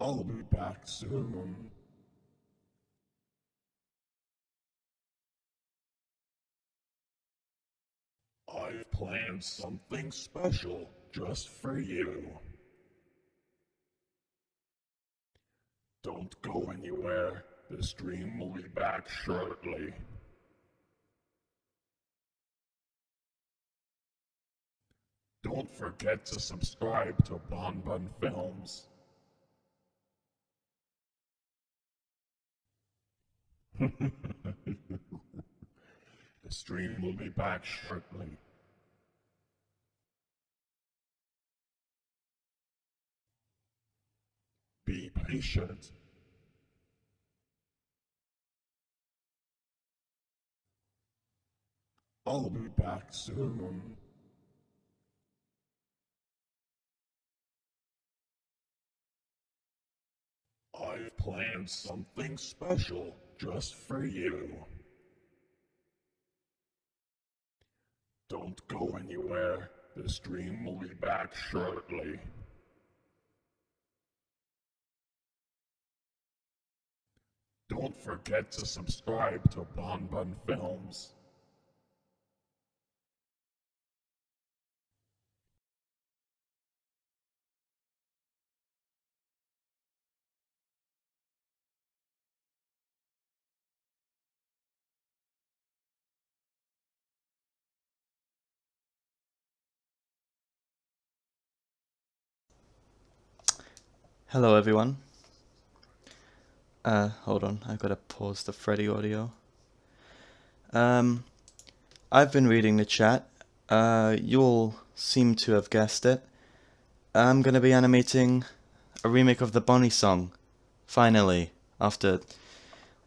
I'll be back soon. I've planned something special just for you. Don't go anywhere. The stream will be back shortly. Don't forget to subscribe to BonBun Films. The stream will be back shortly. Be patient. I'll be back soon. I've planned something special just for you. Don't go anywhere. The stream will be back shortly. Don't forget to subscribe to BonBun Films. Hello everyone. Hold on, I've got to pause the Freddy audio. I've been reading the chat. You'll seem to have guessed it. I'm gonna be animating a remake of the Bonnie song. Finally, after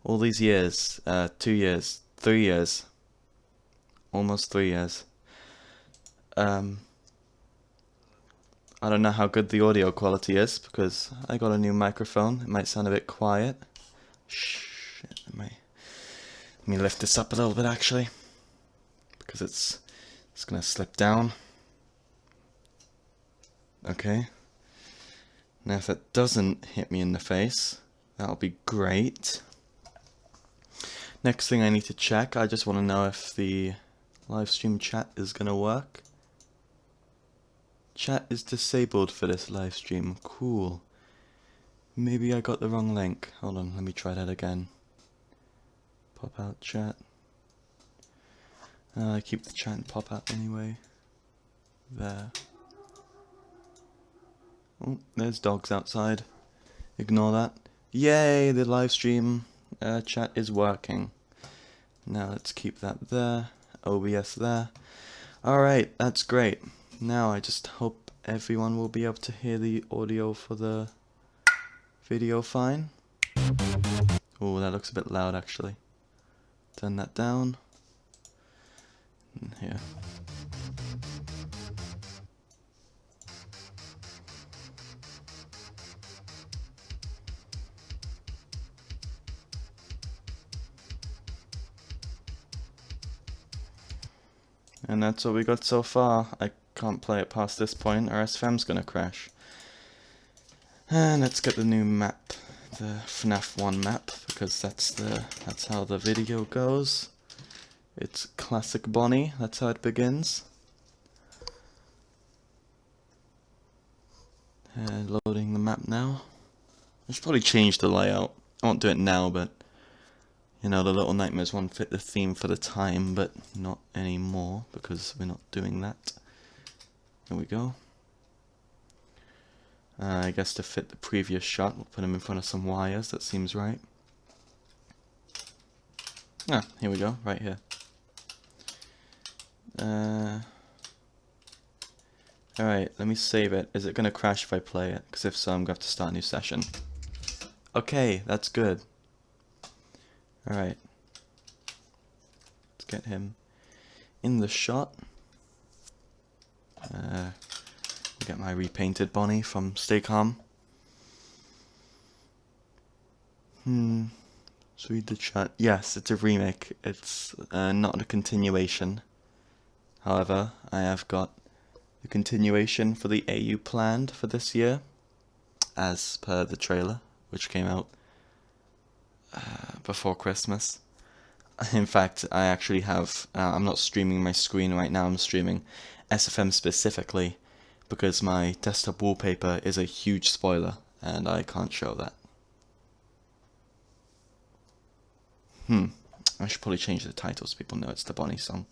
all these years, 2 years, 3 years, almost 3 years. I don't know how good the audio quality is because I got a new microphone. It might sound a bit quiet. Shit, let me lift this up a little bit actually, because it's gonna slip down. Okay. Now if it doesn't hit me in the face, that'll be great. Next thing I need to check, I just want to know if the live stream chat is gonna work. Chat is disabled for this live stream. Cool. Maybe I got the wrong link. Hold on, let me try that again. Pop out chat. I keep the chat and pop out anyway. There. Oh, there's dogs outside. Ignore that. Yay, the live stream chat is working. Now let's keep that there. OBS there. Alright, that's great. Now I just hope everyone will be able to hear the audio for the video fine. Oh, that looks a bit loud actually. Turn that down. Here. And that's what we got so far. I can't play it past this point or SFM's gonna crash. And let's get the new map, the FNAF 1 map, because that's how the video goes. It's classic Bonnie, that's how it begins. Loading the map now. I should probably change the layout. I won't do it now, but you know, the Little Nightmares one fit the theme for the time, but not anymore because we're not doing that. Here we go. I guess to fit the previous shot, we'll put him in front of some wires. That seems right. Ah, here we go, right here. Alright, let me save it. Is it going to crash if I play it? Because if so, I'm going to have to start a new session. Okay, that's good. Alright. Let's get him in the shot. Get my repainted Bonnie from Stay Calm. Let's read the chat. Yes, it's a remake. It's not a continuation. However, I have got the continuation for the AU planned for this year. as per the trailer, which came out before Christmas. In fact, I actually have, I'm not streaming my screen right now, I'm streaming SFM specifically, because my desktop wallpaper is a huge spoiler, and I can't show that. I should probably change the title so people know it's the Bonnie song.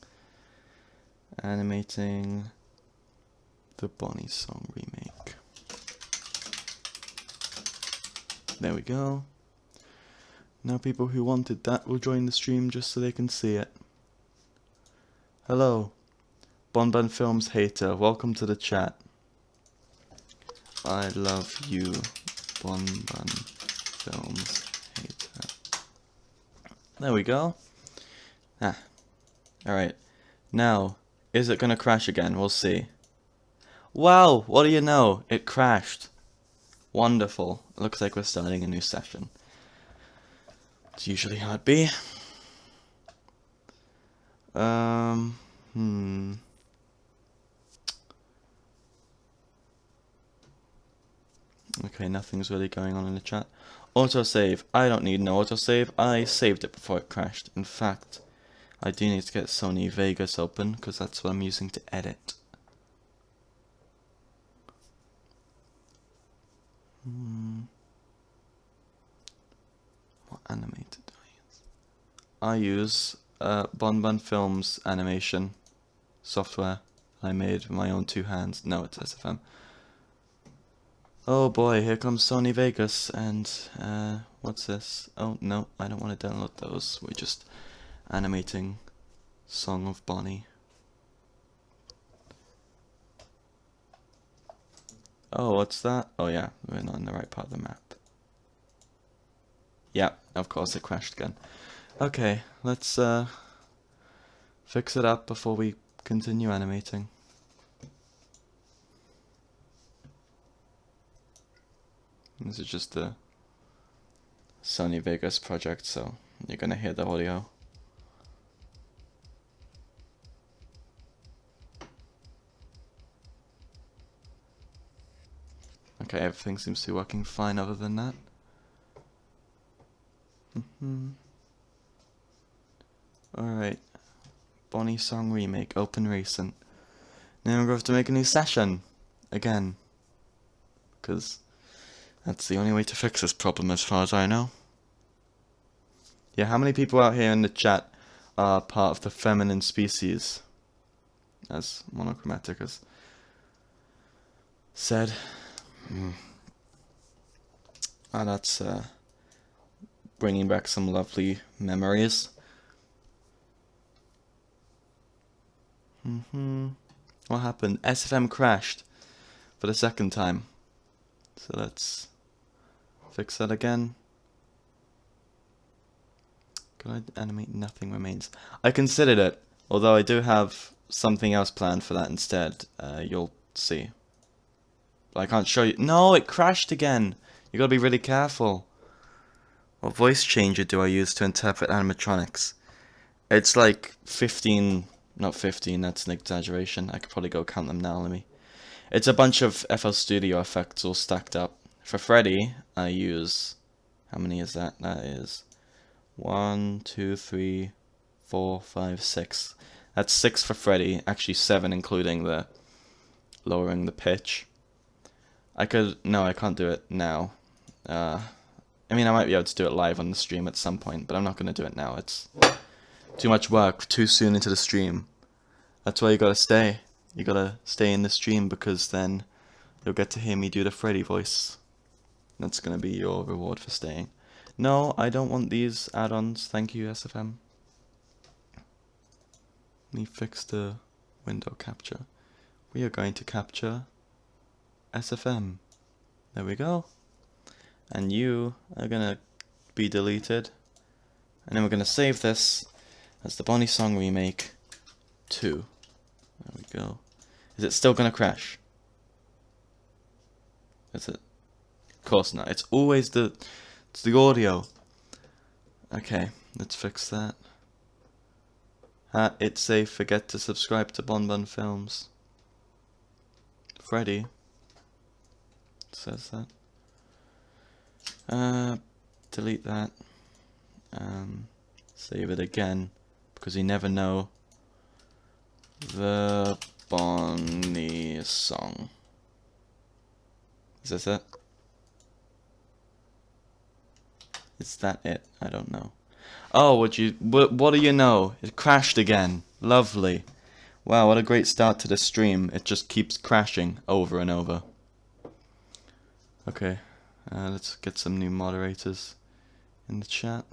Animating the Bonnie song remake. There we go. Now people who wanted that will join the stream just so they can see it. Hello, BonBun Films hater, welcome to the chat. I love you, BonBun Films hater. There we go. Alright. Now, is it gonna crash again? We'll see. Wow, what do you know? It crashed. Wonderful. Looks like we're starting a new session. It's usually how it be. Okay, nothing's really going on in the chat. Autosave. I don't need no autosave. I saved it before it crashed. In fact, I do need to get Sony Vegas open because that's what I'm using to edit. What animator do I use? I use BonBun Films animation software. I made with my own two hands. No, it's SFM. Oh boy, here comes Sony Vegas and what's this? Oh no, I don't want to download those. We're just animating Song of Bonnie. Oh, what's that? Oh yeah, we're not in the right part of the map. Yeah, of course it crashed again. Okay, let's fix it up before we continue animating. This is just the Sony Vegas project, so you're gonna hear the audio. Okay, everything seems to be working fine other than that. Alright. Bonnie song remake, open recent. Now we're going to have to make a new session. Again. Because that's the only way to fix this problem as far as I know. Yeah, how many people out here in the chat are part of the feminine species? As Monochromatic has said. Ah, that's bringing back some lovely memories. What happened? SFM crashed for the second time. So let's fix that again. Could I animate nothing remains? I considered it, although I do have something else planned for that instead. You'll see. But I can't show you. No, it crashed again. You gotta be really careful. What voice changer do I use to interpret animatronics? It's like 15, not 15, that's an exaggeration. I could probably go count them now, let me. It's a bunch of FL Studio effects all stacked up. For Freddy, I use, how many is that? That is 1, 2, 3, 4, 5, 6. That's 6 for Freddy, actually 7 including the lowering the pitch. I could, no, I can't do it now. I mean, I might be able to do it live on the stream at some point, but I'm not going to do it now. It's too much work, too soon into the stream. That's why you gotta stay. You gotta stay in the stream because then you'll get to hear me do the Freddy voice. That's gonna be your reward for staying. No, I don't want these add-ons. Thank you, SFM. Let me fix the window capture. We are going to capture SFM. There we go. And you are gonna be deleted. And then we're gonna save this as the Bonnie Song Remake 2. There we go. Is it still gonna crash? Is it? Of course not. It's always the audio. Okay, let's fix that. It's safe. Forget to subscribe to BonBun Films. Freddy says that. Delete that. Save it again, because you never know. The Bonnie song. Is this it? Is that it? I don't know. Oh, what do you know? It crashed again. Lovely. Wow, what a great start to the stream. It just keeps crashing over and over. Okay, let's get some new moderators in the chat.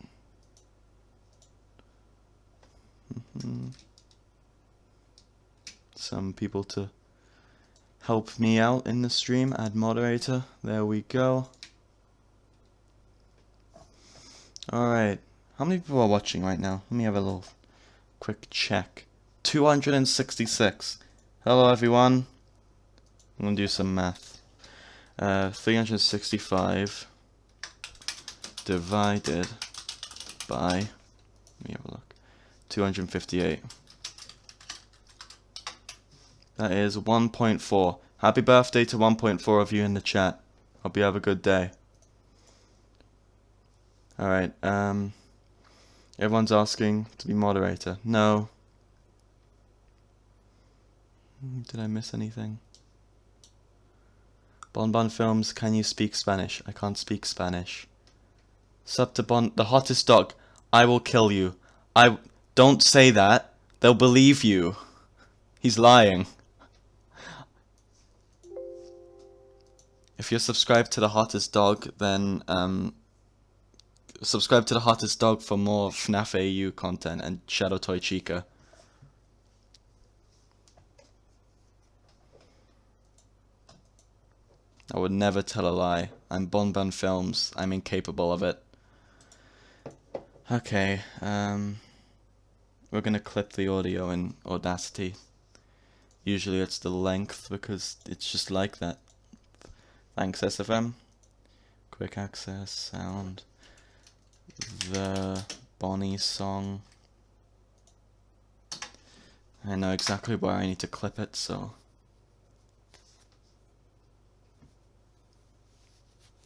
Some people to help me out in the stream. Add moderator. There we go. Alright, how many people are watching right now? Let me have a little quick check. 266. Hello everyone. I'm gonna do some math. 365 divided by, let me have a look, 258. That is 1.4. Happy birthday to 1.4 of you in the chat. Hope you have a good day. Alright, everyone's asking to be moderator. No. Did I miss anything? BonBun Films, can you speak Spanish? I can't speak Spanish. Sub to Bon, the hottest dog. I will kill you. Don't say that. They'll believe you. He's lying. If you're subscribed to the hottest dog, then subscribe to the hottest dog for more FNAF AU content and Shadow Toy Chica. I would never tell a lie. I'm BonBun Films. I'm incapable of it. Okay, we're gonna clip the audio in Audacity. Usually it's the length because it's just like that. Thanks SFM. Quick access, sound. The Bonnie song. I know exactly where I need to clip it, so.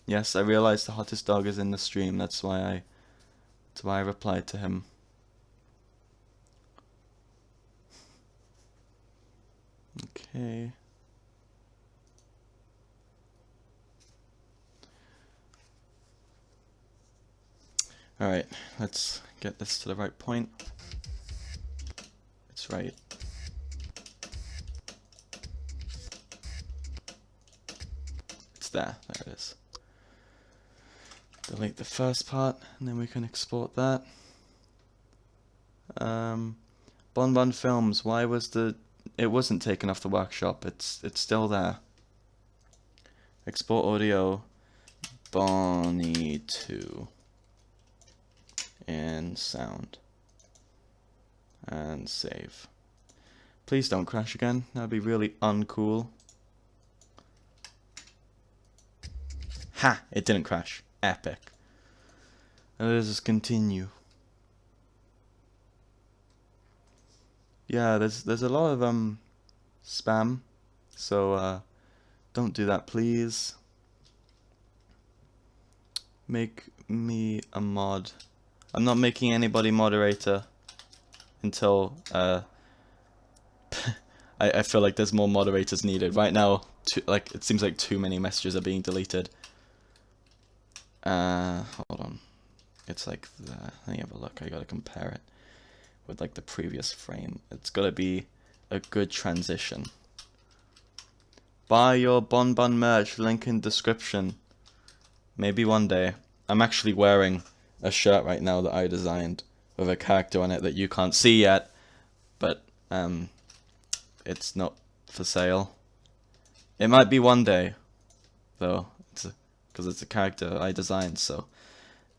Yes, I realized the hottest dog is in the stream. That's why I replied to him. Okay. Alright, let's get this to the right point. It's right. It's there. There it is. Delete the first part, and then we can export that. BonBun Films, why was it wasn't taken off the workshop, it's still there. Export audio Bonnie 2 and sound. And save. Please don't crash again, that'd be really uncool. Ha! It didn't crash. Epic. And let's just continue. Yeah, there's a lot of spam, so don't do that, please. Make me a mod. I'm not making anybody moderator until I feel like there's more moderators needed right now. It seems like too many messages are being deleted. Hold on. It's like let me have a look. I gotta compare it with like the previous frame. It's gotta be a good transition. Buy your BonBun merch, link in description. Maybe one day. I'm actually wearing a shirt right now that I designed with a character on it that you can't see yet, but it's not for sale. It might be one day, though, because it's a character I designed, so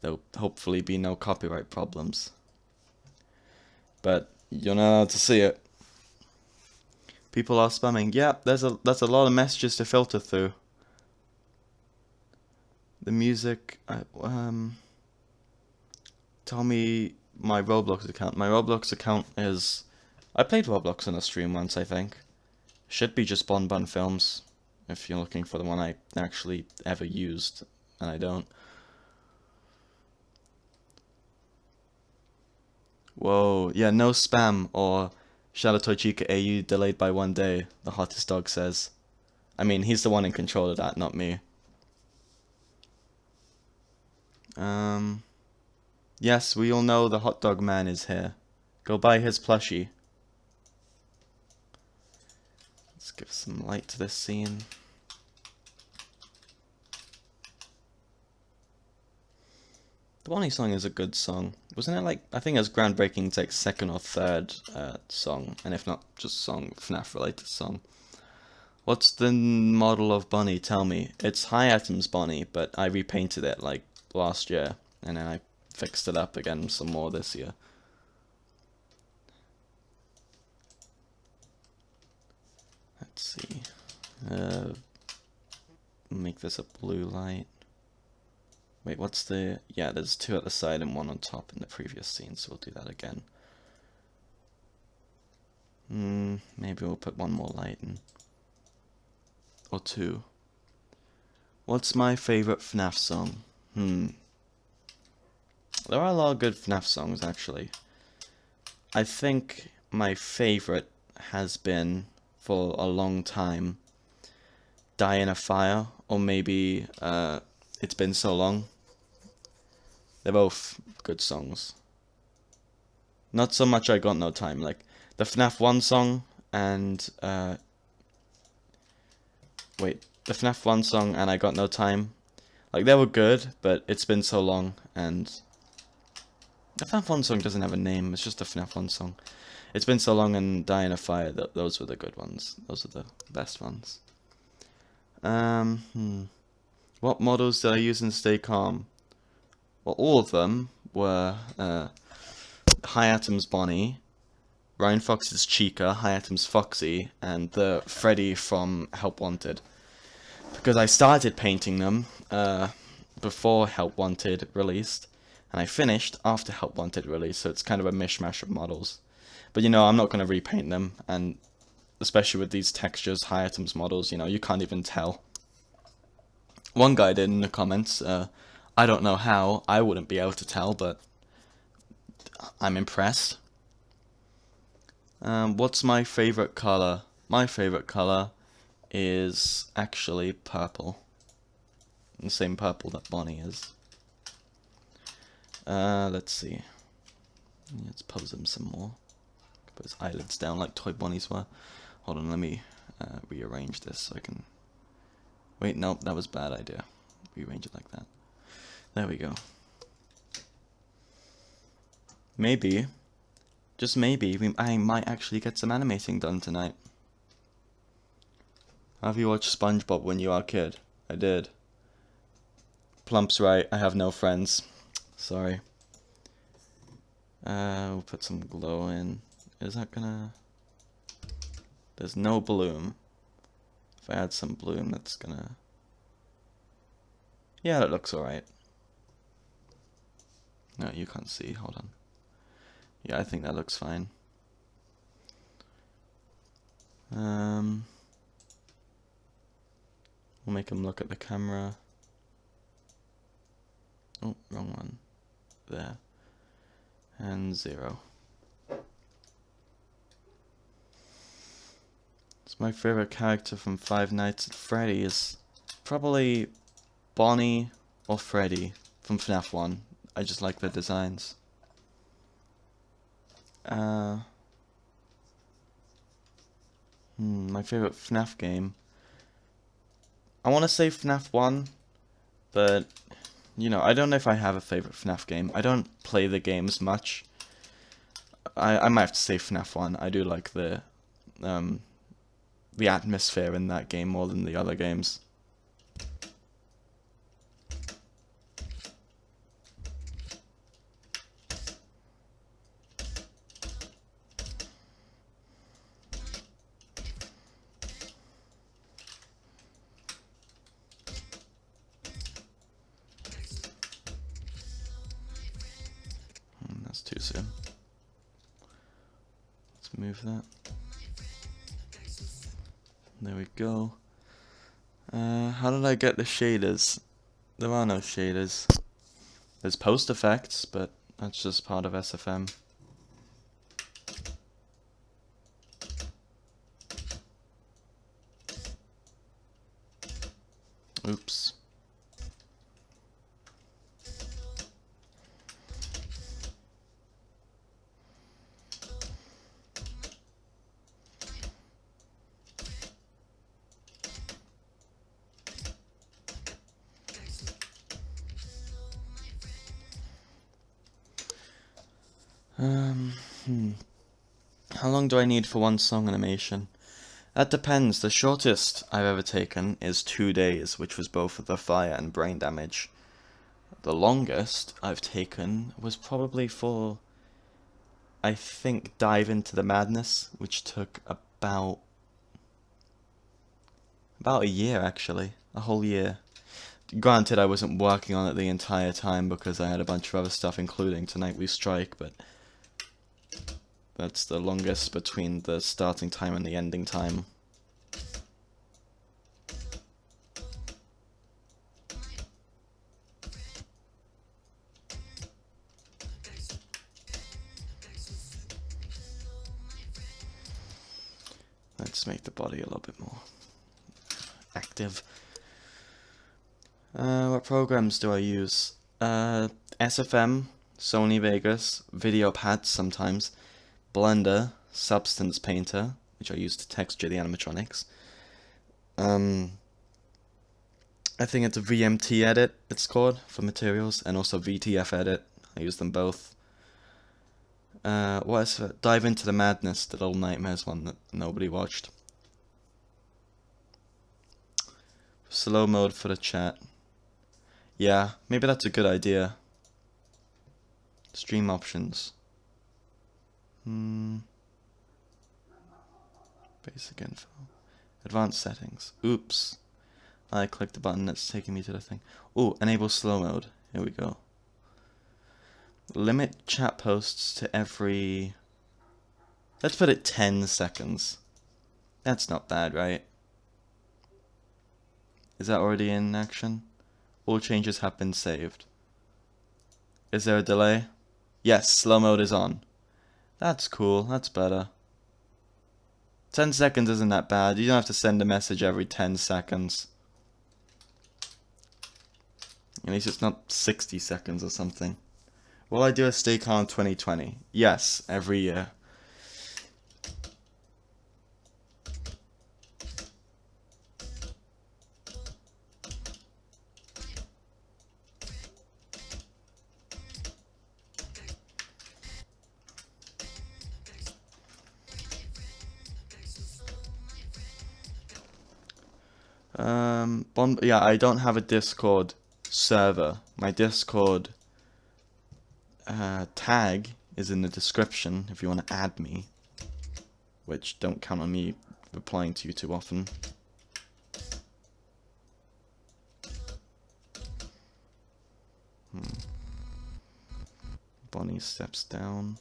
there'll hopefully be no copyright problems. But you're not allowed to see it. People are spamming. Yeah, that's a lot of messages to filter through. The music. Tell me my Roblox account. My Roblox account is. I played Roblox on a stream once, I think. Should be just BonBun Films, if you're looking for the one I actually ever used, and I don't. Whoa, yeah, no spam or SHOUTOUT Chica AU delayed by 1 day, the hottest dog says. I mean, he's the one in control of that, not me. Yes, we all know the hot dog man is here. Go buy his plushie. Let's give some light to this scene. The Bonnie song is a good song. Wasn't it like, I think it was groundbreaking, it's like second or third song, and if not, just song, FNAF related song. What's the model of Bonnie? Tell me. It's High Atoms Bonnie, but I repainted it like last year, and then I fixed it up again some more this year. Let's see. Make this a blue light. Wait, what's the... Yeah, there's 2 at the side and 1 on top in the previous scene, so we'll do that again. Maybe we'll put 1 more light in. Or 2. What's my favorite FNAF song? There are a lot of good FNAF songs, actually. I think my favorite has been, for a long time, Die in a Fire, or maybe It's Been So Long. They're both good songs. Not so much I Got No Time, like the FNAF 1 song and the FNAF 1 song and I Got No Time. Like, they were good, but It's Been So Long, and the FNAF 1 song doesn't have a name, it's just a FNAF 1 song. It's Been So Long and Die in a Fire, those were the good ones. Those are the best ones. What models did I use in Stay Calm? Well, all of them were High Atoms Bonnie, Ryan Fox's Chica, High Atoms Foxy, and the Freddy from Help Wanted. Because I started painting them before Help Wanted released, and I finished after Help Wanted released, so it's kind of a mishmash of models. But you know, I'm not going to repaint them, and especially with these textures, High Atoms models, you know, you can't even tell. One guy did in the comments, I don't know how, I wouldn't be able to tell, but I'm impressed. What's my favorite color? My favorite color is actually purple. The same purple that Bonnie is. Let's see. Let's pose him some more. Put his eyelids down like toy Bonnies were. Hold on, let me rearrange this so I can... Wait, nope, that was a bad idea. Rearrange it like that. There we go. Maybe, just maybe, I might actually get some animating done tonight. Have you watched SpongeBob when you were a kid? I did. Plump's right, I have no friends. Sorry. We'll put some glow in. Is that gonna... There's no bloom. If I add some bloom, that's gonna... Yeah, that looks alright. No, you can't see, hold on. Yeah, I think that looks fine. We'll make him look at the camera. Oh, wrong one. There. And 0. It's my favorite character from Five Nights at Freddy's. Probably Bonnie or Freddy from FNAF 1. I just like their designs. My favorite FNAF game. I want to say FNAF 1, but you know, I don't know if I have a favorite FNAF game. I don't play the games much. I might have to say FNAF 1. I do like the atmosphere in that game more than the other games. That's too soon. Let's move that. There we go. How did I get the shaders? There are no shaders. There's post effects, but that's just part of SFM. Oops. How long do I need for one song animation? That depends. The shortest I've ever taken is 2 days, which was both the fire and brain damage. The longest I've taken was probably for, I think, Dive Into the Madness, which took about a year, actually. A whole year. Granted, I wasn't working on it the entire time because I had a bunch of other stuff, including Tonight We Strike, but that's the longest between the starting time and the ending time. Let's make the body a little bit more active. What programs do I use? SFM, Sony Vegas, Video Pads sometimes, Blender, Substance Painter, which I use to texture the animatronics. I think it's a VMT edit, it's called, for materials, and also VTF edit. I use them both. What is it? Dive Into the Madness, the Little Nightmares one that nobody watched. Slow mode for the chat. Yeah, maybe that's a good idea. Stream options. Basic info. Advanced settings. Oops. I clicked the button that's taking me to the thing. Ooh, enable slow mode. Here we go. Limit chat posts to every... Let's put it 10 seconds. That's not bad, right? Is that already in action? All changes have been saved. Is there a delay? Yes, slow mode is on. That's cool, that's better. 10 seconds isn't that bad. You don't have to send a message every 10 seconds. At least it's not 60 seconds or something. Will I do a Stay Calm 2020? Yes, every year. Yeah, I don't have a Discord server. My Discord tag is in the description if you want to add me. Which, don't count on me replying to you too often. Bonnie steps down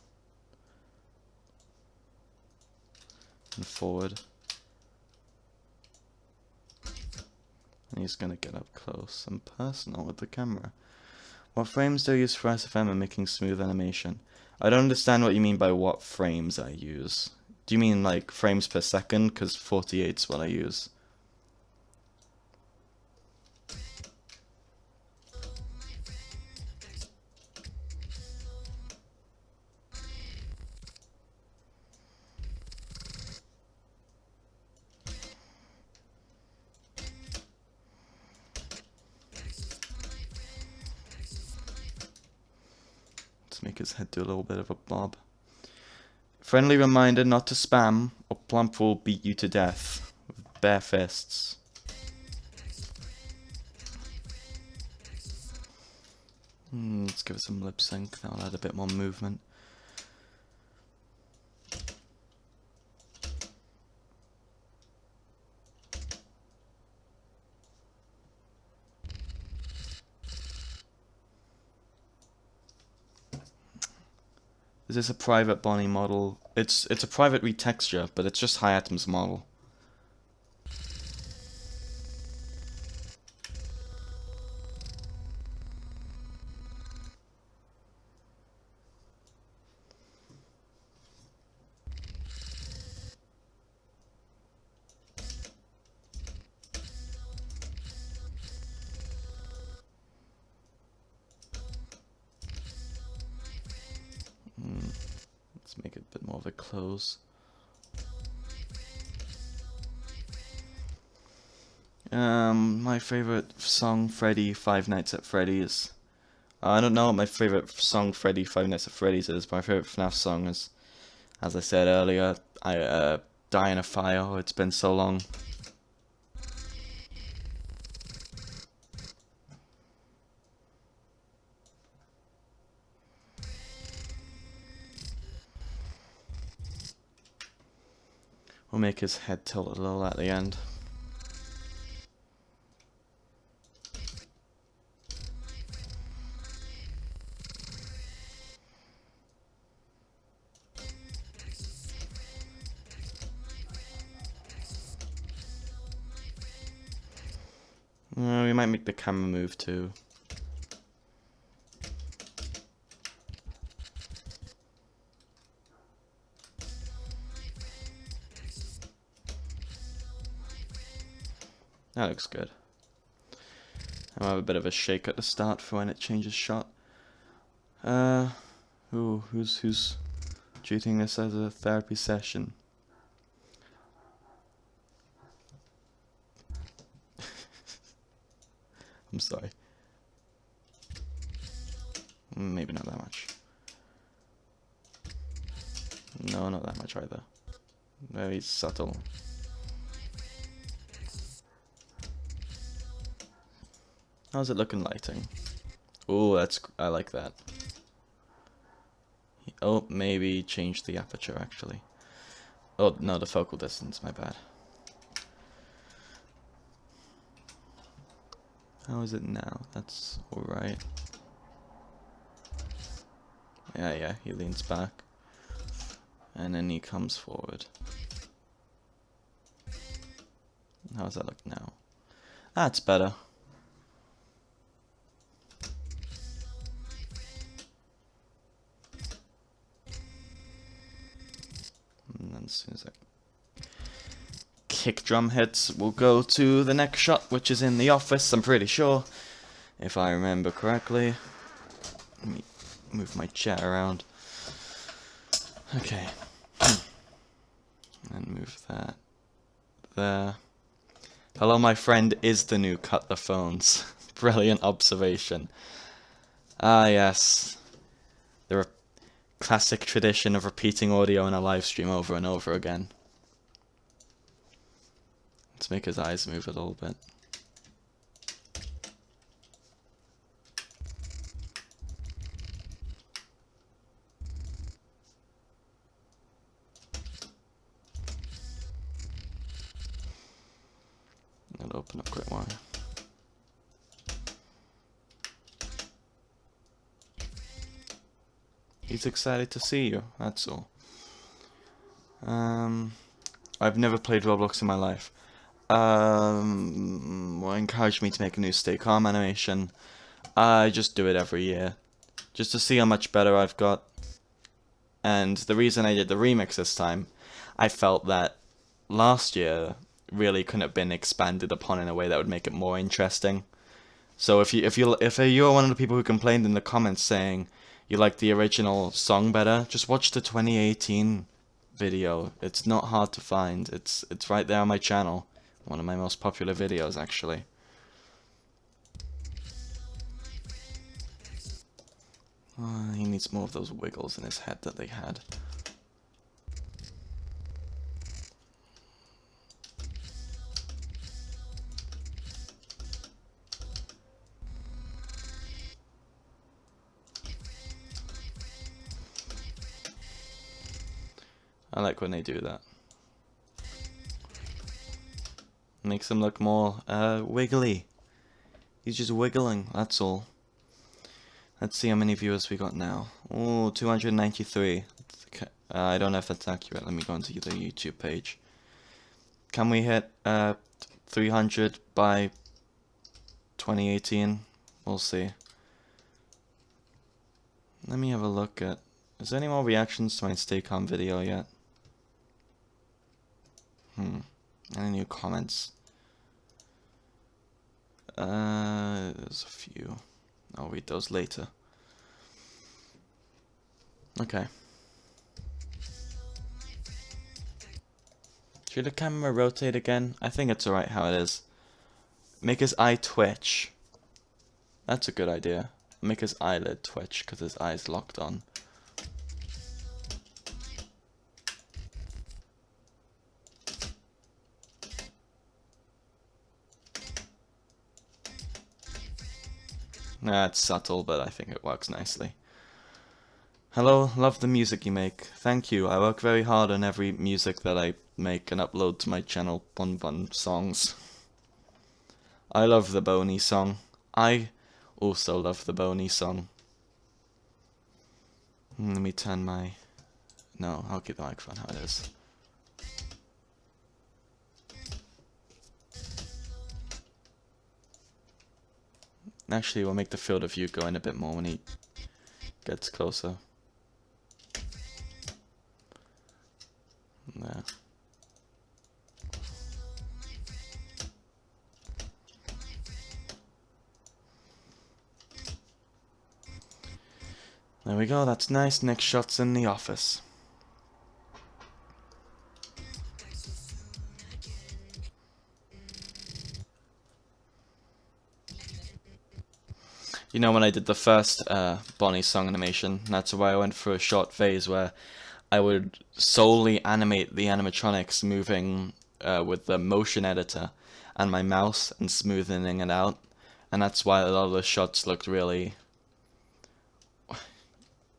and forward. And he's gonna get up close and personal with the camera. What frames do I use for SFM and making smooth animation? I don't understand what you mean by what frames I use. Do you mean like frames per second? Because 48's what I use. Make his head do a little bit of a bob. Friendly reminder not to spam, or Plump will beat you to death with bare fists. Let's give it some lip sync, that'll add a bit more movement. Is this a private Bonnie model? It's a private retexture, but it's just Hayatom's model. more of a close. My favorite song, Freddy, Five Nights at Freddy's. I don't know what my favorite song, Freddy, Five Nights at Freddy's is, but my favorite FNAF song is, as I said earlier, Die in a Fire. Oh, it's been so long. We'll make his head tilt a little at the end. We might make the camera move too. That looks good. I'll have a bit of a shake at the start for when it changes shot. Who's treating this as a therapy session? I'm sorry. Maybe not that much. No, not that much either. Very subtle. How's it looking lighting? Oh, I like that. Oh, maybe change the aperture actually. Oh, no, the focal distance, my bad. How is it now? That's alright. Yeah, he leans back. And then he comes forward. How does that look now? That's better. And then as soon as that kick drum hits, we'll go to the next shot, which is in the office, I'm pretty sure, if I remember correctly. Let me move my chair around. Okay. And move that there. Hello, my friend is the new cut the phones. Brilliant observation. Ah, yes. The classic tradition of repeating audio in a live stream over and over again. Let's make his eyes move a little bit. I'll open up quick wire. He's excited to see you, that's all. I've never played Roblox in my life. Well, encouraged me to make a new Stay Calm animation. I just do it every year, just to see how much better I've got. And the reason I did the remix this time, I felt that last year really couldn't have been expanded upon in a way that would make it more interesting. So if you're one of the people who complained in the comments saying you like the original song better, just watch the 2018 video. It's not hard to find. It's right there on my channel. One of my most popular videos, actually. He needs more of those wiggles in his head that they had. I like when they do that. Makes him look more wiggly. He's just wiggling, that's all. Let's see how many viewers we got now. Oh, 293. I don't know if that's accurate. Let me go into the YouTube page. Can we hit 300 by 2018? We'll see. Let me have a look at... Is there any more reactions to my Stay Calm video yet? Any new comments? There's a few. I'll read those later. Okay. Should the camera rotate again? I think it's alright how it is. Make his eye twitch. That's a good idea. Make his eyelid twitch because his eye's locked on. Nah, it's subtle, but I think it works nicely. Hello, love the music you make. Thank you. I work very hard on every music that I make and upload to my channel, BonBun Songs. I love the Boney song. I also love the Boney song. Let me turn my... No, I'll keep the microphone how it is. Actually, we'll make the field of view go in a bit more when he gets closer. There. There we go, that's nice. Next shot's in the office. You know, when I did the first Bonnie song animation, that's why I went for a short phase where I would solely animate the animatronics moving with the motion editor and my mouse and smoothing it out. And that's why a lot of the shots looked really...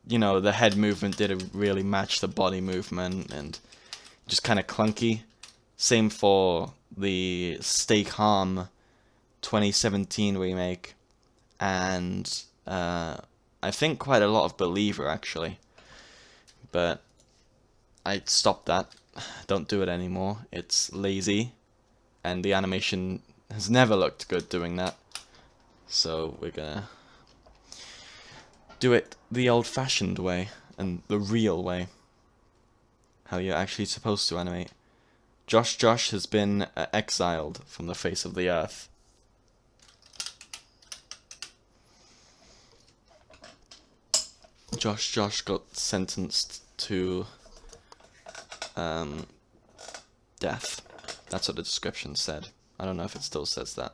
You know, the head movement didn't really match the body movement and just kind of clunky. Same for the Stay Calm 2017 remake. And I think quite a lot of Believer actually, but I stopped that. Don't do it anymore. It's lazy, and the animation has never looked good doing that. So we're gonna do it the old-fashioned way and the real way. How you're actually supposed to animate. Josh has been exiled from the face of the earth. Josh got sentenced to death. That's what the description said. I don't know if it still says that.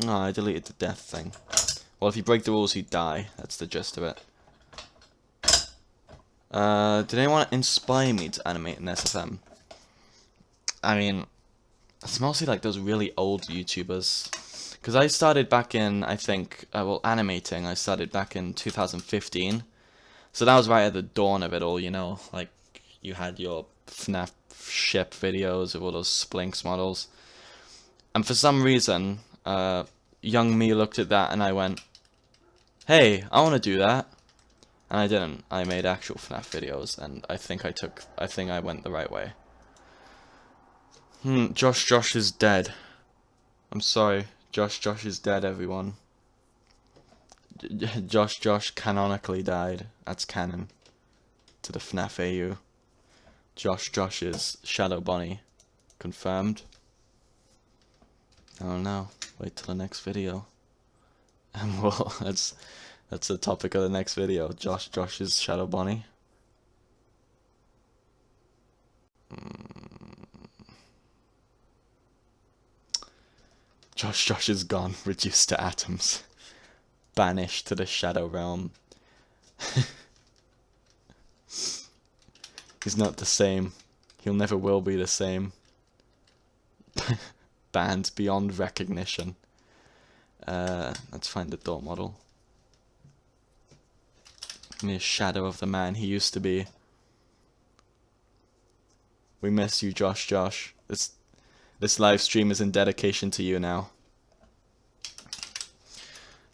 No, I deleted the death thing. Well, if you break the rules, you die. That's the gist of it. Did anyone inspire me to animate an SFM? I mean, it's mostly like those really old YouTubers. Because I started back in, I think, well, animating, I started back in 2015. So that was right at the dawn of it all, you know. Like, you had your FNAF ship videos of all those Splinks models. And for some reason, young me looked at that and I went, hey, I want to do that. And I didn't. I made actual FNAF videos, and I think I went the right way. Josh is dead. I'm sorry. Josh is dead, everyone. Josh canonically died. That's canon. To the FNAF AU. Josh is Shadow Bonnie. Confirmed. I don't know. Wait till the next video. And well, that's the topic of the next video. Josh is Shadow Bonnie. Josh is gone, reduced to atoms. Banished to the Shadow Realm. He's not the same. He'll never will be the same. Banned beyond recognition. Let's find the door model. Give me a shadow of the man he used to be. We miss you, Josh. This live stream is in dedication to you now.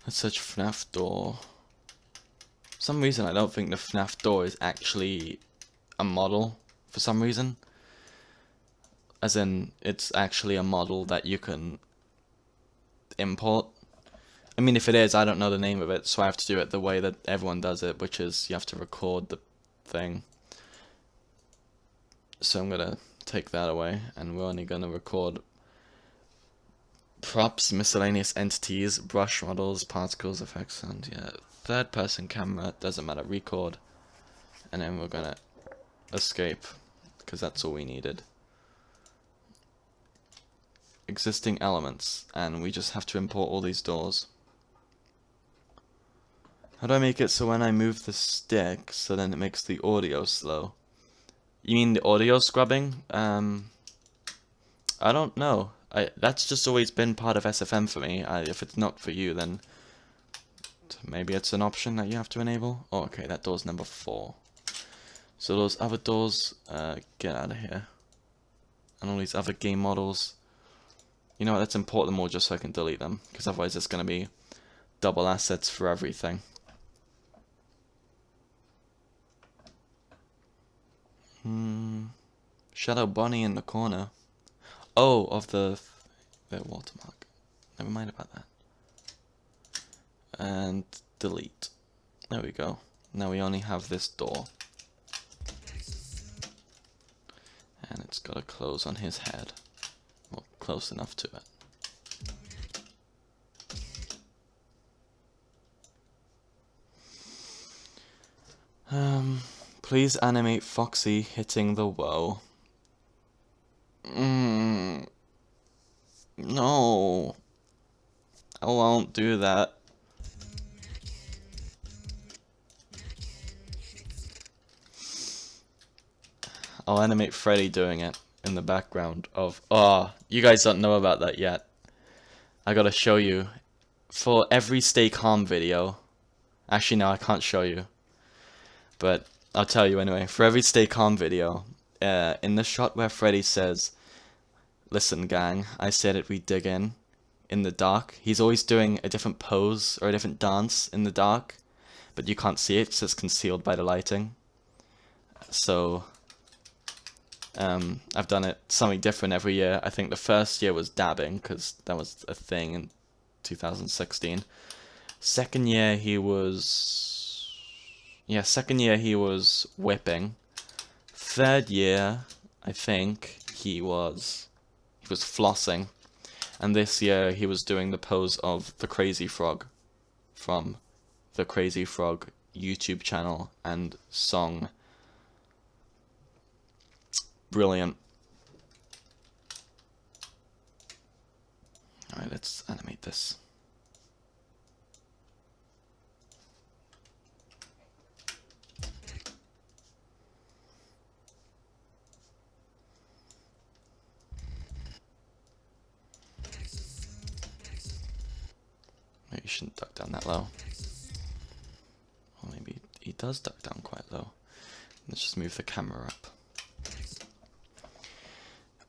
Let's search FNAF door. For some reason, I don't think the FNAF door is actually a model. For some reason. As in, it's actually a model that you can import. I mean, if it is, I don't know the name of it, so I have to do it the way that everyone does it, which is you have to record the thing. So I'm gonna take that away, and we're only gonna record props, miscellaneous entities, brush models, particles, effects, and yeah, third person camera, doesn't matter, record, and then we're gonna escape because that's all we needed. Existing elements, and we just have to import all these doors. How do I make it so when I move the stick, so then it makes the audio slow? You mean the audio scrubbing? I don't know. That's just always been part of SFM for me. If it's not for you, then maybe it's an option that you have to enable. Oh, okay, that door's number 4. So those other doors, get out of here. And all these other game models. You know what, let's import them all just so I can delete them, because otherwise it's going to be double assets for everything. Shadow Bunny in the corner. Oh, of the watermark. Never mind about that. And delete. There we go. Now we only have this door. And it's got to close on his head. Well, close enough to it. Please animate Foxy hitting the woe. No. I won't do that. I'll animate Freddy doing it in the background of... Oh, you guys don't know about that yet. I gotta show you. For every Stay Calm video... Actually, no, I can't show you. But I'll tell you anyway. For every Stay Calm video, in the shot where Freddy says, "Listen, gang, I said it, we dig in the dark," he's always doing a different pose or a different dance in the dark, but you can't see it because it's concealed by the lighting. So, I've done it something different every year. I think the first year was dabbing, because that was a thing in 2016. Second year he was... Yeah, second year he was whipping. Third year, I think, he was flossing. And this year he was doing the pose of the Crazy Frog from the Crazy Frog YouTube channel and song. Brilliant. Alright, let's animate this. Maybe you shouldn't duck down that low. Or maybe he does duck down quite low. Let's just move the camera up.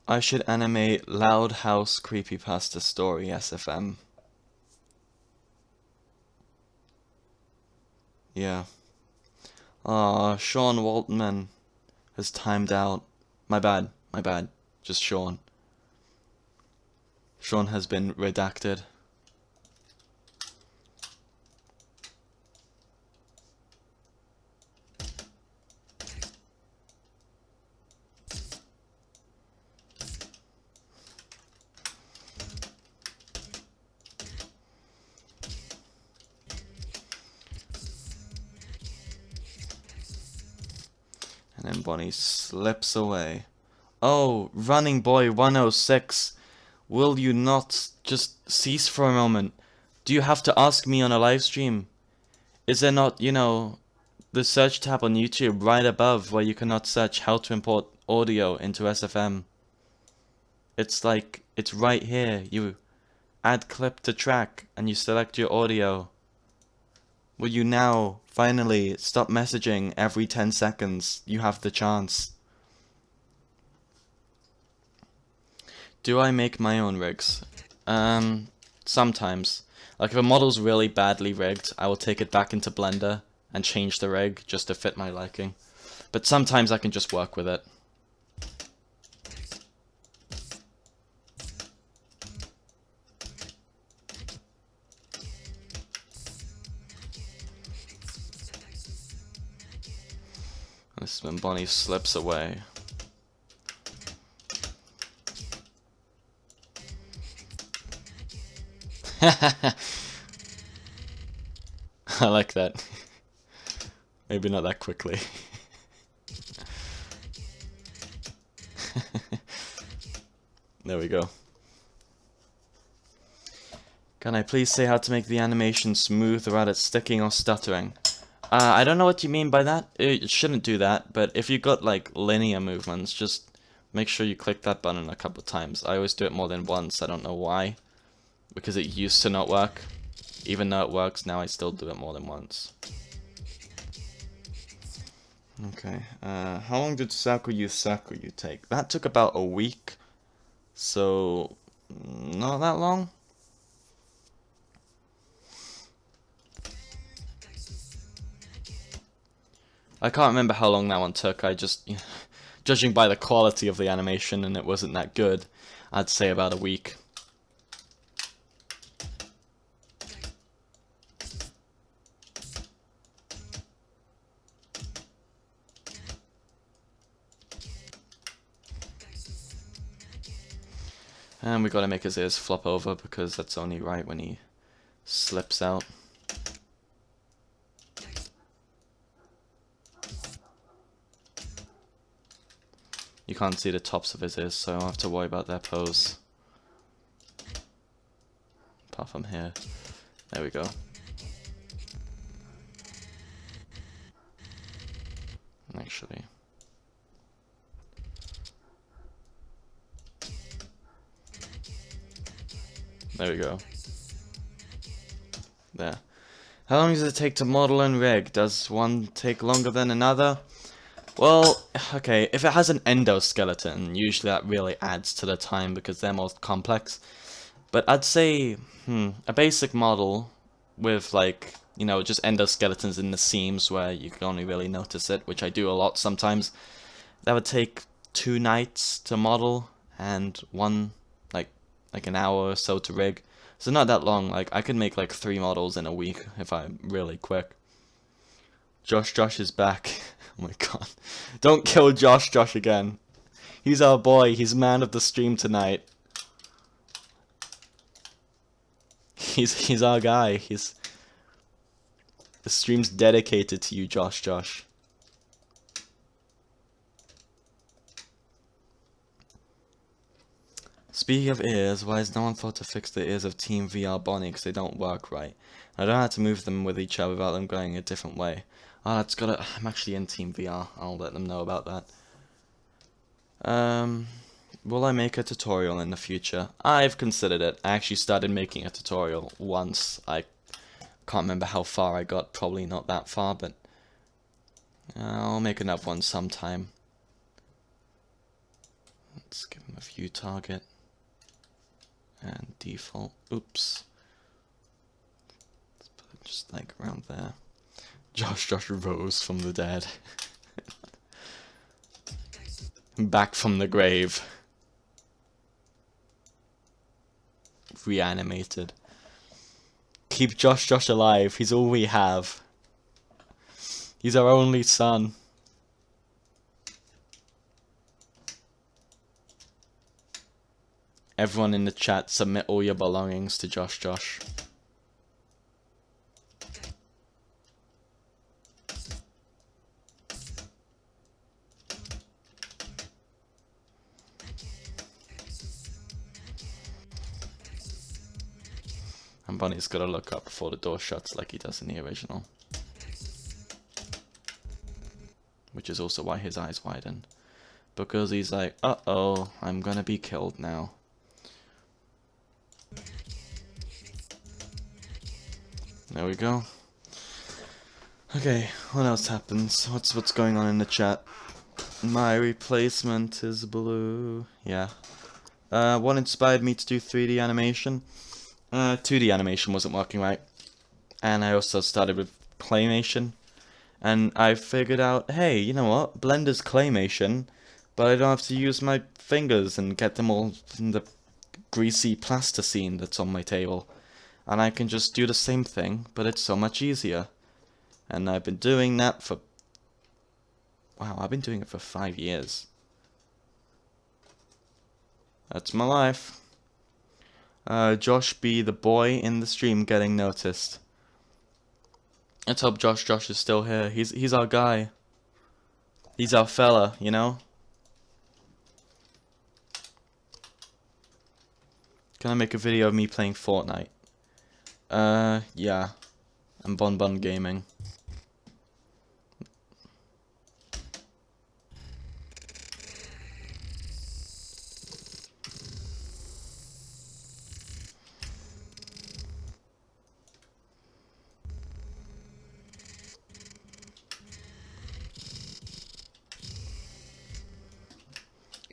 I should animate Loud House Creepypasta Story SFM. Yeah. Aw, Sean Waltman has timed out. My bad. Just Sean. Sean has been redacted. And then Bonnie slips away. Oh, Running Boy 106, will you not just cease for a moment? Do you have to ask me on a live stream? Is there not, you know, the search tab on YouTube right above where you cannot search how to import audio into SFM? It's like, it's right here. You add clip to track and you select your audio. Will you now, finally, stop messaging every 10 seconds? You have the chance. Do I make my own rigs? Sometimes. Like if a model's really badly rigged, I will take it back into Blender and change the rig just to fit my liking. But sometimes I can just work with it. This is when Bonnie slips away. I like that. Maybe not that quickly. There we go. Can I please say how to make the animation smooth without it sticking or stuttering? I don't know what you mean by that. It shouldn't do that, but if you've got like linear movements, just make sure you click that button a couple of times. I always do it more than once, I don't know why. Because it used to not work. Even though it works, now I still do it more than once. Okay, how long did Sakuyu take? That took about a week, so not that long. I can't remember how long that one took. I just, judging by the quality of the animation and it wasn't that good, I'd say about a week. And we gotta make his ears flop over because that's only right when he slips out. You can't see the tops of his ears, so I don't have to worry about their pose. Apart from here. There we go. Actually. There we go. There. How long does it take to model and rig? Does one take longer than another? Well, okay, if it has an endoskeleton, usually that really adds to the time because they're most complex. But I'd say, a basic model with like, you know, just endoskeletons in the seams where you can only really notice it, which I do a lot sometimes, that would take 2 nights to model and one, like an hour or so to rig. So not that long, like I could make like 3 models in a week if I'm really quick. Josh is back. Oh my god. Don't kill Josh again. He's our boy, he's man of the stream tonight. He's our guy. The stream's dedicated to you, Josh. Speaking of ears, why has no one thought to fix the ears of Team VR Bonnie because they don't work right? I don't know how to move them with each other without them going a different way. Oh, I'm actually in Team VR. I'll let them know about that. Will I make a tutorial in the future? I've considered it. I actually started making a tutorial once. I can't remember how far I got. Probably not that far, but I'll make another one sometime. Let's give him a view target. And default. Oops. Let's put it just like around there. Josh rose from the dead. Back from the grave. Reanimated. Keep Josh alive. He's all we have. He's our only son. Everyone in the chat, submit all your belongings to Josh. And Bunny's gotta look up before the door shuts like he does in the original. Which is also why his eyes widen. Because he's like, uh-oh, I'm gonna be killed now. There we go. Okay, what else happens? What's going on in the chat? My replacement is blue. Yeah. What inspired me to do 3D animation? 2D animation wasn't working right. And I also started with claymation. And I figured out, hey, you know what? Blender's claymation, but I don't have to use my fingers and get them all in the greasy plasticine that's on my table. And I can just do the same thing, but it's so much easier. And I've been doing that for... Wow, I've been doing it for 5 years. That's my life. Josh be the boy in the stream getting noticed. Let's hope Josh is still here. He's our guy. He's our fella, you know? Can I make a video of me playing Fortnite? Yeah. I'm BonBun Gaming.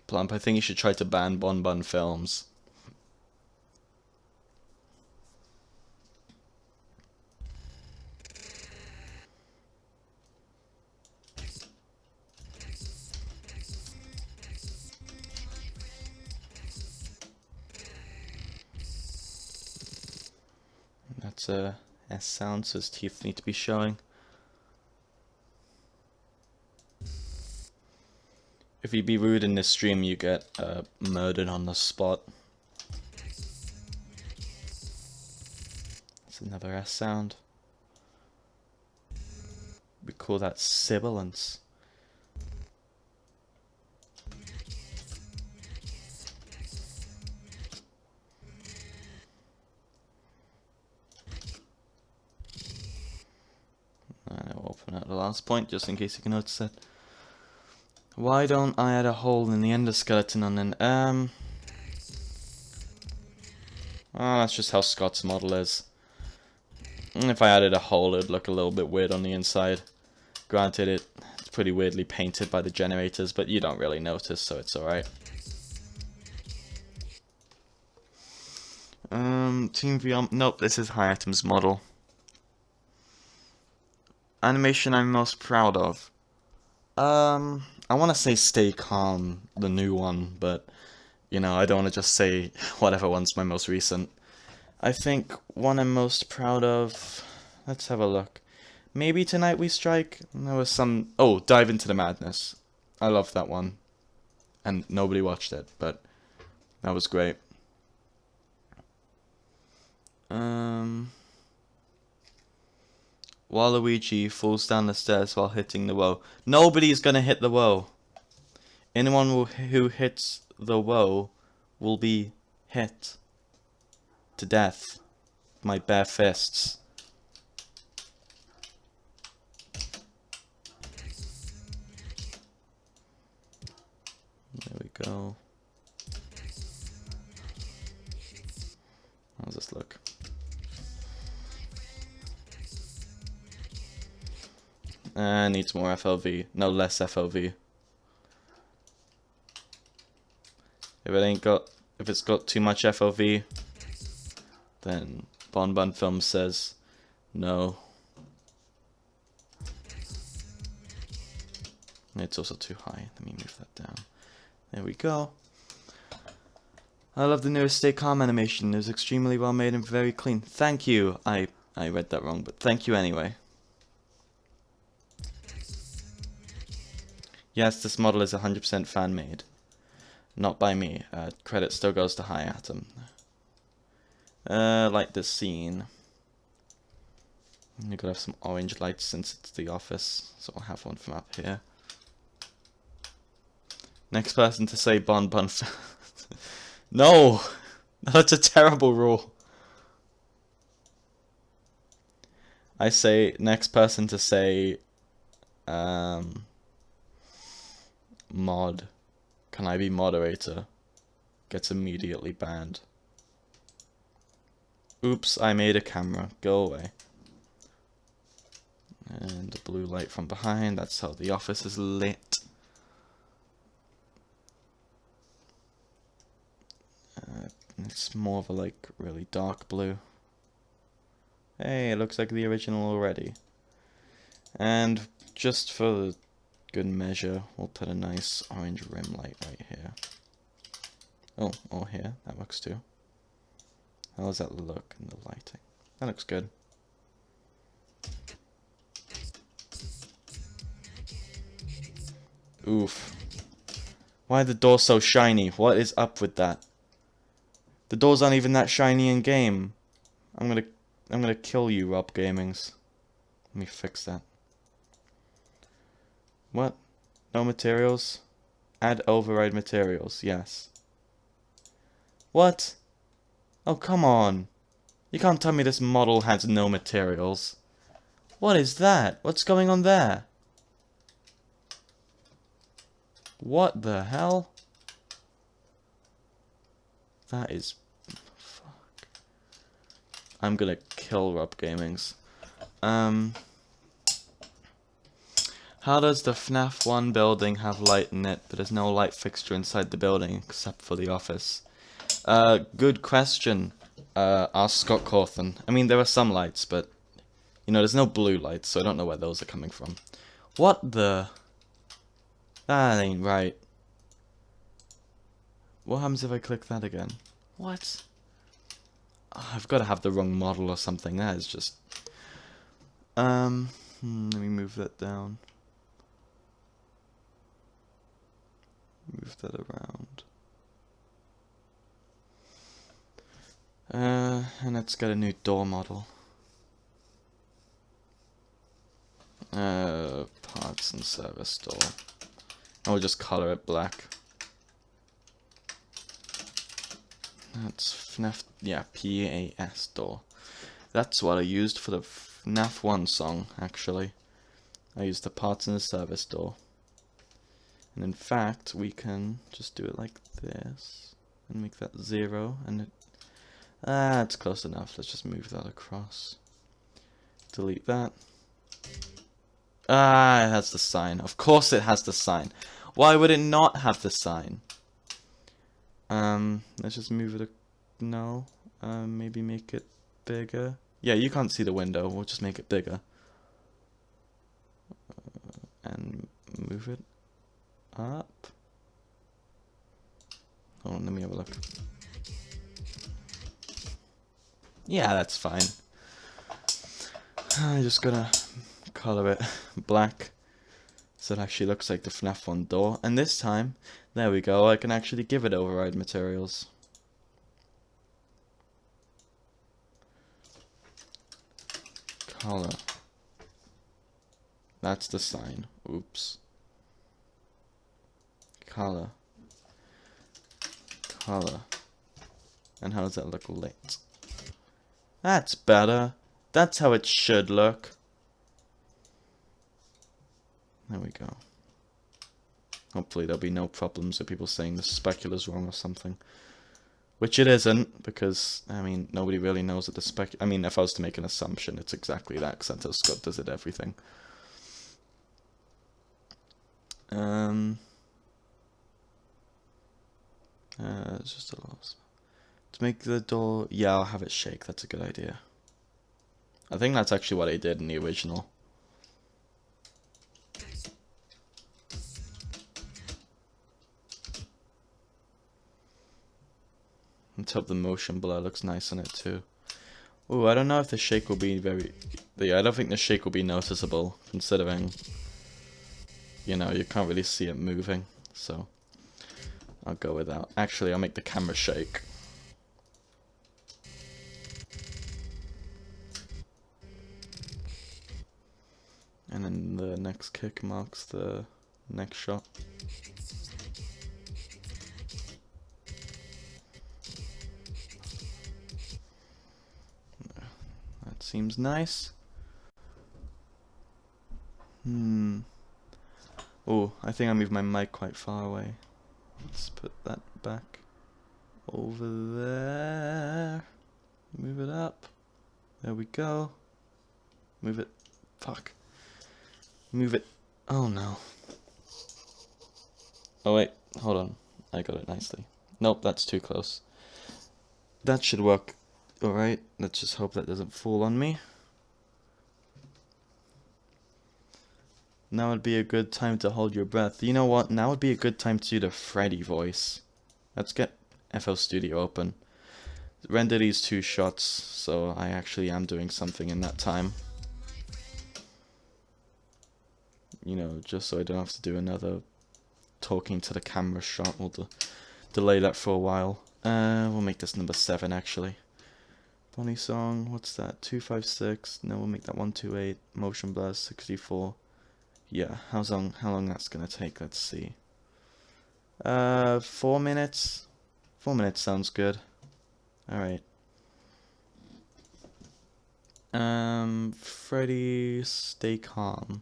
Plump, I think you should try to ban BonBun Films. That's a S sound, so his teeth need to be showing. If you be rude in this stream, you get murdered on the spot. That's another S sound. We call that sibilance. And I'll open out the last point just in case you can notice it. Why don't I add a hole in the endoskeleton on an oh, that's just how Scott's model is. If I added a hole, it'd look a little bit weird on the inside. Granted, it's pretty weirdly painted by the generators, but you don't really notice, so it's alright. Team VR, nope, this is High Items model. Animation I'm most proud of. I want to say Stay Calm, the new one, but, you know, I don't want to just say whatever one's my most recent. I think one I'm most proud of, let's have a look. Maybe Tonight We Strike? There was some, oh, Dive Into the Madness. I loved that one. And nobody watched it, but that was great. Waluigi falls down the stairs while hitting the woe. Nobody's gonna hit the woe. Anyone who hits the woe will be hit to death. My bare fists. There we go. How's this look? Needs more FLV. No, less FLV. If it's got too much FLV, then BonBun Films says no. It's also too high. Let me move that down. There we go. I love the newest Stay Calm animation. It was extremely well made and very clean. Thank you. I read that wrong, but thank you anyway. Yes, this model is 100% fan made. Not by me. Credit still goes to High Atom. Like this scene. You gotta have some orange lights since it's the office, so I'll have one from up here. Next person to say BonBun. No! That's a terrible rule. I say next person to say mod. Can I be moderator? Gets immediately banned. Oops, I made a camera. Go away. And the blue light from behind. That's how the office is lit. It's more of a like really dark blue. Hey, it looks like the original already. And just for the good measure, we'll put a nice orange rim light right here. Oh, or here. That works too. How does that look in the lighting? That looks good. Oof. Why are the doors so shiny? What is up with that? The doors aren't even that shiny in game. I'm gonna kill you, Rob Gamings. Let me fix that. What? No materials? Add override materials, yes. What? Oh, come on. You can't tell me this model has no materials. What is that? What's going on there? What the hell? That is... Fuck. I'm gonna kill Rob Gamings. How does the FNAF 1 building have light in it, but there's no light fixture inside the building except for the office? Good question. Ask Scott Cawthon. I mean, there are some lights, but, you know, there's no blue lights, so I don't know where those are coming from. What the... That ain't right. What happens if I click that again? What? Oh, I've got to have the wrong model or something. That is just... let me move that down. Move that around. And let's get a new door model. Parts and service door. And we'll just color it black. That's FNAF, yeah, PAS door. That's what I used for the FNAF 1 song, actually. I used the parts and the service door. And in fact, we can just do it like this. And make that 0, and it... it's close enough. Let's just move that across. Delete that. It has the sign. Of course it has the sign. Why would it not have the sign? Let's just move it. No. Maybe make it bigger. Yeah, you can't see the window. We'll just make it bigger. And move it up. Hold on, let me have a look. Yeah, that's fine. I'm just gonna color it black so it actually looks like the FNAF 1 door. And this time, there we go, I can actually give it override materials. Color. That's the sign. Oops. Color. Color. And how does that look lit? That's better. That's how it should look. There we go. Hopefully there'll be no problems with people saying the specula's wrong or something. Which it isn't, because, I mean, nobody really knows that the spec... I mean, if I was to make an assumption, it's exactly that, because that's how Scott does it, everything. It's just a loss. To make the door... Yeah, I'll have it shake, that's a good idea. I think that's actually what I did in the original. Let's hope the motion blur looks nice on it too. Oh, I don't know if the shake will be very... Yeah, I don't think the shake will be noticeable, considering, you know, you can't really see it moving. So, I'll go with that. Actually, I'll make the camera shake. And then the next kick marks the next shot. That seems nice. Oh, I think I moved my mic quite far away. Let's put that back over there. Move it up. There we go. Move it. Fuck. Move it. Oh no. Oh wait, hold on. I got it nicely. Nope, that's too close. That should work. Alright, let's just hope that doesn't fall on me. Now would be a good time to hold your breath. You know what? Now would be a good time to do the Freddy voice. Let's get FL Studio open. Render these 2 shots, so I actually am doing something in that time. You know, just so I don't have to do another talking to the camera shot. We'll delay that for a while. We'll make this number 7 actually. Bonnie song, what's that? 256. No, we'll make that 128. Motion blur 64. Yeah, how long that's gonna take? Let's see. 4 minutes. 4 minutes sounds good. All right. Freddy, stay calm.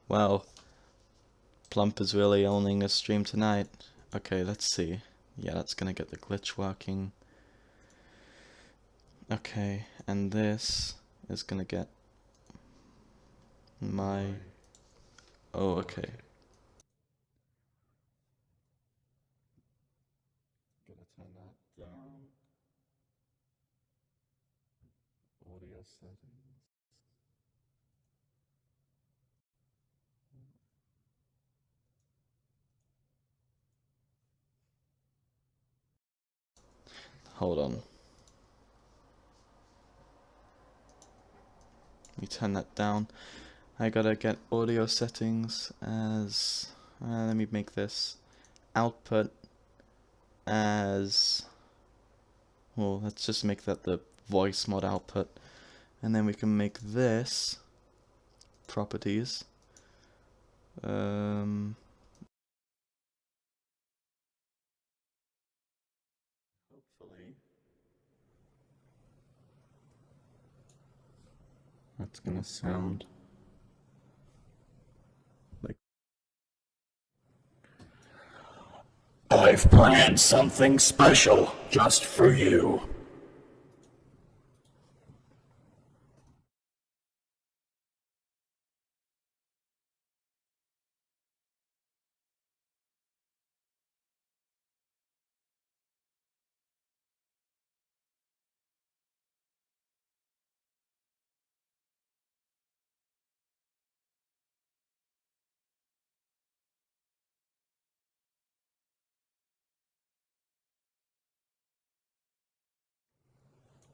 Wow. Plump is really owning a stream tonight. Okay, let's see. Yeah, that's gonna get the glitch working. Okay, and this is gonna get my... Oh, okay. Gonna turn that down. Audio settings. Hold on. Let me turn that down. I gotta get audio settings as... let me make this output as... Well, let's just make that the voice mod output. And then we can make this properties. Hopefully. That's gonna sound like... I've planned something special just for you.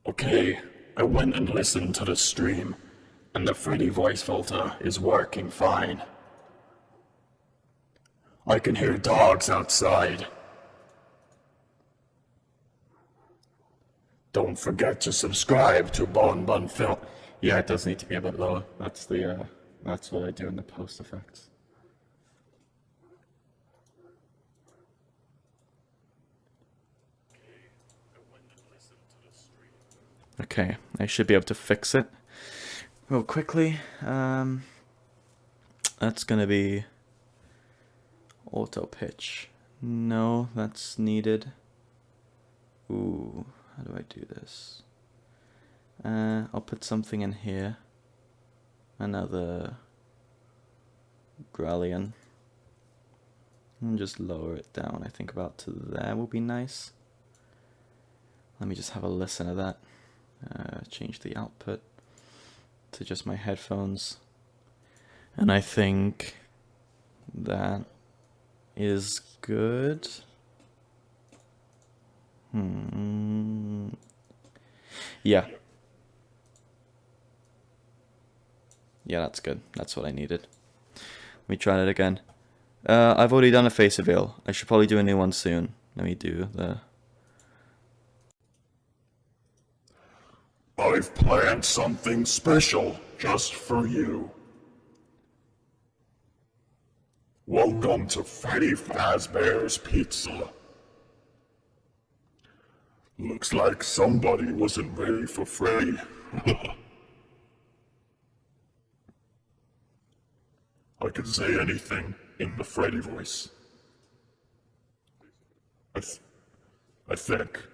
Okay, I went and listened to the stream, and the Freddy voice filter is working fine. I can hear dogs outside. Don't forget to subscribe to BonBun Films. Yeah, it does need to be a bit lower. That's what I do in the post effects. Okay, I should be able to fix it real quickly. That's gonna be auto pitch. No, that's needed. Ooh, how do I do this? I'll put something in here. Another Grallian. And just lower it down. I think about to there will be nice. Let me just have a listen to that. Change the output to just my headphones. And I think that is good. Yeah. Yeah, that's good. That's what I needed. Let me try it again. I've already done a face reveal. I should probably do a new one soon. Let me do the... I've planned something special just for you. Welcome to Freddy Fazbear's Pizza. Looks like somebody wasn't ready for Freddy. I can say anything in the Freddy voice. I think.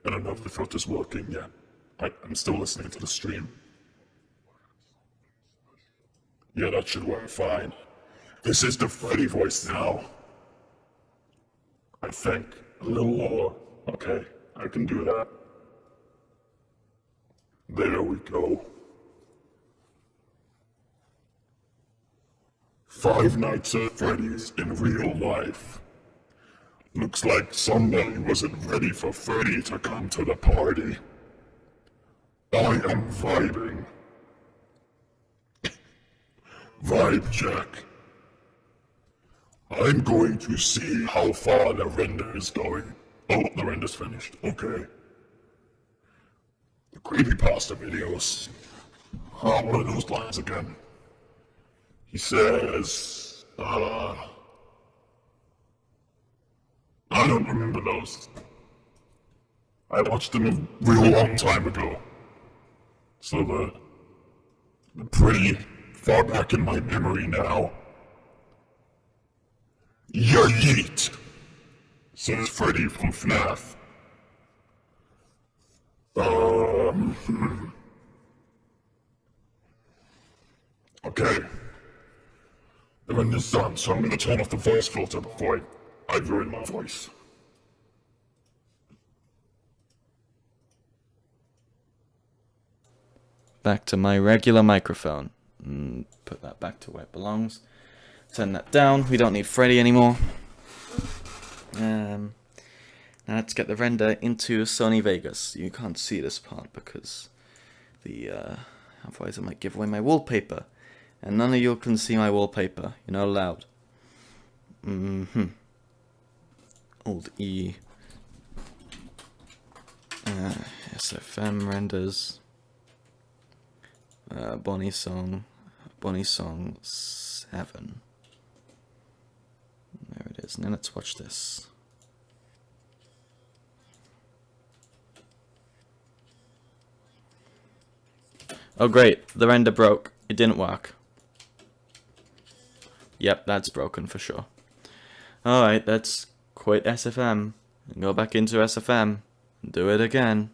I don't know if the filter's working yet. I'm still listening to the stream. Yeah, that should work fine. This is the Freddy voice now. I think. A little lower. Okay, I can do that. There we go. Five Nights at Freddy's in real life. Looks like somebody wasn't ready for Freddy to come to the party. I am vibing. Vibe check. I'm going to see how far the render is going. Oh, the render's finished. Okay. The creepypasta videos. What are those lines again? He says, I don't remember those. I watched them a real long time ago. So they're pretty far back in my memory now. Yeah, yeet, says Freddy from FNAF. Okay. They're in this done, so I'm gonna turn off the voice filter before I ruin my voice. Back to my regular microphone. Put that back to where it belongs. Turn that down. We don't need Freddy anymore. Now let's get the render into Sony Vegas. You can't see this part because otherwise I might give away my wallpaper. And none of you can see my wallpaper. You're not allowed. Alt E. SFM renders. Bonnie Song 7. There it is. Now let's watch this. Oh great, the render broke. It didn't work. Yep, that's broken for sure. Alright, let's quit SFM and go back into SFM and do it again.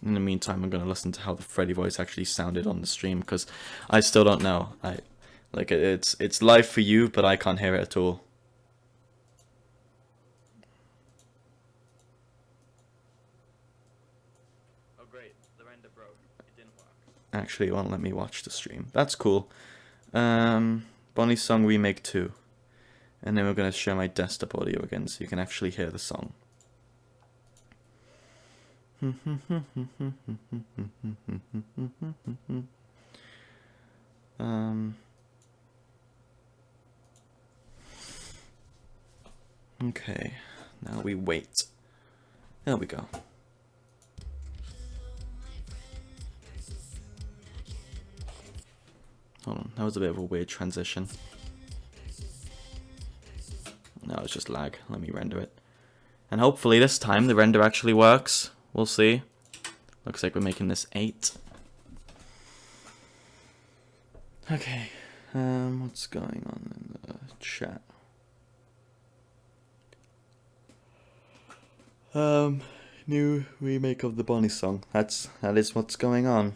In the meantime, I'm gonna listen to how the Freddy voice actually sounded on the stream because I still don't know. It's live for you, but I can't hear it at all. Oh great, the render broke. It didn't work. Actually, it won't let me watch the stream. That's cool. Bonnie's Song Remake 2. And then we're gonna share my desktop audio again so you can actually hear the song. Okay, now we wait. There we go. Hold on, that was a bit of a weird transition. No, it's just lag. Let me render it. And hopefully this time the render actually works. We'll see. Looks like we're making this 8. Okay, what's going on in the chat? New remake of the Bonnie song. That is what's going on.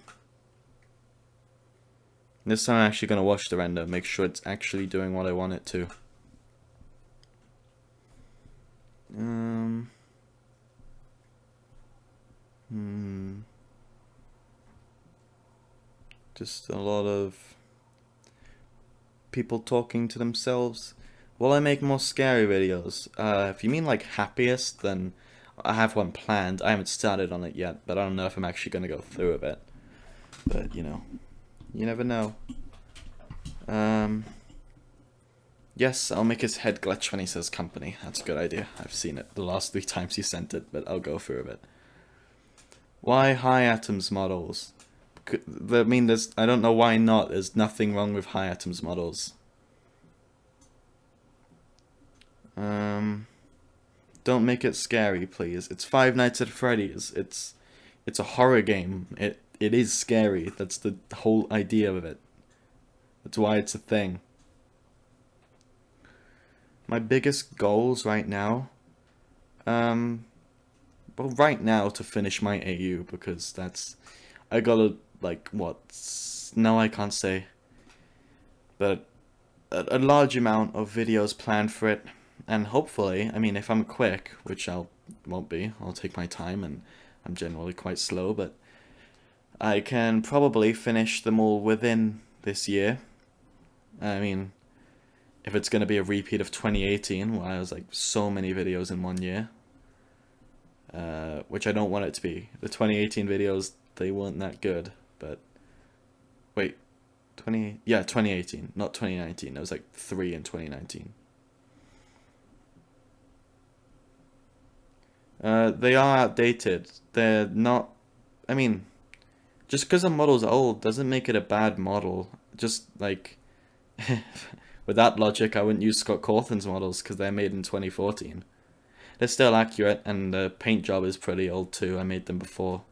This time I'm actually gonna watch the render, make sure it's actually doing what I want it to. Just a lot of people talking to themselves. Will I make more scary videos? If you mean like happiest, then I have one planned. I haven't started on it yet, but I don't know if I'm actually gonna go through with it. But you know, you never know. Yes, I'll make his head glitch when he says company. That's a good idea. I've seen it the last 3 times he sent it, but I'll go through with it. Why high atoms models? I mean, I don't know why not. There's nothing wrong with high atoms models. Don't make it scary, please. It's Five Nights at Freddy's. It's a horror game. It is scary. That's the whole idea of it. That's why it's a thing. My biggest goals right now, well, right now to finish my AU, because I gotta, like, no, I can't say, but a large amount of videos planned for it, and hopefully, I mean, if I'm quick, which won't be, I'll take my time, and I'm generally quite slow, but I can probably finish them all within this year. I mean, if it's going to be a repeat of 2018, where I was like so many videos in 1 year, which I don't want it to be. The 2018 videos, they weren't that good, but wait, 2018, not 2019. There was like 3 in 2019. They are outdated. They're not, I mean, just because a model's old doesn't make it a bad model. Just like, with that logic, I wouldn't use Scott Cawthon's models because they're made in 2014. They're still accurate, and the paint job is pretty old too. I made them before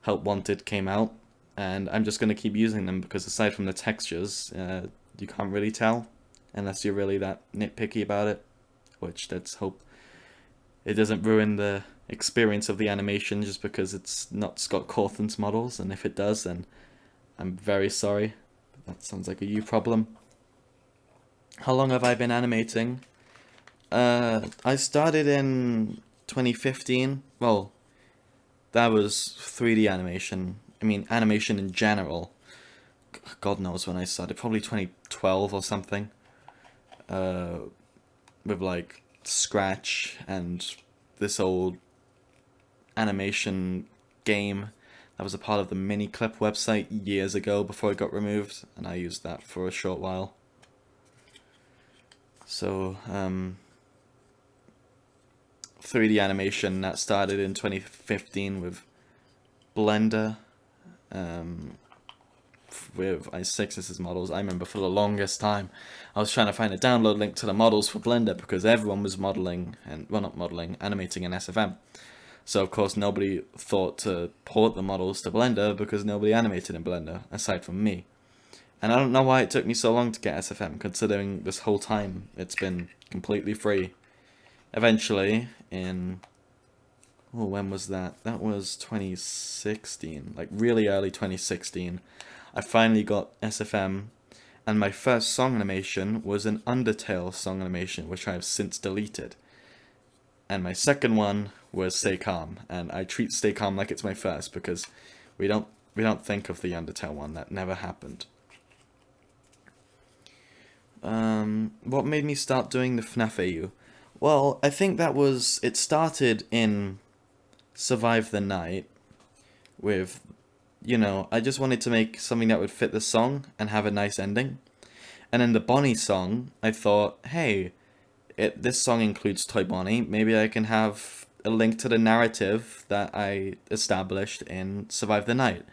Help Wanted came out, and I'm just going to keep using them because aside from the textures, you can't really tell unless you're really that nitpicky about it, which let's hope it doesn't ruin the experience of the animation just because it's not Scott Cawthon's models, and if it does, then I'm very sorry. That sounds like a you problem. How long have I been animating? I started in 2015. Well, that was 3D animation. I mean, animation in general. God knows when I started. Probably 2012 or something. With like Scratch and this old animation game that was a part of the Miniclip website years ago before it got removed, and I used that for a short while. So, 3D animation, that started in 2015 with Blender, with i6's models. I remember for the longest time I was trying to find a download link to the models for Blender because everyone was modeling, and well, not modeling, animating in SFM. So of course nobody thought to port the models to Blender because nobody animated in Blender aside from me. And I don't know why it took me so long to get SFM, considering this whole time it's been completely free. Eventually, in... oh, when was that? That was 2016. Like, really early 2016. I finally got SFM, and my first song animation was an Undertale song animation, which I have since deleted. And my second one was Stay Calm, and I treat Stay Calm like it's my first, because we don't think of the Undertale one. That never happened. What made me start doing the FNAF AU? Well, I think it started in Survive the Night with, I just wanted to make something that would fit the song and have a nice ending. And in the Bonnie song, I thought, hey, this song includes Toy Bonnie, maybe I can have a link to the narrative that I established in Survive the Night.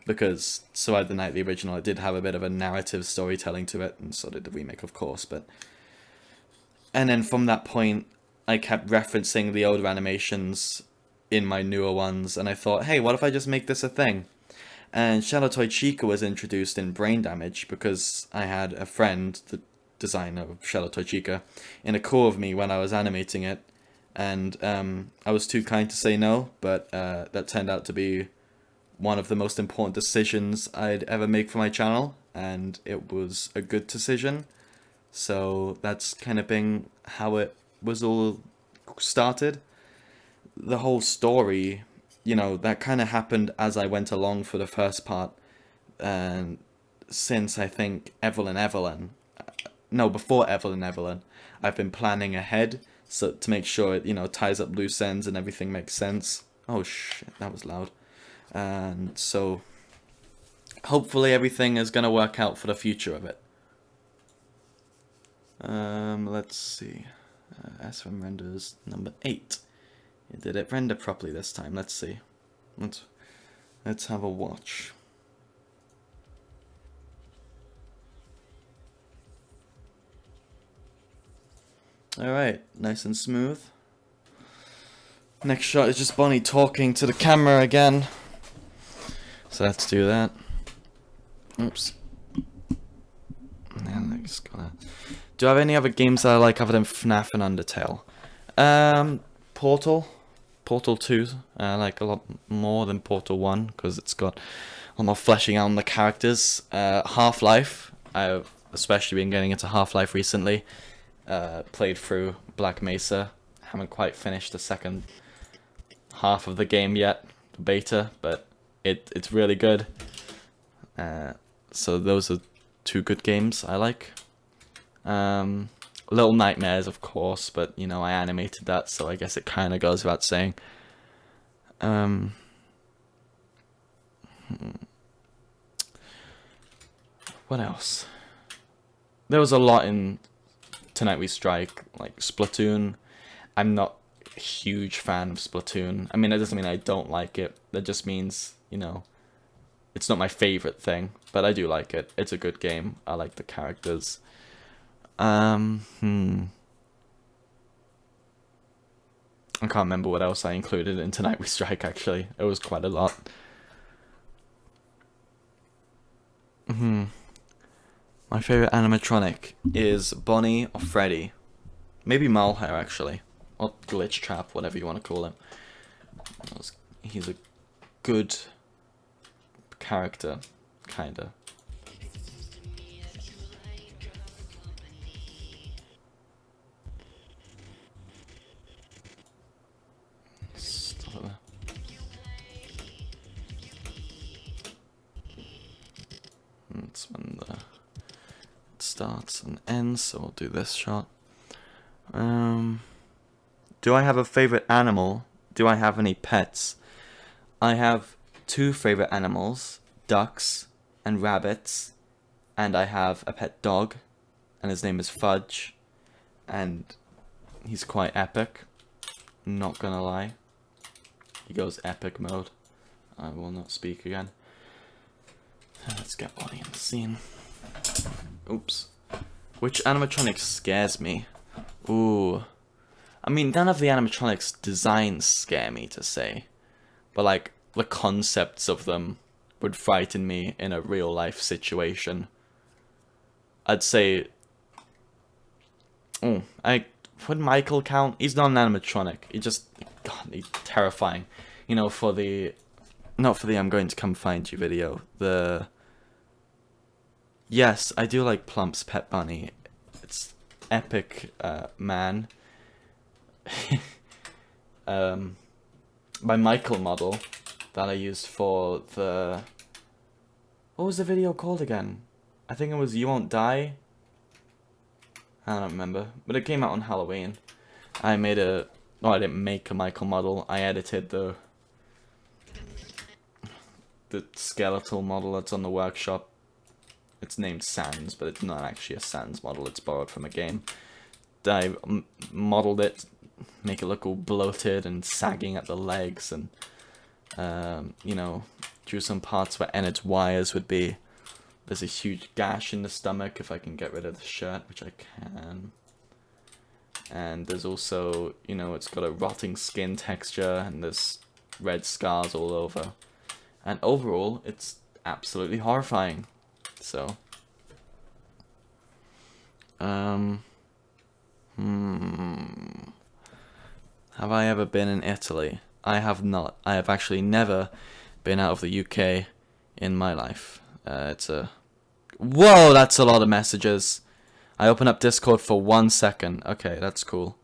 Because Survive the Night, the original, it did have a bit of a narrative storytelling to it, and so did the remake, of course, and then from that point, I kept referencing the older animations in my newer ones, and I thought, hey, what if I just make this a thing? And Shadow Toy Chica was introduced in Brain Damage because I had a friend, the designer of Shadow Toy Chica, in a core of me when I was animating it, and I was too kind to say no, but that turned out to be one of the most important decisions I'd ever make for my channel, and it was a good decision. So that's kind of been how it was all started. The whole story, that kind of happened as I went along for the first part, and since I think before Evelyn, I've been planning ahead so to make sure it ties up loose ends and everything makes sense. Oh shit, that was loud. And so hopefully everything is going to work out for the future of it. Let's see. SFM renders number 8. Did it render properly this time? Let's see. Let's have a watch. Alright, nice and smooth. Next shot is just Bonnie talking to the camera again. So let's do that. Oops. And I just gotta... Do I have any other games that I like other than FNAF and Undertale? Portal 2, I like a lot more than Portal 1 because it's got a lot more fleshing out on the characters. Half-Life, I've especially been getting into Half-Life recently. Played through Black Mesa, haven't quite finished the second half of the game yet, beta, but it's really good. So those are 2 good games I like. Little Nightmares, of course, but I animated that, so I guess it kind of goes without saying. What else? There was a lot in Tonight We Strike, like Splatoon. I'm not a huge fan of Splatoon. I mean, that doesn't mean I don't like it. That just means, It's not my favorite thing, but I do like it. It's a good game. I like the characters. I can't remember what else I included in Tonight We Strike, actually. It was quite a lot. My favorite animatronic is Bonnie or Freddy. Maybe Malhair, actually. Or Glitch Trap, whatever you want to call him. He's a good character, kinda. That's when it starts and ends, so we'll do this shot. Do I have a favorite animal? Do I have any pets? I have 2 favorite animals, ducks and rabbits, and I have a pet dog, and his name is Fudge, and he's quite epic, not gonna lie. He goes epic mode. I will not speak again. Let's get Bonnie in the scene. Oops. Which animatronic scares me? Ooh. I mean, none of the animatronics designs scare me, to say. But, like, the concepts of them would frighten me in a real life situation. I'd say... would Michael count? He's not an animatronic. He just... God, he's terrifying. You know, for the... Not for the I'm going to come find you video. The... Yes, I do like Plump's Pet Bunny. It's epic, man. My Michael model that I used for the... What was the video called again? I think it was You Won't Die? I don't remember. But it came out on Halloween. I made a... No, I didn't make a Michael model. I edited the skeletal model that's on the workshop. It's named Sans, but it's not actually a Sans model. It's borrowed from a game. I modeled it, make it look all bloated and sagging at the legs, and you know, drew some parts where Ennard's wires would be. There's a huge gash in the stomach if I can get rid of the shirt, which I can. And there's also, you know, it's got a rotting skin texture, and there's red scars all over. And overall, it's absolutely horrifying. So, have I ever been in Italy? I have not. I have actually never been out of the UK in my life. Whoa, that's a lot of messages. I open up Discord for 1 second. Okay, that's cool.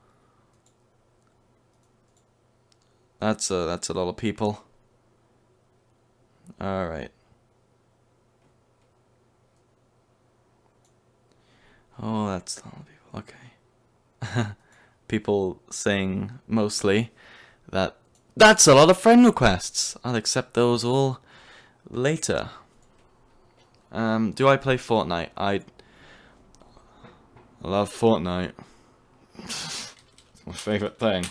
That's a lot of people. All right. Oh, that's a lot of people. Okay. People saying mostly that that's a lot of friend requests. I'll accept those all later. Do I play Fortnite? I love Fortnite. It's my favorite thing.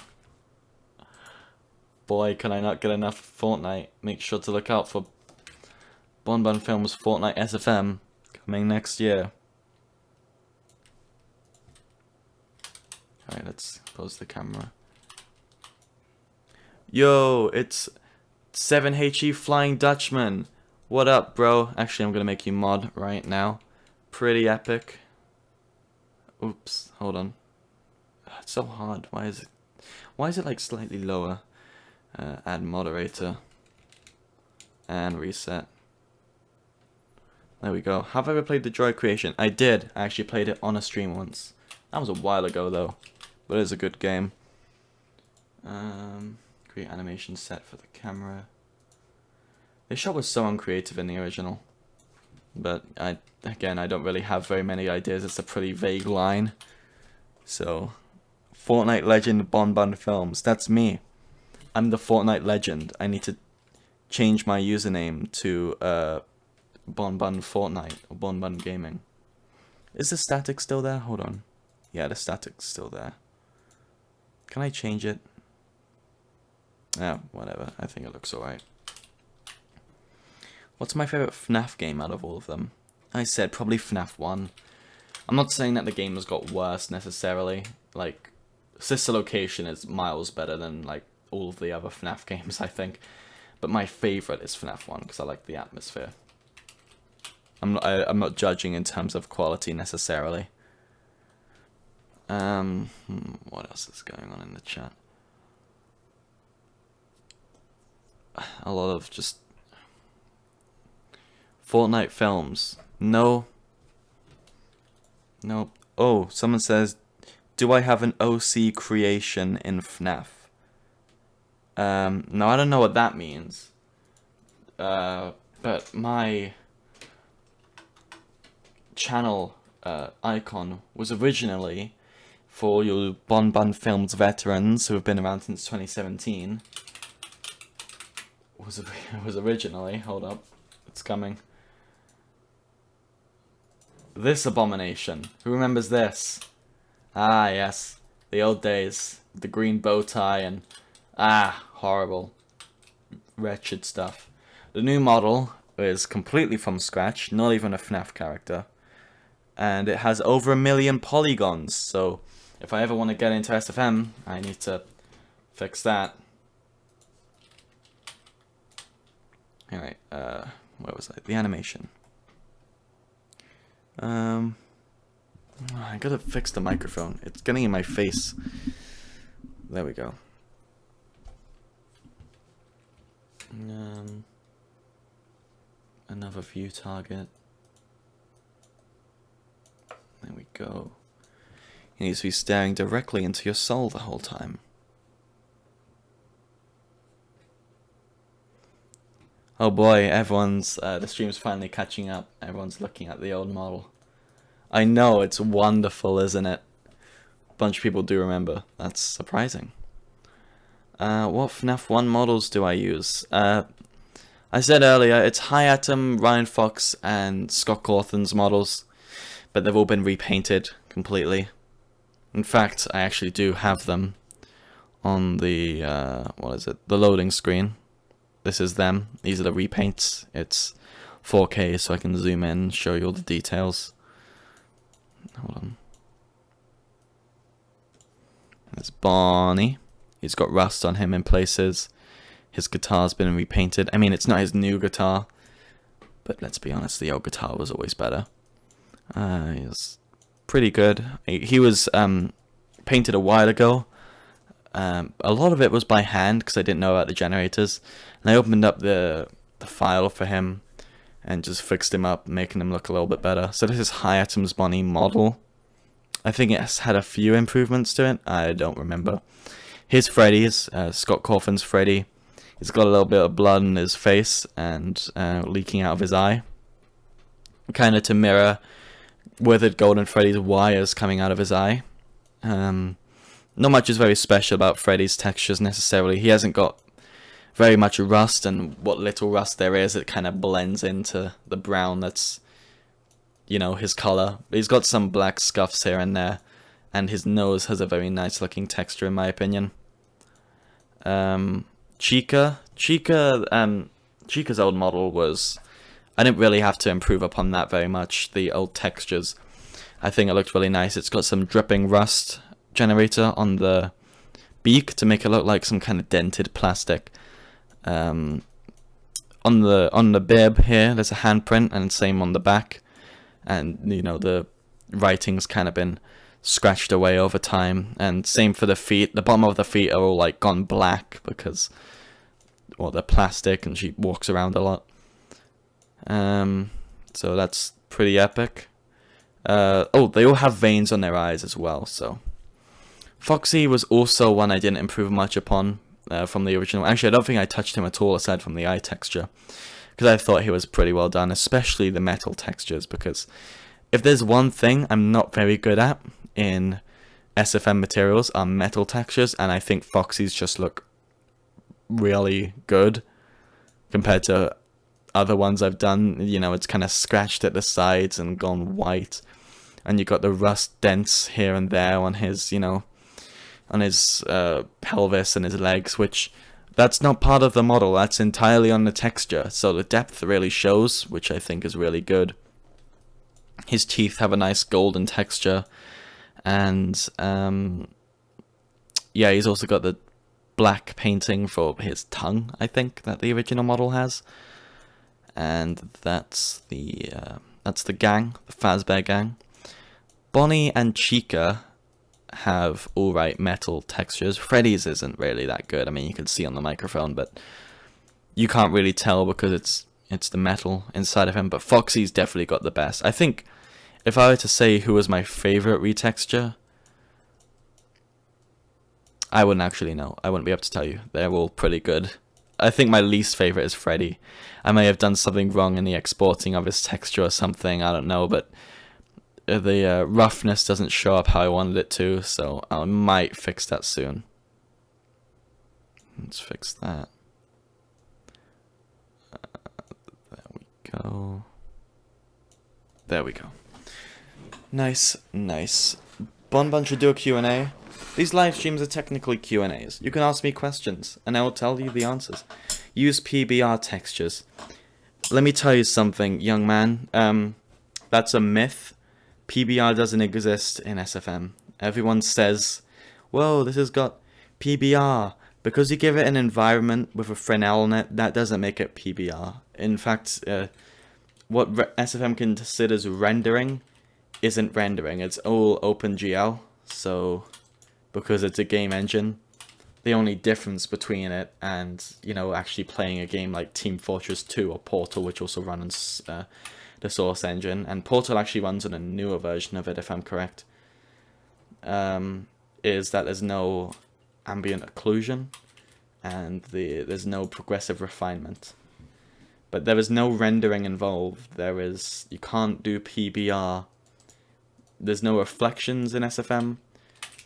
Boy, can I not get enough of Fortnite. Make sure to look out for BonBun Films Fortnite SFM coming next year. Alright, let's close the camera. Yo, it's 7HE Flying Dutchman. What up, bro? Actually, I'm gonna make you mod right now. Pretty epic. Oops, hold on. It's so hard. Why is it like slightly lower? Add moderator. And reset. There we go. Have I ever played the Droid Creation? I did. I actually played it on a stream once. That was a while ago though. But it's a good game. Create animation set for the camera. This shot was so uncreative in the original. But again, I don't really have very many ideas. It's a pretty vague line. So, Fortnite legend BonBun Films. That's me. I'm the Fortnite legend. I need to change my username to BonBun Fortnite or BonBun Gaming. Is the static still there? Hold on. Yeah, the static's still there. Can I change it? Yeah, whatever. I think it looks alright. What's my favourite FNAF game out of all of them? I said probably FNAF 1. I'm not saying that the game has got worse necessarily. Like, Sister Location is miles better than like all of the other FNAF games, I think. But my favourite is FNAF 1 because I like the atmosphere. I'm not judging in terms of quality necessarily. What else is going on in the chat? A lot of just Fortnite films. No. Nope. Oh, someone says, do I have an OC creation in FNAF? No, I don't know what that means. But my channel icon was originally for your BonBun Films veterans who have been around since 2017. Was originally, hold up, it's coming. This abomination. Who remembers this? Ah, yes, the old days, the green bow tie and horrible, wretched stuff. The new model is completely from scratch, not even a FNAF character. And it has over 1 million polygons, so if I ever want to get into SFM, I need to fix that. Alright, where was I? The animation. I gotta fix the microphone. It's getting in my face. There we go. Another view target. There we go. He needs to be staring directly into your soul the whole time. Oh boy, everyone's, the stream's finally catching up. Everyone's looking at the old model. I know, it's wonderful, isn't it? A bunch of people do remember. That's surprising. What FNAF 1 models do I use? I said earlier, it's High Atom, Ryan Fox, and Scott Cawthon's models. But they've all been repainted completely. In fact, I actually do have them on the, the loading screen. This is them. These are the repaints. It's 4K, so I can zoom in and show you all the details. Hold on. There's Barney. He's got rust on him in places. His guitar's been repainted. I mean, it's not his new guitar, but let's be honest, the old guitar was always better. He's pretty good. He was painted a while ago. A lot of it was by hand because I didn't know about the generators. And I opened up the file for him and just fixed him up, making him look a little bit better. So this is High Atom's Bonnie model. I think it's had a few improvements to it. I don't remember. Here's Freddy's, Scott Cawthon's Freddy. He's got a little bit of blood in his face and leaking out of his eye. Kind of to mirror Withered Golden Freddy's wires coming out of his eye. Not much is very special about Freddy's textures necessarily. He hasn't got very much rust, and what little rust there is, it kind of blends into the brown that's, you know, his color. He's got some black scuffs here and there, and his nose has a very nice looking texture in my opinion. Chica's old model was, I didn't really have to improve upon that very much, the old textures. I think it looked really nice. It's got some dripping rust generator on the beak to make it look like some kind of dented plastic. On the bib here, there's a handprint, and same on the back. And, you know, the writing's kind of been scratched away over time. And same for the feet. The bottom of the feet are all, like, gone black because, well, they're plastic and she walks around a lot. So that's pretty epic. Oh, they all have veins on their eyes as well, so. Foxy was also one I didn't improve much upon from the original. Actually, I don't think I touched him at all aside from the eye texture, because I thought he was pretty well done, especially the metal textures, because if there's one thing I'm not very good at in SFM materials are metal textures, and I think Foxy's just look really good compared to other ones I've done. You know, it's kind of scratched at the sides and gone white, and you got the rust dents here and there on his, you know, on his pelvis and his legs, which That's not part of the model, that's entirely on the texture, so the depth really shows, which I think is really good. His teeth have a nice golden texture, and yeah, he's also got the black painting for his tongue, I think, that the original model has. And that's the gang, the Fazbear gang. Bonnie and Chica have alright metal textures. Freddy's isn't really that good. I mean, you can see on the microphone, but you can't really tell because it's the metal inside of him. But Foxy's definitely got the best. I think if I were to say who was my favorite retexture, I wouldn't actually know. I wouldn't be able to tell you. They're all pretty good. I think my least favorite is Freddy. I may have done something wrong in the exporting of his texture or something, I don't know, but the roughness doesn't show up how I wanted it to, so I might fix that soon. Let's fix that. There we go. There we go. Nice, nice. BonBun should do a Q&A. These live streams are technically Q&As. You can ask me questions, and I will tell you the answers. Use PBR textures. Let me tell you something, young man. That's a myth. PBR doesn't exist in SFM. Everyone says, whoa, this has got PBR. Because you give it an environment with a Fresnel in it, that doesn't make it PBR. In fact, what SFM considers rendering isn't rendering. It's all OpenGL. So, because it's a game engine, the only difference between it and, you know, actually playing a game like Team Fortress 2 or Portal, which also runs the Source engine, and Portal actually runs on a newer version of it, if I'm correct, is that there's no ambient occlusion and there's no progressive refinement. But there is no rendering involved. You can't do PBR. There's no reflections in SFM.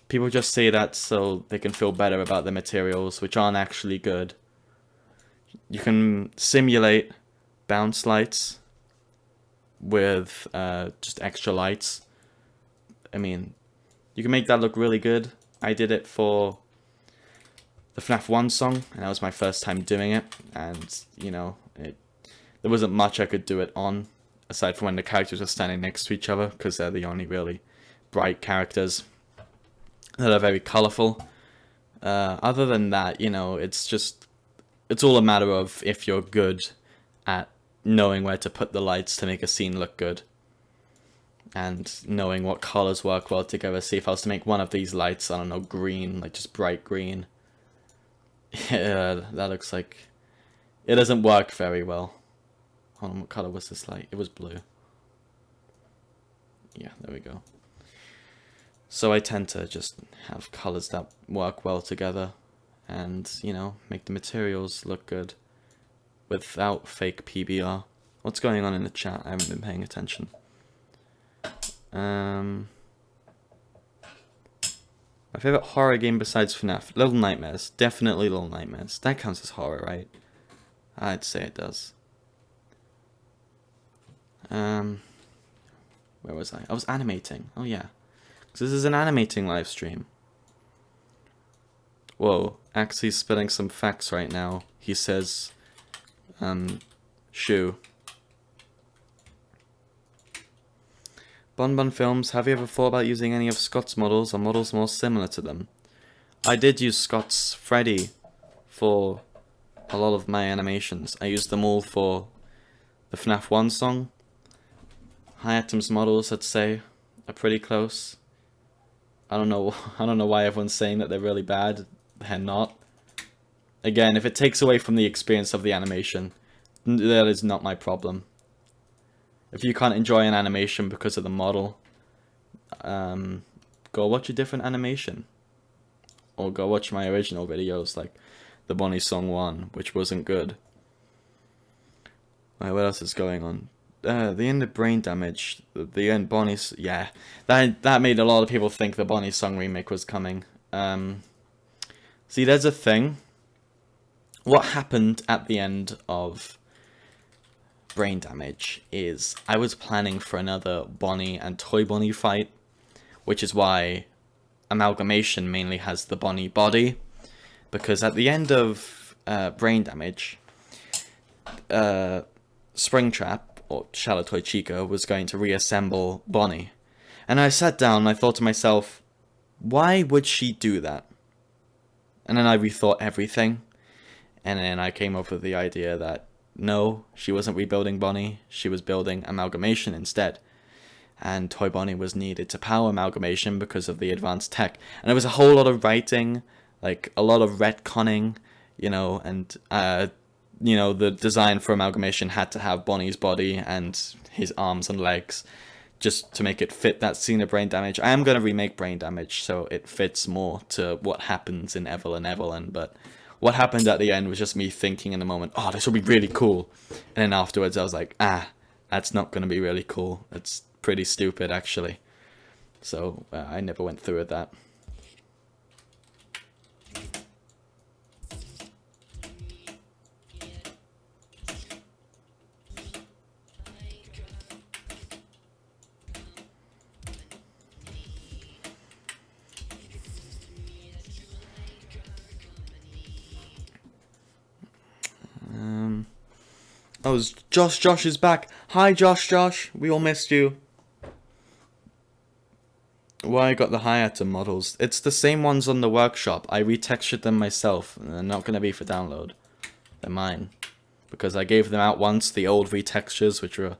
People just say that so they can feel better about the materials, which aren't actually good. You can simulate bounce lights with just extra lights. I mean, you can make that look really good. I did it for the FNAF 1 song, and that was my first time doing it. And, you know, there wasn't much I could do it on, aside from when the characters were standing next to each other, because they're the only really bright characters that are very colourful. Other than that, you know, it's all a matter of if you're good at knowing where to put the lights to make a scene look good, and knowing what colours work well together. See, if I was to make one of these lights, I don't know, green, like just bright green, yeah, that looks like it doesn't work very well. Hold on, what colour was this light? It was blue. Yeah, there we go. So I tend to just have colours that work well together and, you know, make the materials look good without fake PBR. What's going on in the chat? I haven't been paying attention. My favourite horror game besides FNAF? Little Nightmares. Definitely Little Nightmares. That counts as horror, right? I'd say it does. Where was I? I was animating. Oh yeah. Because this is an animating live stream. Whoa. Axie's spitting some facts right now. He says, shoe. BonBun Films, have you ever thought about using any of Scott's models or models more similar to them? I did use Scott's Freddy for a lot of my animations. I used them all for the FNAF 1 song. Hayatum's models, I'd say, are pretty close. I don't know why everyone's saying that they're really bad. They're not. Again, if it takes away from the experience of the animation, that is not my problem. If you can't enjoy an animation because of the model, go watch a different animation. Or go watch my original videos, like the Bonnie Song 1, which wasn't good. Alright, what else is going on? The end of Brain Damage, the end Bonnie's, yeah, that made a lot of people think the Bonnie Song remake was coming. See, there's a thing. What happened at the end of Brain Damage is I was planning for another Bonnie and Toy Bonnie fight, which is why Amalgamation mainly has the Bonnie body, because at the end of brain damage, Springtrap, or Shallow Toy Chica, was going to reassemble Bonnie. And I sat down and I thought to myself, why would she do that? And then I rethought everything. And then I came up with the idea that, no, she wasn't rebuilding Bonnie, she was building Amalgamation instead. And Toy Bonnie was needed to power Amalgamation because of the advanced tech. And there was a whole lot of writing, like a lot of retconning, you know, and, you know, the design for Amalgamation had to have Bonnie's body and his arms and legs just to make it fit that scene of brain damage. I am going to remake Brain Damage so it fits more to what happens in Evelyn, but what happened at the end was just me thinking in the moment, oh, this will be really cool. And then afterwards I was like, that's not going to be really cool. It's pretty stupid, actually. So I never went through with that. Oh, Josh is back. Hi, Josh. We all missed you. Why I got the high-atom models? It's the same ones on the workshop. I retextured them myself. They're not going to be for download. They're mine. Because I gave them out once, the old retextures, which were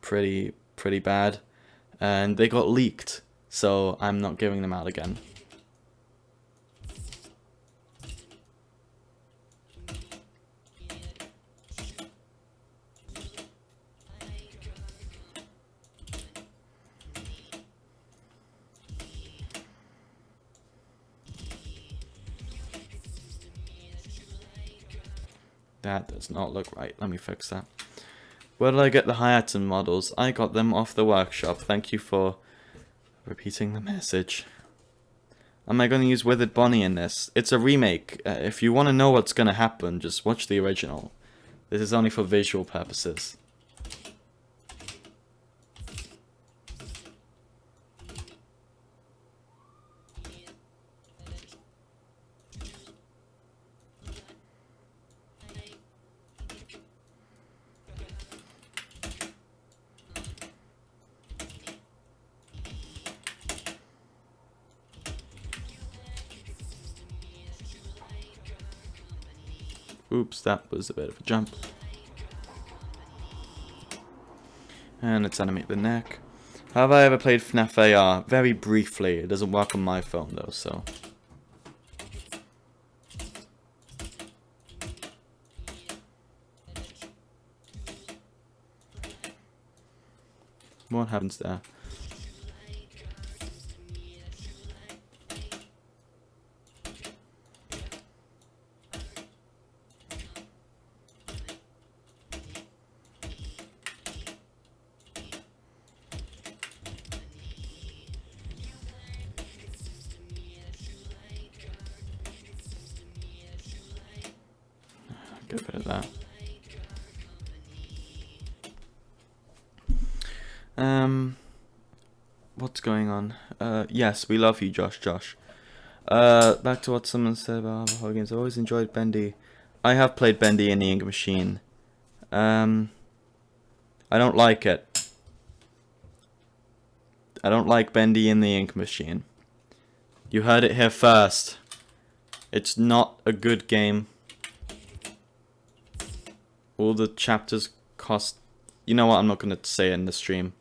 pretty bad. And they got leaked. So I'm not giving them out again. That does not look right. Let me fix that. Where did I get the high-atom models? I got them off the workshop. Thank you for repeating the message. Am I going to use Withered Bonnie in this? It's a remake. If you want to know what's going to happen, just watch the original. This is only for visual purposes. Oops, that was a bit of a jump. And let's animate the neck. Have I ever played FNAF AR? Very briefly. It doesn't work on my phone though, so. What happens there? Get rid of that. What's going on? Yes, we love you, Josh. Back to what someone said about horror games. I've always enjoyed Bendy. I have played Bendy in the Ink Machine. I don't like it. I don't like Bendy in the Ink Machine. You heard it here first. It's not a good game. All the chapters cost... You know what, I'm not going to say it in the stream.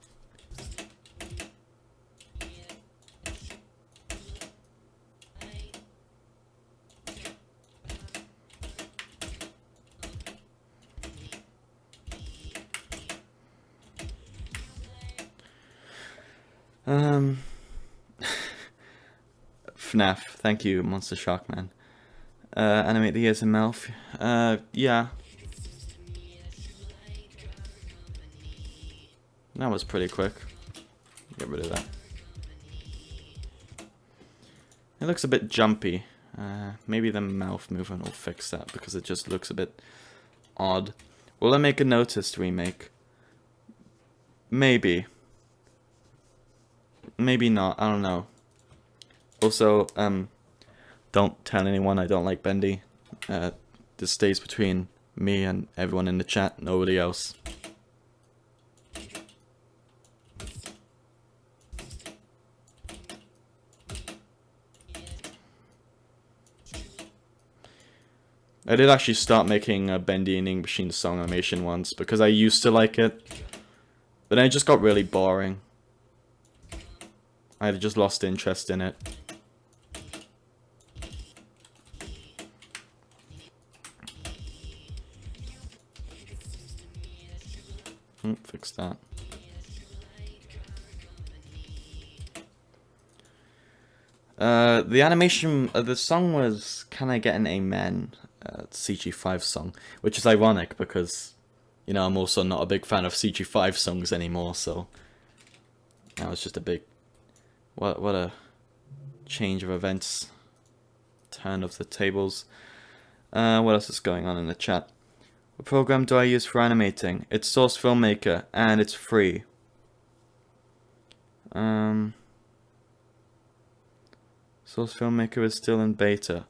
FNAF, thank you, Monster Shark Man. Animate the ears and mouth. Yeah. That was pretty quick. Get rid of that. It looks a bit jumpy. Maybe the mouth movement will fix that because it just looks a bit odd. Will I make a noticed remake? Maybe. Maybe not, I don't know. Also, don't tell anyone I don't like Bendy. This stays between me and everyone in the chat, nobody else. I did actually start making a Bendy and Ing Machine song animation once because I used to like it, but then it just got really boring. I just lost interest in it. Fix that. The animation, the song was Can I Get an Amen? CG5 song, which is ironic because, you know, I'm also not a big fan of CG5 songs anymore, so now it's just a big, what a change of events, turn of the tables. What else is going on in the chat? What program do I use for animating? It's Source Filmmaker, and it's free. Source Filmmaker is still in beta.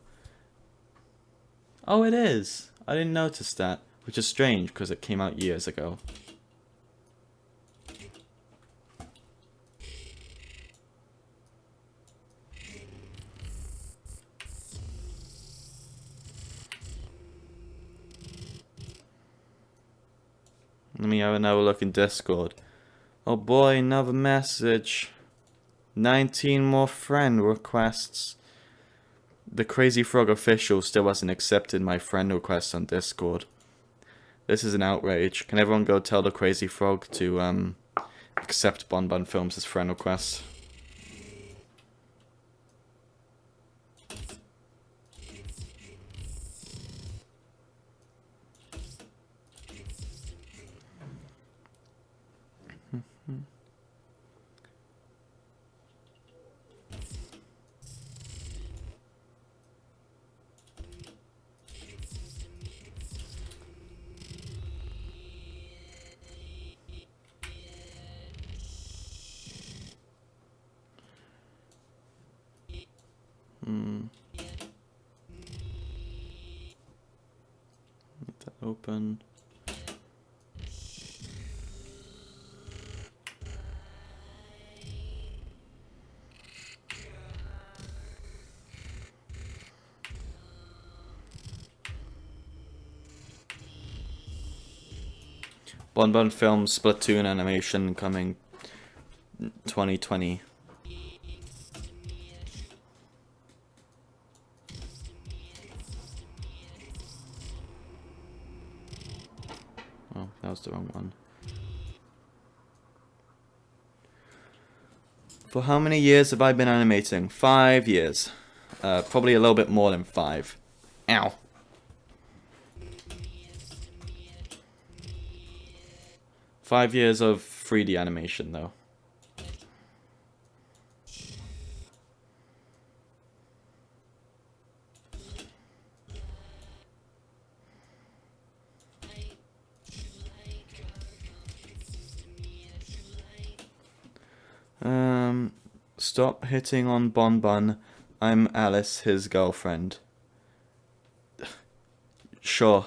Oh, it is! I didn't notice that, which is strange because it came out years ago. Let me have another look in Discord. Oh boy, another message. 19 more friend requests. The Crazy Frog official still hasn't accepted my friend request on Discord. This is an outrage. Can everyone go tell the Crazy Frog to accept BonBun Films as friend request? Let that open. BonBun Films Splatoon animation coming 2020. Oh, that was the wrong one. For how many years have I been animating? 5 years. Probably a little bit more than 5. Ow. Five years of 3D animation, though. Stop hitting on BonBun. I'm Alice, his girlfriend. Sure.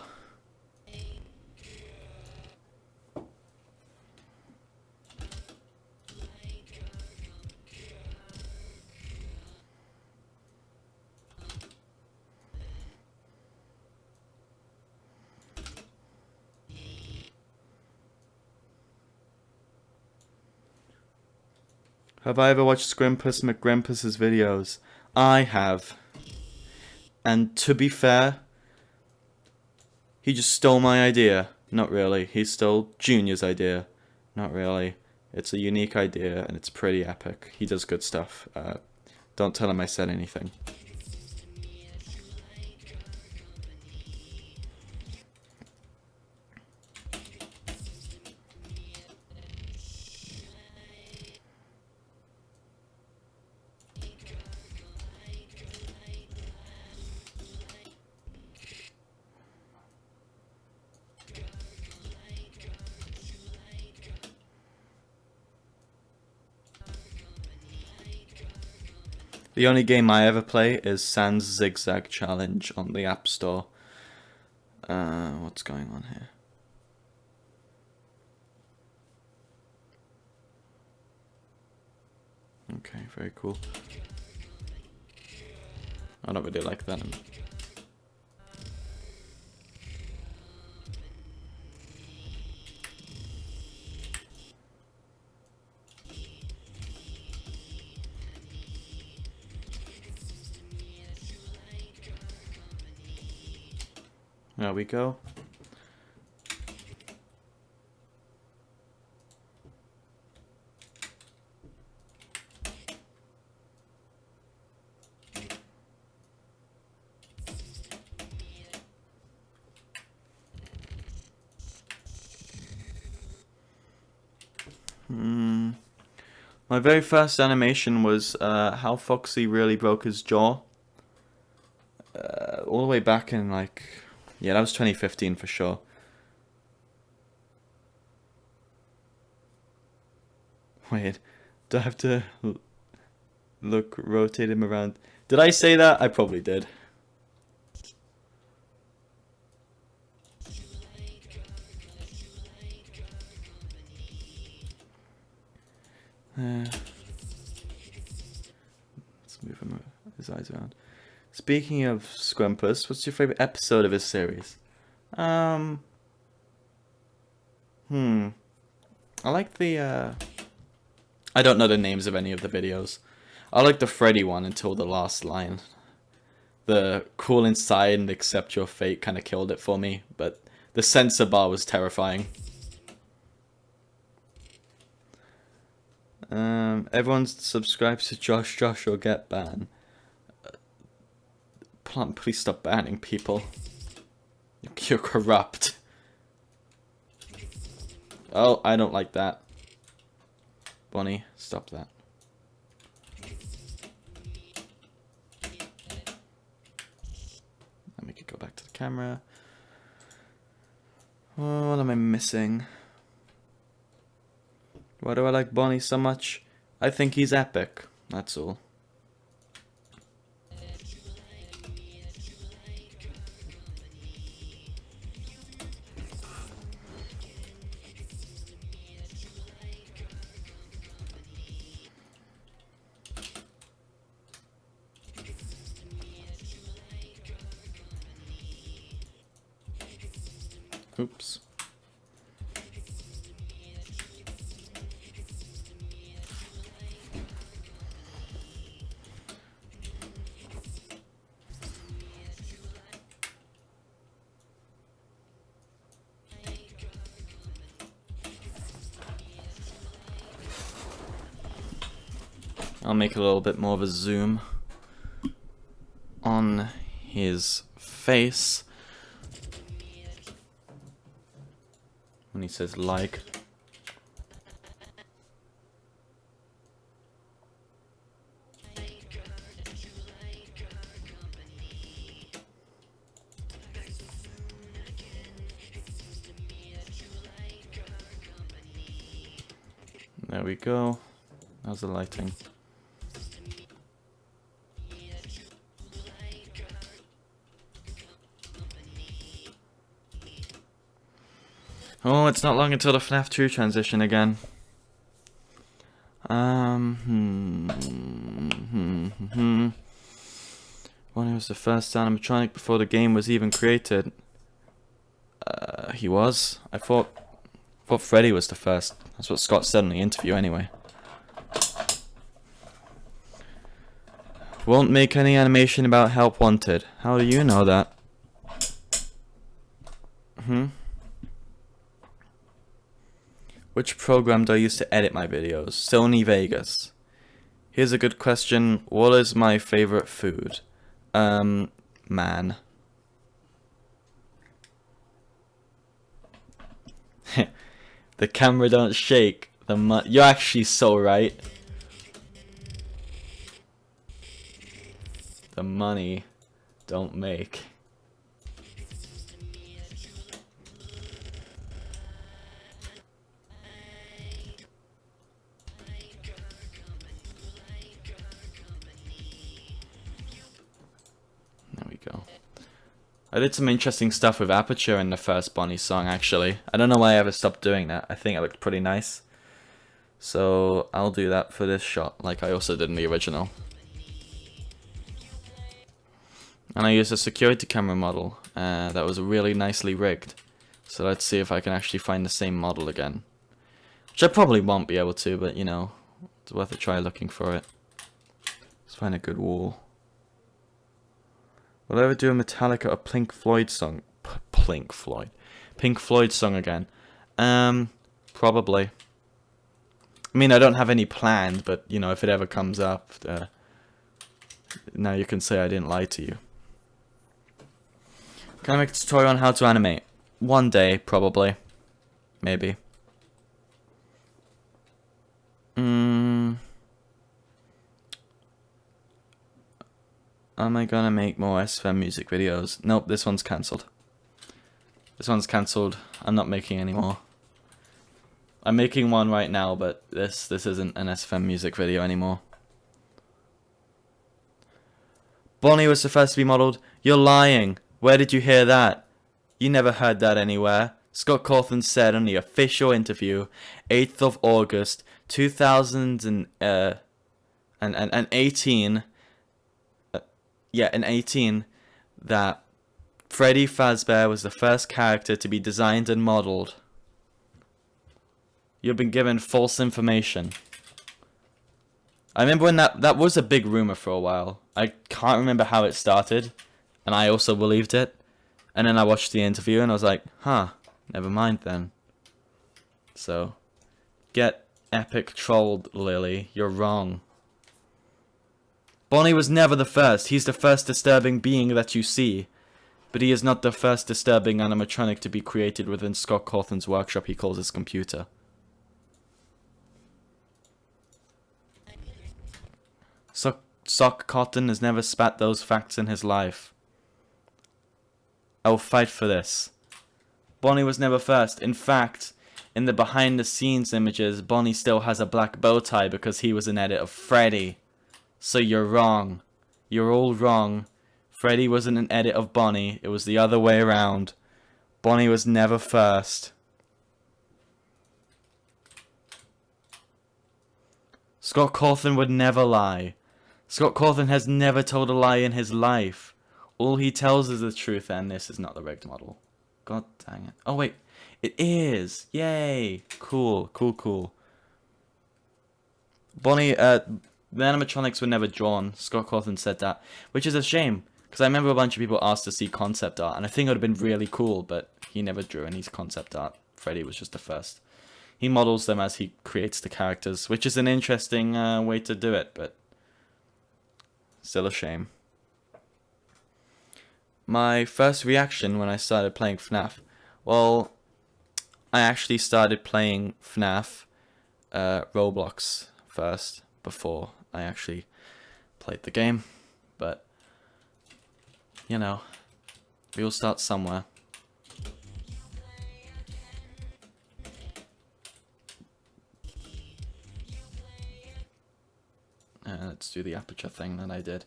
Have I ever watched Scrimpus McGrimpus's videos? I have. And to be fair, he just stole my idea. Not really. He stole Junior's idea. Not really. It's a unique idea and it's pretty epic. He does good stuff. Don't tell him I said anything. The only game I ever play is Sans Zigzag Challenge on the App Store. What's going on here? Okay, very cool. I don't really like that. There we go. My very first animation was how Foxy really broke his jaw. All the way back in like, yeah, that was 2015 for sure. Wait, do I have to rotate him around? Did I say that? I probably did. Let's move him, his eyes around. Speaking of Scrumpus, what's your favorite episode of his series? I like the, I don't know the names of any of the videos. I like the Freddy one until the last line. The crawl inside and accept your fate kind of killed it for me, but the censor bar was terrifying. Everyone subscribes to Josh or get banned. Please stop banning people. You're corrupt. Oh, I don't like that. Bonnie, stop that. Let me go back to the camera. Oh, what am I missing? Why do I like Bonnie so much? I think he's epic. That's all. Oops. I'll make a little bit more of a zoom on his face when he says like. There we go. How's the lighting? Oh, it's not long until the FNAF 2 transition again. When it was the first animatronic before the game was even created. He was. I thought Freddy was the first. That's what Scott said in the interview anyway. Won't make any animation about help wanted. How do you know that? Which program do I use to edit my videos? Sony Vegas. Here's a good question. What is my favorite food? Man. The camera don't shake. You're actually so right. The money don't make. There we go. I did some interesting stuff with aperture in the first Bonnie song, actually. I don't know why I ever stopped doing that. I think it looked pretty nice. So I'll do that for this shot, like I also did in the original. And I used a security camera model that was really nicely rigged. So let's see if I can actually find the same model again. Which I probably won't be able to, but you know, it's worth a try looking for it. Let's find a good wall. Will I ever do a Metallica or Pink Floyd song? Pink Floyd song again? Probably. I mean, I don't have any planned, but you know, if it ever comes up, now you can say I didn't lie to you. Can I make a tutorial on how to animate? One day, probably. Maybe. Am I gonna make more SFM music videos? Nope, this one's cancelled. This one's cancelled. I'm not making any more. I'm making one right now, but this isn't an SFM music video anymore. Bonnie was the first to be modelled. You're lying. Where did you hear that? You never heard that anywhere. Scott Cawthon said on the official interview, 8th of August, 2018. In 18, that Freddy Fazbear was the first character to be designed and modelled. You've been given false information. I remember when that was a big rumor for a while. I can't remember how it started, and I also believed it. And then I watched the interview and I was like, huh, never mind then. So, get epic trolled, Lily. You're wrong. Bonnie was never the first. He's the first disturbing being that you see. But he is not the first disturbing animatronic to be created within Scott Cawthon's workshop he calls his computer. Sock Cotton has never spat those facts in his life. I will fight for this. Bonnie was never first. In fact, in the behind the scenes images, Bonnie still has a black bow tie because he was an edit of Freddy. So you're wrong. You're all wrong. Freddy wasn't an edit of Bonnie. It was the other way around. Bonnie was never first. Scott Cawthon would never lie. Scott Cawthon has never told a lie in his life. All he tells is the truth, and this is not the rigged model. God dang it. Oh wait, it is! Yay! Cool, cool, cool. Bonnie, the animatronics were never drawn. Scott Cawthon said that, which is a shame, because I remember a bunch of people asked to see concept art, and I think it would have been really cool, but he never drew any concept art. Freddy was just the first. He models them as he creates the characters, which is an interesting way to do it, but still a shame. My first reaction when I started playing FNAF, well, I actually started playing FNAF Roblox first, before I actually played the game, but, you know, we all start somewhere. Let's do the aperture thing that I did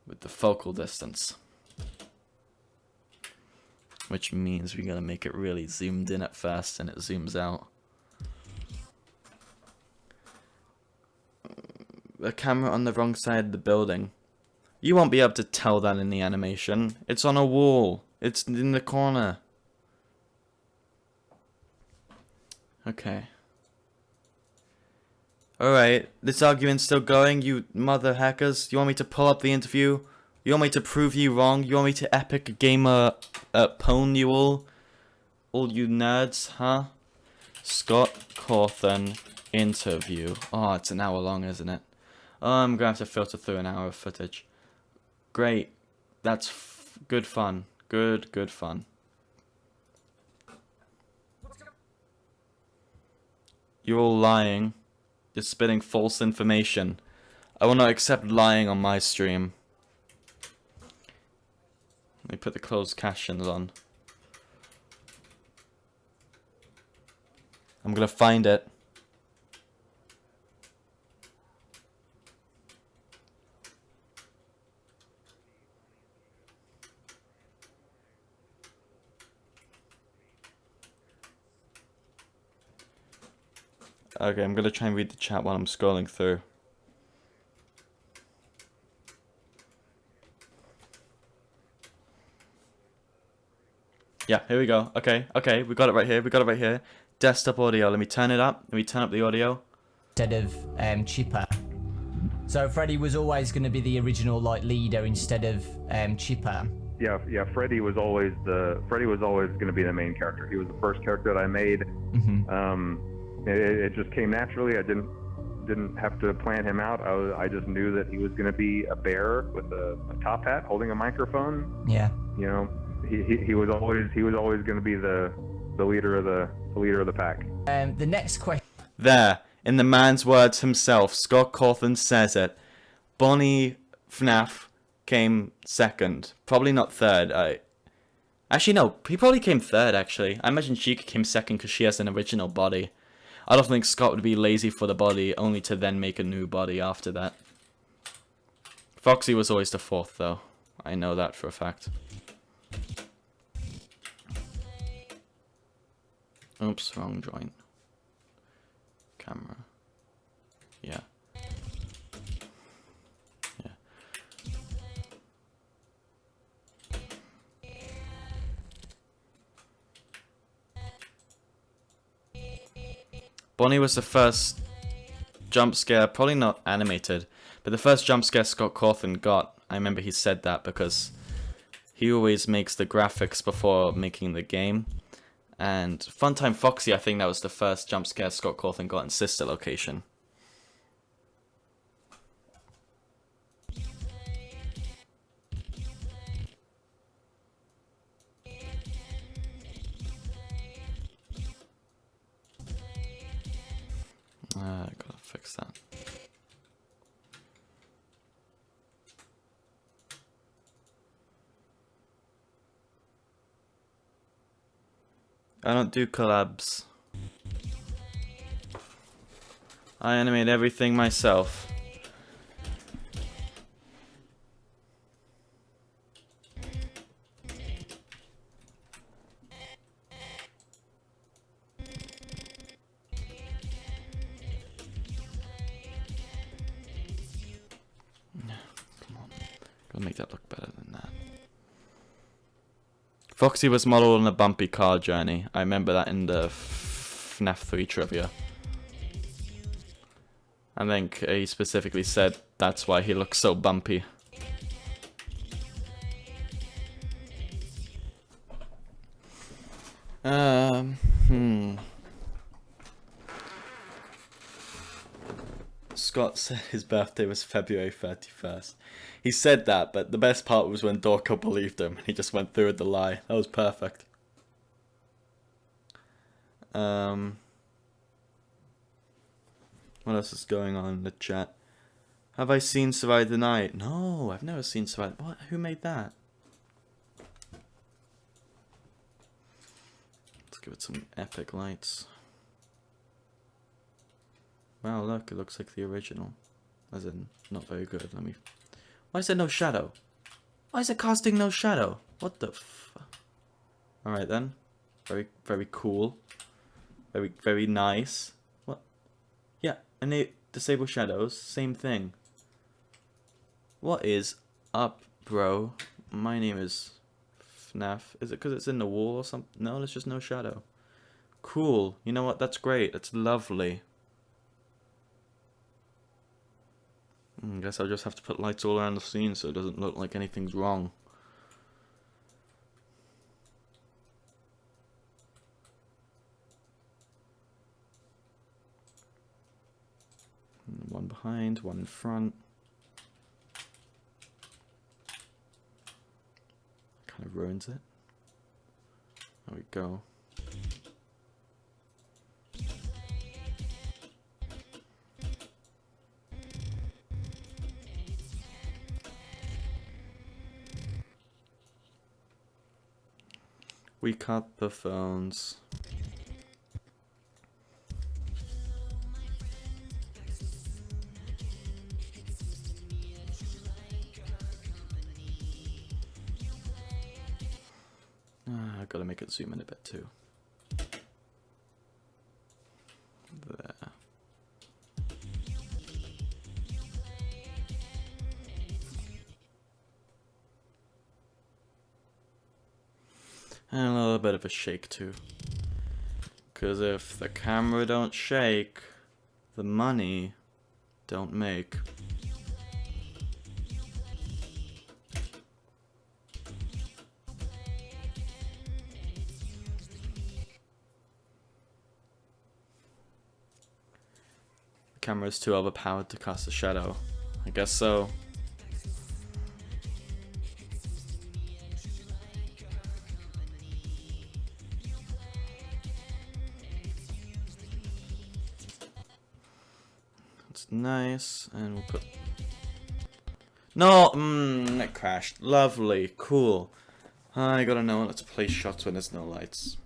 with the focal distance. Which means we gotta make it really zoomed in at first and it zooms out. The camera on the wrong side of the building. You won't be able to tell that in the animation. It's on a wall. It's in the corner. Okay. Alright, this argument's still going, you mother hackers. You want me to pull up the interview? You want me to prove you wrong? You want me to epic gamer pwn you all? All you nerds, huh? Scott Cawthon interview. Oh, it's an hour long, isn't it? Oh, I'm gonna have to filter through an hour of footage. Great. That's good fun. Good fun. You're all lying. You're spitting false information. I will not accept lying on my stream. Let me put the closed captions on. I'm gonna find it. Okay, I'm gonna try and read the chat while I'm scrolling through. Yeah, here we go. Okay, we got it right here. Desktop audio. Let me turn it up. Let me turn up the audio. Instead of Chipper. So Freddy was always going to be the original like leader instead of Chipper. Yeah. Freddy was always going to be the main character. He was the first character that I made. It just came naturally. I didn't have to plan him out. I just knew that he was going to be a bear with a top hat holding a microphone. Yeah. You know, he was always going to be the leader of the pack. The next question. There, in the man's words himself, Scott Cawthon says it. Bonnie FNAF came second. Probably not third. Actually, no. He probably came third, actually. I imagine she came second because she has an original body. I don't think Scott would be lazy for the body, only to then make a new body after that. Foxy was always the fourth, though. I know that for a fact. Oops, wrong joint. Camera. Yeah. Yeah. Bonnie was the first jump scare, probably not animated, but the first jump scare Scott Cawthon got. I remember he said that because he always makes the graphics before making the game. And Funtime Foxy, I think that was the first jump scare Scott Cawthon got in Sister Location. I gotta fix that. I don't do collabs. I animate everything myself. Come on. Gotta make that look better than that. Foxy was modeled on a bumpy car journey. I remember that in the FNAF 3 trivia. I think he specifically said that's why he looks so bumpy. Scott said his birthday was February 31st. He said that, but the best part was when Dorko believed him. He just went through with the lie. That was perfect. What else is going on in the chat? Have I seen Survive the Night? No, I've never seen Survive. What? Who made that? Let's give it some epic lights. Wow, look, it looks like the original. As in, not very good. Let me... Why is there no shadow? Why is it casting no shadow? What the f... Alright then. Very, very cool. Very, very nice. What? Yeah, and they disable shadows. Same thing. What is up, bro? My name is FNAF. Is it because it's in the wall or something? No, there's just no shadow. Cool. You know what? That's great. That's lovely. I guess I'll just have to put lights all around the scene so it doesn't look like anything's wrong. One behind, one in front. Kind of ruins it. There we go. We cut the phones. I gotta make it zoom in a bit too. There. And a little bit of a shake too. Cause if the camera don't shake, the money don't make. The camera is too overpowered to cast a shadow. I guess so. Nice, and we'll put... No! It crashed. Lovely. Cool. I gotta know how to place shots when there's no lights.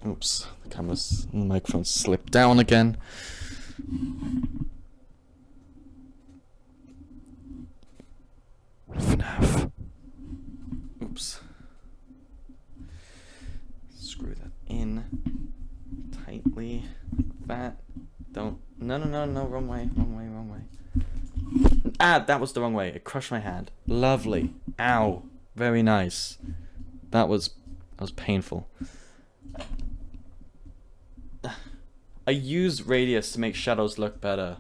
Oops. The microphone slipped down again. FNAF. Oops. Screw that in tightly like that. Don't. No, wrong way. Ah, that was the wrong way. It crushed my hand. Lovely. Ow. Very nice. That was painful. I use radius to make shadows look better.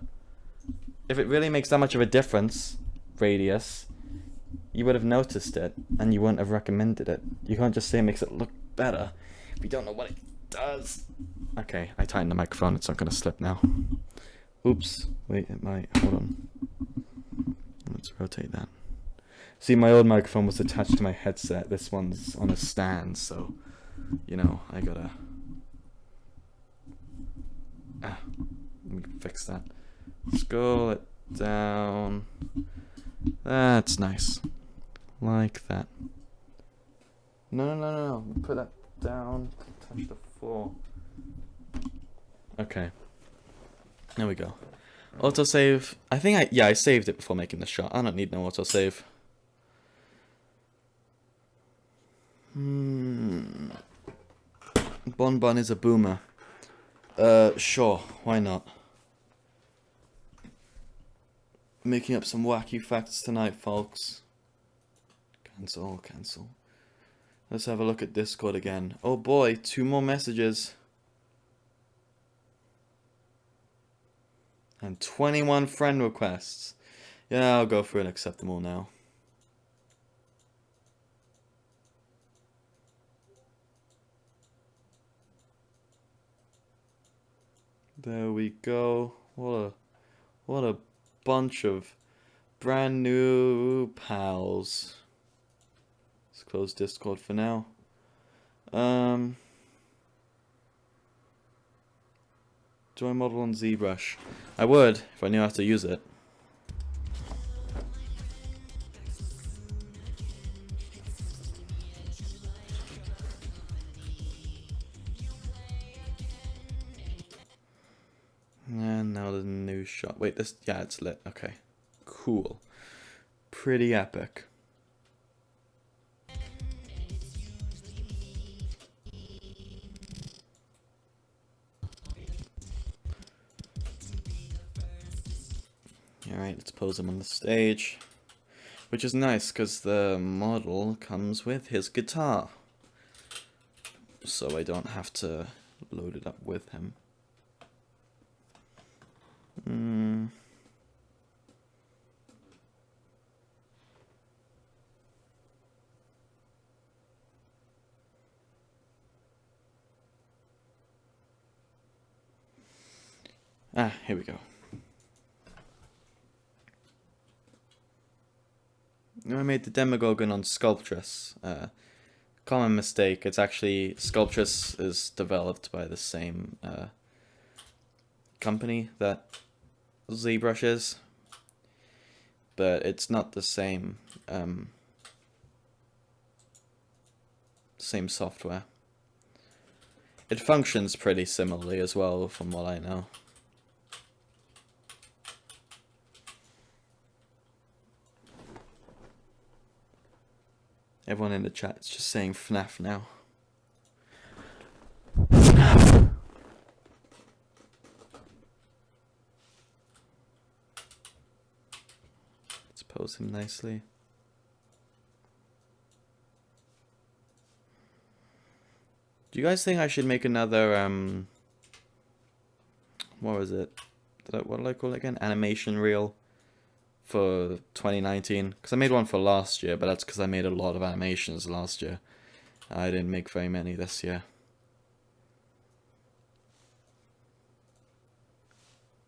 If it really makes that much of a difference, radius, you would have noticed it and you wouldn't have recommended it. You can't just say it makes it look better if you don't know what it does. Okay, I tightened the microphone. It's not going to slip now. Oops. Wait, it might. Hold on. Let's rotate that. See, my old microphone was attached to my headset. This one's on a stand, so, you know, I gotta... let me fix that. Scroll it down. That's nice. Like that. No. Put that down. Touch the floor. Okay. There we go. Autosave. I think I saved it before making the shot. I don't need no autosave. BonBun is a boomer. Sure, why not? Making up some wacky facts tonight, folks. Cancel. Let's have a look at Discord again. Oh boy, 2 more messages. And 21 friend requests. Yeah, I'll go through and accept them all now. There we go. What a bunch of brand new pals. Let's close Discord for now. Do I model on ZBrush? I would if I knew how to use it. And now the new shot. Wait, this, yeah, it's lit. Okay, cool. Pretty epic. Alright, let's pose him on the stage. Which is nice, because the model comes with his guitar. So I don't have to load it up with him. Ah, here we go. I made the Demogorgon on Sculptress. Common mistake. It's actually Sculptress is developed by the same company that ZBrush is, but it's not the same same software. It functions pretty similarly as well, from what I know. Everyone in the chat is just saying FNAF now. FNAF. Let's pose pose him nicely. Do you guys think I should make another, what was it? What did I call it again? Animation reel for 2019? Because I made one for last year, but that's because I made a lot of animations last year. I didn't make very many this year.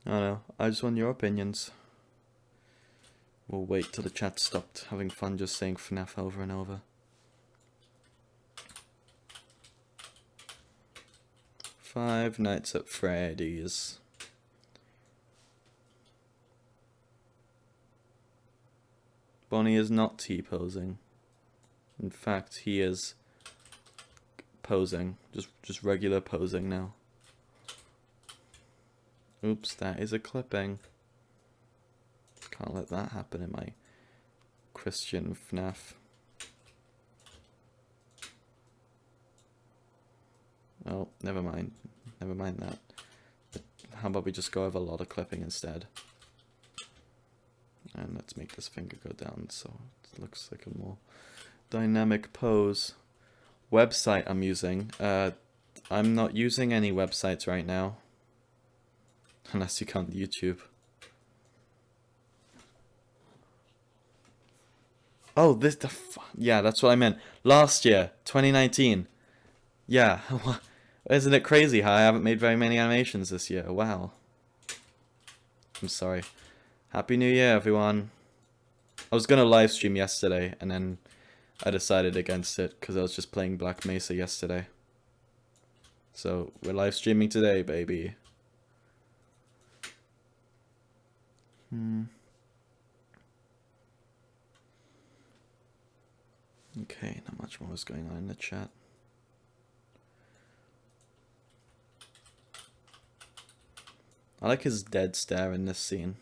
I don't know. I just want your opinions. We'll wait till the chat stopped having fun just saying FNAF over and over. Five Nights at Freddy's. Bonnie is not T-posing. In fact, he is posing. Just regular posing now. Oops, that is a clipping. Can't let that happen in my Christian FNAF. Oh, never mind. Never mind that. How about we just go over a lot of clipping instead? And let's make this finger go down so it looks like a more dynamic pose. Website I'm using. I'm not using any websites right now. Unless you count YouTube. Oh, yeah, that's what I meant. Last year, 2019. Yeah, isn't it crazy how I haven't made very many animations this year? Wow. I'm sorry. Happy New Year, everyone. I was gonna live stream yesterday, and then I decided against it because I was just playing Black Mesa yesterday. So we're live streaming today, baby. Okay, not much more is going on in the chat. I like his dead stare in this scene.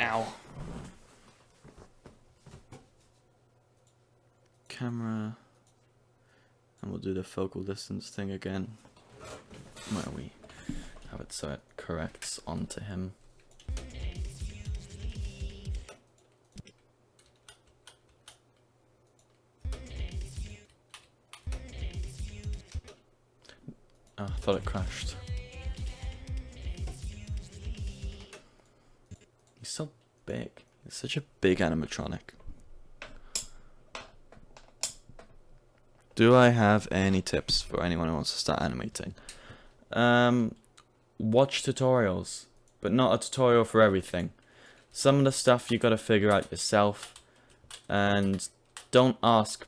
Ow. Camera. And we'll do the focal distance thing again. Where we have it so it corrects onto him. Oh, I thought it crashed. He's so big. He's such a big animatronic. Do I have any tips for anyone who wants to start animating? Watch tutorials, but not a tutorial for everything. Some of the stuff you gotta figure out yourself, and don't ask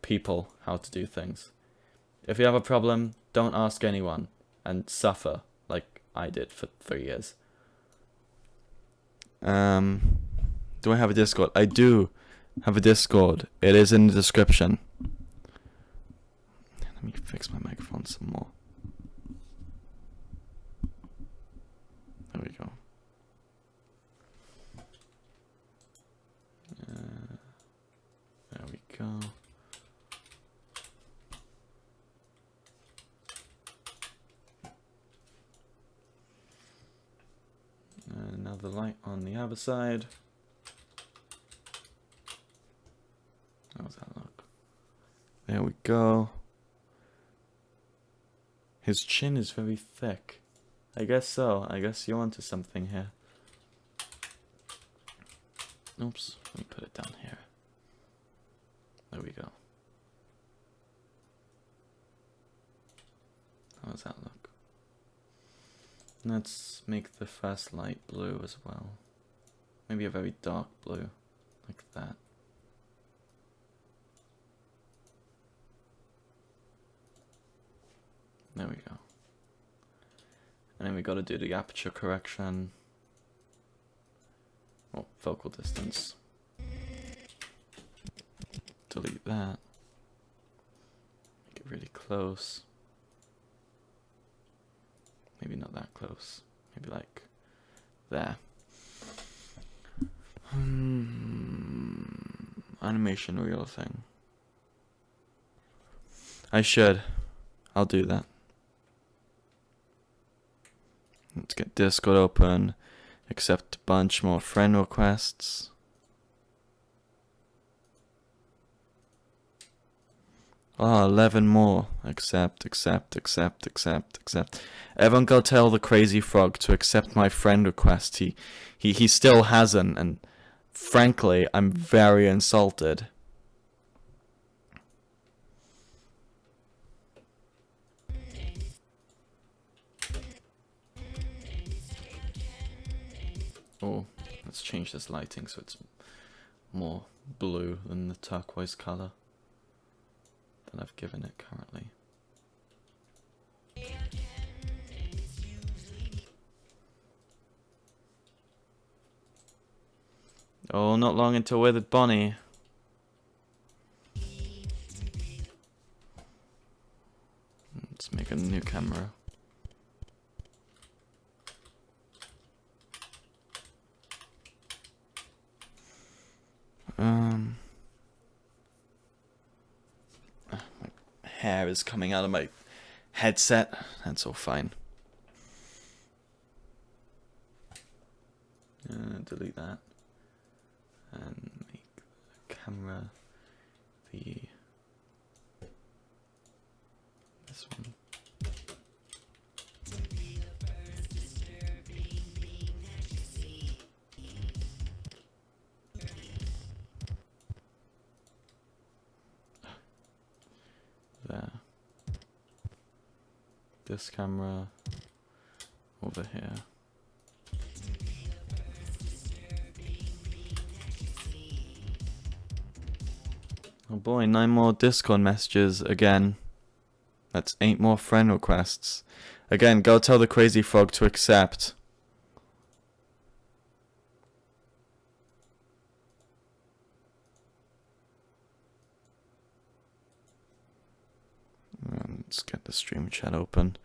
people how to do things. If you have a problem, don't ask anyone and suffer like I did for 3 years. Do I have a Discord? I do have a Discord. It is in the description. Let me fix my microphone some more. There we go. There we go. Another light on the other side. How's that look? There we go. His chin is very thick. I guess so. I guess you're onto something here. Oops. Let me put it down here. There we go. How does that look? Let's make the first light blue as well. Maybe a very dark blue, like that. There we go. And then we gotta do the aperture correction. Oh, focal distance. Delete that. Make it really close. Maybe not that close. Maybe like there. Animation reel thing. I should. I'll do that. Let's get Discord open. Accept a bunch more friend requests. Oh, 11 more. Accept. Everyone go tell the crazy frog to accept my friend request. He still hasn't, and frankly, I'm very insulted. Oh, let's change this lighting so it's more blue than the turquoise color that I've given it currently. Oh, not long until we're with Bonnie. Let's make a new camera. My hair is coming out of my headset. That's all fine. Delete that. And make the camera this one. There. This camera over here. Oh boy, 9 more Discord messages again. That's 8 more friend requests. Again, go tell the crazy frog to accept. Let's get the stream chat open.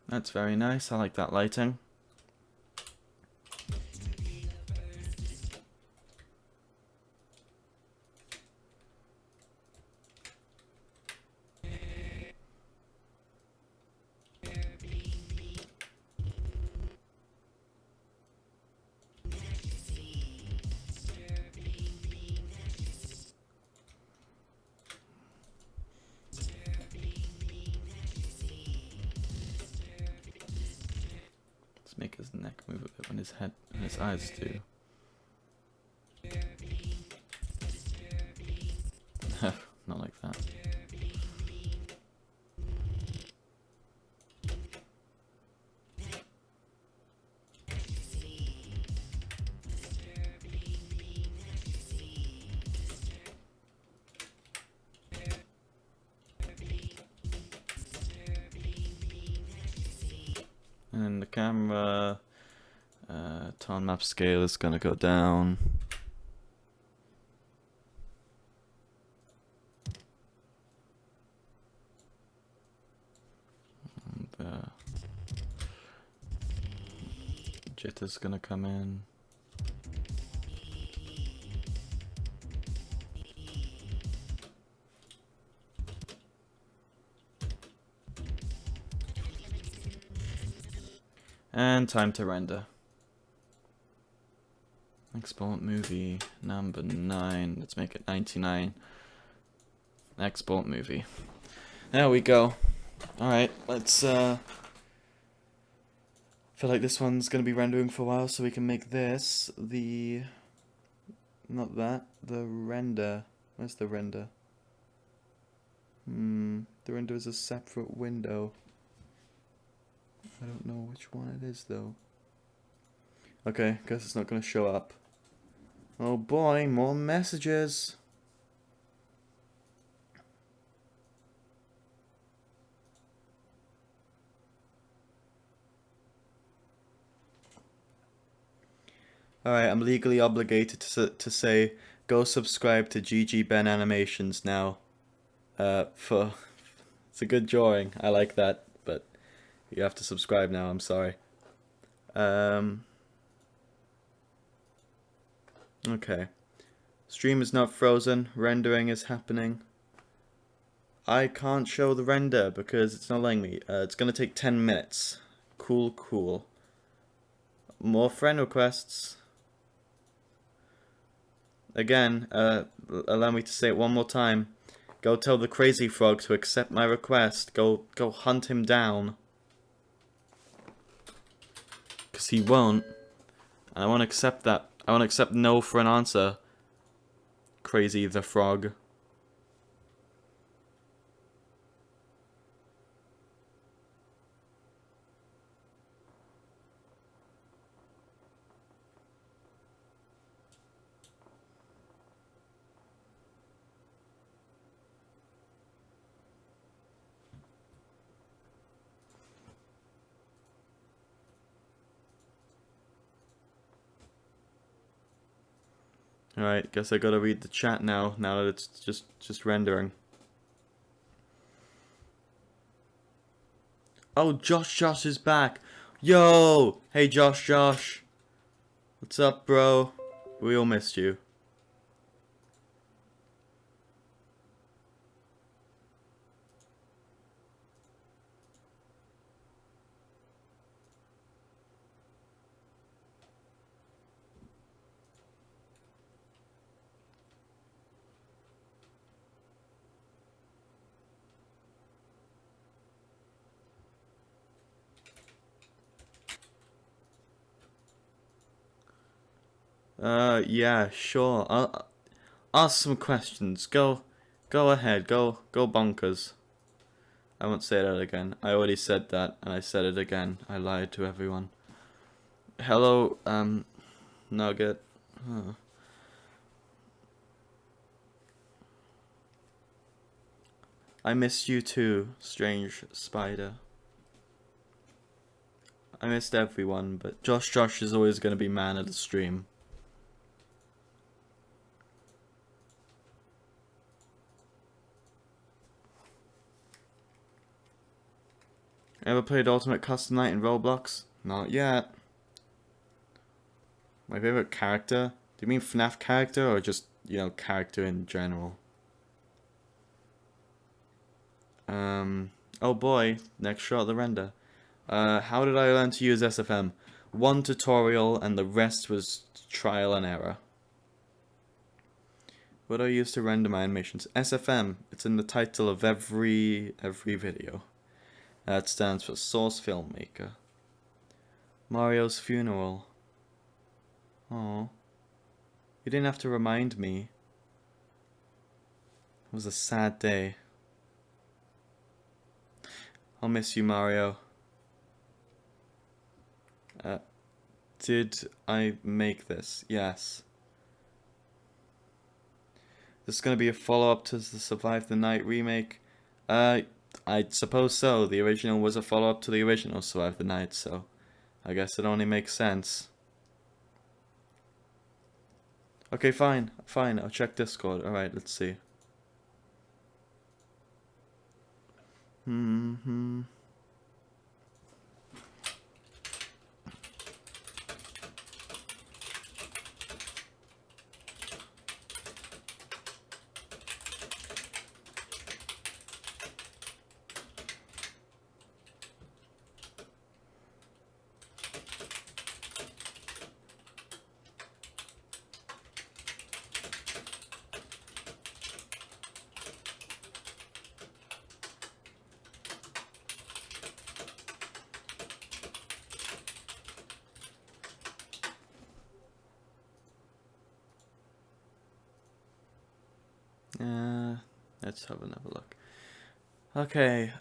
That's very nice. I like that lighting. Make his neck move a bit when his head and his eyes do. Not like that. And the camera tone map scale is gonna go down. And the jitter's gonna come in. And time to render. Export movie number 9. Let's make it 99. Export movie. There we go. Alright, let's feel like this one's gonna be rendering for a while, so we can make this the not that, the render. Where's the render? The render is a separate window. I don't know which one it is though. Okay, guess it's not gonna show up. Oh boy, more messages. Alright, I'm legally obligated to say go subscribe to GG Ben Animations now. It's a good drawing. I like that, but you have to subscribe now, I'm sorry. Okay. Stream is not frozen, rendering is happening. I can't show the render because it's not letting me. It's gonna take 10 minutes. Cool. More friend requests. Again, allow me to say it one more time. Go tell the crazy frog to accept my request. Go hunt him down. 'Cause he won't. And I won't accept that. I won't accept no for an answer. Crazy the frog. Alright, guess I gotta read the chat now that it's just rendering. Oh, Josh is back. Yo! Hey, Josh. What's up, bro? We all missed you. Yeah, sure. I'll ask some questions. Go ahead. Go bonkers. I won't say that again. I already said that, and I said it again. I lied to everyone. Hello, Nugget. Huh. I missed you too, strange spider. I missed everyone, but Josh is always gonna be man of the stream. Ever played Ultimate Custom Night in Roblox? Not yet. My favorite character? Do you mean FNAF character or just, you know, character in general? Oh boy, next shot of the render. How did I learn to use SFM? One tutorial and the rest was trial and error. What do I use to render my animations? SFM. It's in the title of every video. That stands for Source Filmmaker. Mario's funeral. Oh, you didn't have to remind me. It was a sad day. I'll miss you, Mario. Did I make this? Yes. This is gonna be a follow-up to the Survive the Night remake. I suppose so. The original was a follow-up to the original Survive the Night, so I guess it only makes sense. Okay, fine. I'll check Discord. Alright, let's see. Let's have another look. Okay,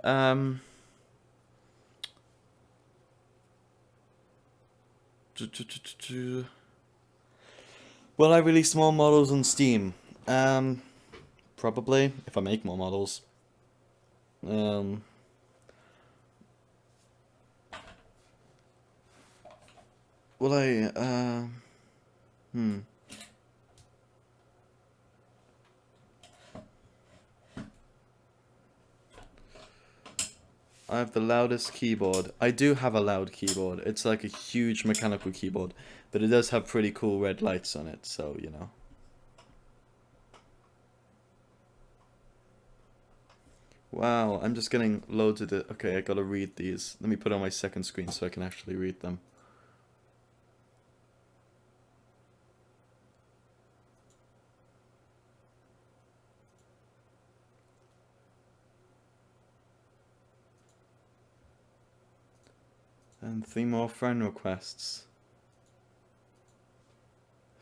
will I release more models on Steam? Probably, if I make more models. Will I, I have the loudest keyboard. I do have a loud keyboard. It's like a huge mechanical keyboard, but it does have pretty cool red lights on it, so, you know. Wow, I'm just getting loads of it. Okay, I gotta read these. Let me put on my second screen so I can actually read them. And 3 more friend requests.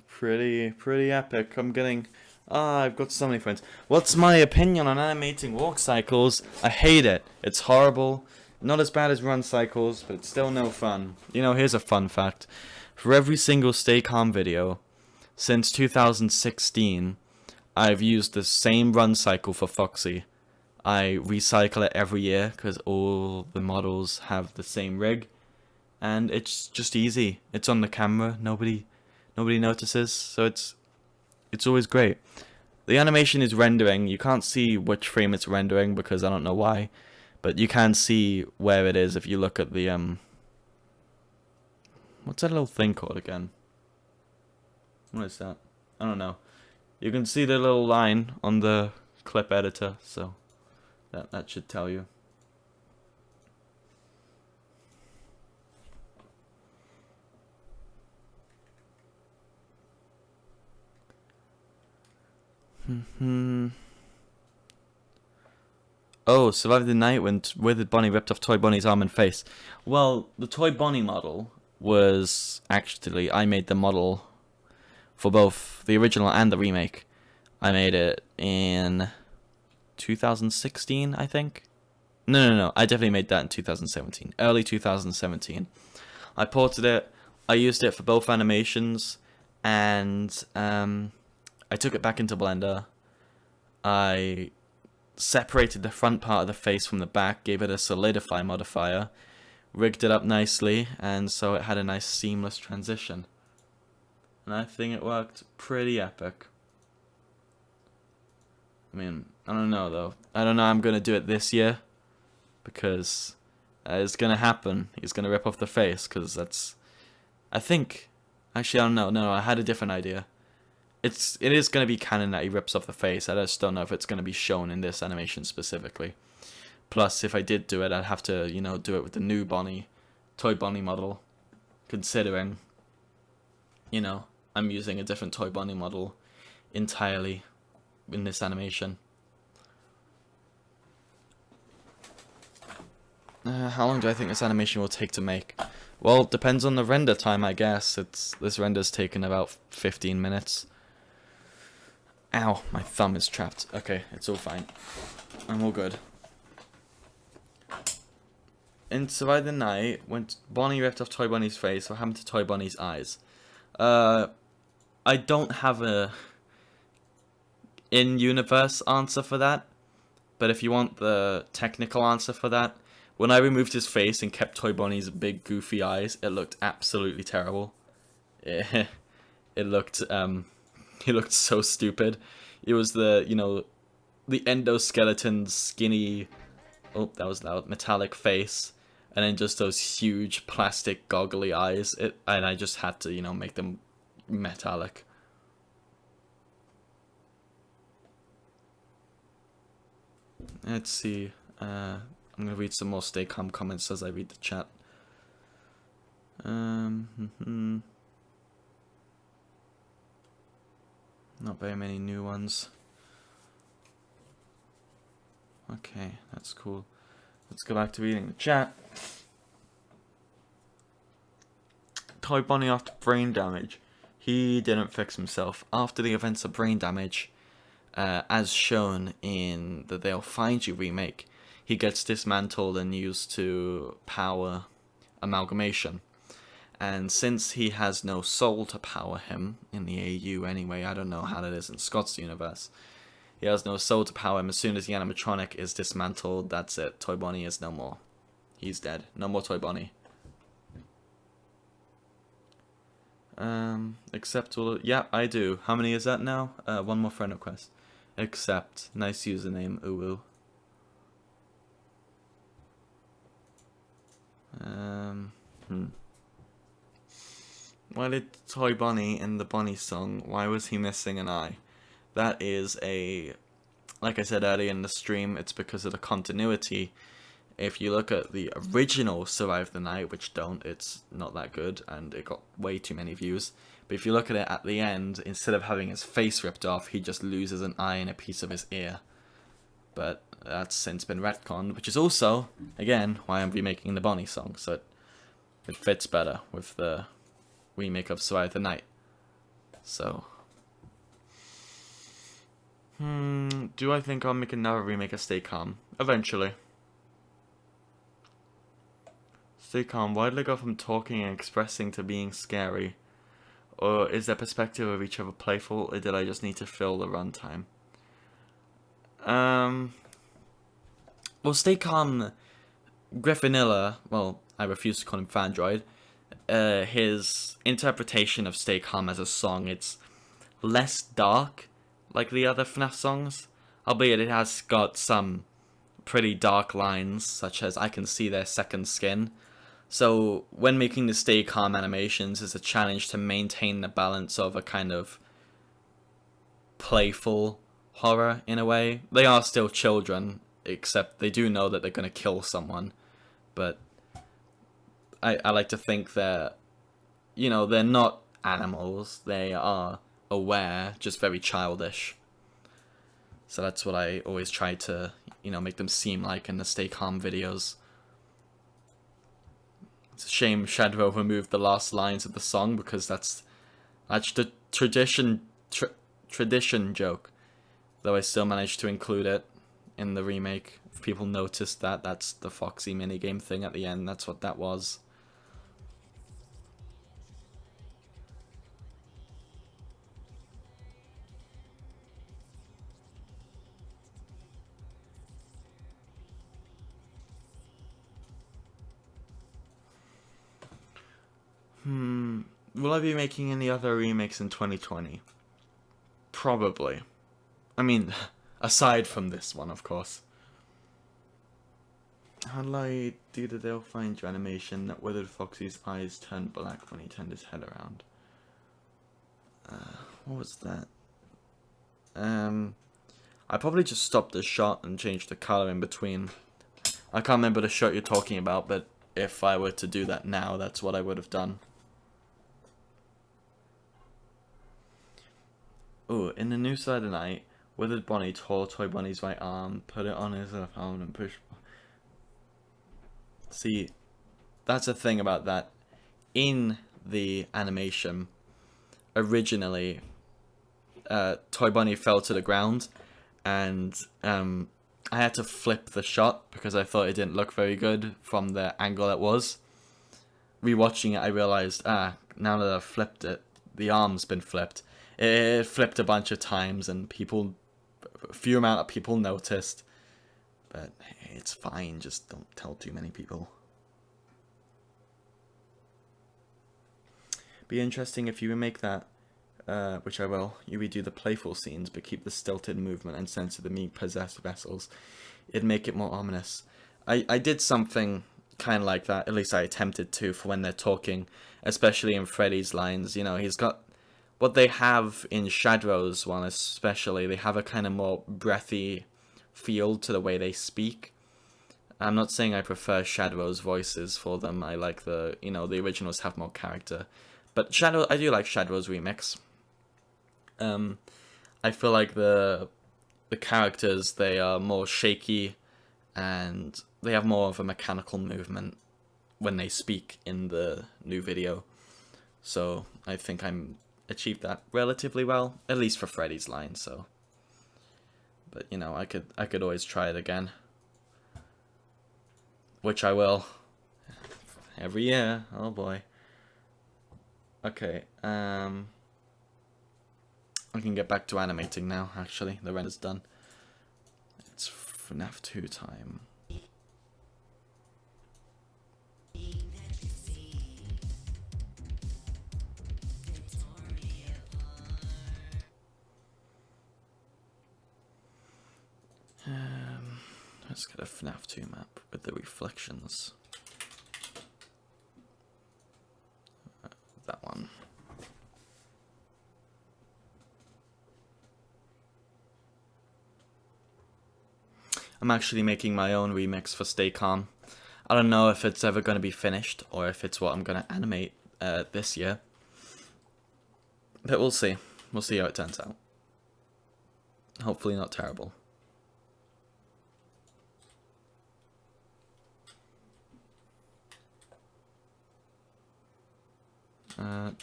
Pretty epic. I'm getting... I've got so many friends. What's my opinion on animating walk cycles? I hate it. It's horrible. Not as bad as run cycles, but it's still no fun. You know, here's a fun fact. For every single Stay Calm video, since 2016, I've used the same run cycle for Foxy. I recycle it every year, because all the models have the same rig. And it's just easy. It's on the camera. Nobody notices, so it's always great. The animation is rendering. You can't see which frame it's rendering because I don't know why, but you can see where it is if you look at the what's that little thing called again? What is that? I don't know. You can see the little line on the clip editor, so that should tell you. Oh, survived the night when Withered Bonnie ripped off Toy Bonnie's arm and face. Well, the Toy Bonnie model was actually, I made the model for both the original and the remake. I made it in 2016, I think. No, I definitely made that in 2017. Early 2017. I ported it, I used it for both animations, and I took it back into Blender. I separated the front part of the face from the back, gave it a solidify modifier, rigged it up nicely, and so it had a nice seamless transition. And I think it worked pretty epic. I mean, I don't know though. I don't know I'm going to do it this year, because it's going to happen. He's going to rip off the face, because that's... I think... Actually, I don't know. No, I had a different idea. It is going to be canon that he rips off the face. I just don't know if it's going to be shown in this animation specifically. Plus, if I did do it, I'd have to, you know, do it with the new Bonnie, Toy Bonnie model. Considering, you know, I'm using a different Toy Bonnie model entirely in this animation. How long do I think this animation will take to make? Well, it depends on the render time, I guess. This render's taken about 15 minutes. Ow, my thumb is trapped. Okay, it's all fine. I'm all good. In Survive the Night, when Bonnie ripped off Toy Bonnie's face, what happened to Toy Bonnie's eyes? I don't have a in-universe answer for that, but if you want the technical answer for that, when I removed his face and kept Toy Bonnie's big goofy eyes, it looked absolutely terrible. It looked so stupid. It was the, you know, the endoskeleton skinny, oh, that was loud, metallic face, and then just those huge plastic goggly eyes. And I just had to, you know, make them metallic. Let's see. I'm gonna read some more Stay Calm comments as I read the chat. Not very many new ones. Okay, that's cool. Let's go back to reading the chat. Toy Bonnie after brain damage. He didn't fix himself. After the events of brain damage, as shown in the They'll Find You remake, he gets dismantled and used to power amalgamation. And since he has no soul to power him, in the AU anyway, I don't know how that is in Scott's universe, he has no soul to power him. As soon as the animatronic is dismantled, that's it. Toy Bonnie is no more. He's dead. No more Toy Bonnie. Accept all... Yeah, I do. How many is that now? One more friend request. Accept. Nice username, uwu. Why did Toy Bonnie in the Bonnie song, why was he missing an eye? That is a like I said earlier in the stream, it's because of the continuity. If you look at the original Survive the Night, which it's not that good, and it got way too many views. But if you look at it at the end, instead of having his face ripped off, he just loses an eye and a piece of his ear. But that's since been retconned, which is also, again, why I'm remaking the Bonnie song, so it fits better with the remake of Survive the Night. So, do I think I'll make another remake of Stay Calm? Eventually. Stay calm. Why did I go from talking and expressing to being scary? Or is their perspective of each other playful, or did I just need to fill the runtime? Well, Stay Calm, Griffinilla, well, I refuse to call him Fandroid, his interpretation of Stay Calm as a song, it's less dark like the other FNAF songs, albeit it has got some pretty dark lines, such as I can see their second skin. So when making the Stay Calm animations, it's a challenge to maintain the balance of a kind of playful horror in a way. They are still children, except they do know that they're going to kill someone. But I like to think that, you know, they're not animals. They are aware, just very childish. So that's what I always try to, you know, make them seem like in the Stay Calm videos. It's a shame Shadow removed the last lines of the song, because that's the tradition joke. Though I still managed to include it in the remake. If people noticed that, that's the Foxy minigame thing at the end. That's what that was. Will I be making any other remakes in 2020? Probably. I mean, aside from this one, of course. How do I do the They'll Find You animation that withered Foxy's eyes turned black when he turned his head around? What was that? I probably just stopped the shot and changed the color in between. I can't remember the shot you're talking about, but if I were to do that now, that's what I would have done. Ooh, in the new side of the night, withered Bonnie tore Toy Bonnie's right arm, put it on his left arm, and pushed. See, that's the thing about that. In the animation, originally, Toy Bonnie fell to the ground, and I had to flip the shot because I thought it didn't look very good from the angle it was. Rewatching it, I realized, now that I've flipped it, the arm's been flipped. It flipped a bunch of times, and a few amount of people noticed. But it's fine, just don't tell too many people. Be interesting if you remake that, which I will. You redo the playful scenes, but keep the stilted movement and sense of the meat possessed vessels. It'd make it more ominous. I did something kind of like that, at least I attempted to, for when they're talking, especially in Freddy's lines. You know, he's got what they have in Shadow's one, especially. They have a kind of more breathy feel to the way they speak. I'm not saying I prefer Shadow's voices for them. I like the originals have more character. But I do like Shadow's remix. I feel like the characters, they are more shaky, and they have more of a mechanical movement when they speak in the new video. So I think I'm achieved that relatively well, at least for Freddy's line. So, but you know, I could always try it again, which I will every year. Oh boy. Okay, I can get back to animating now. Actually, the render's done. It's FNAF 2 time. Let's get a FNAF 2 map with the reflections. That one. I'm actually making my own remix for Stay Calm. I don't know if it's ever going to be finished or if it's what I'm going to animate this year. But we'll see. We'll see how it turns out. Hopefully not terrible.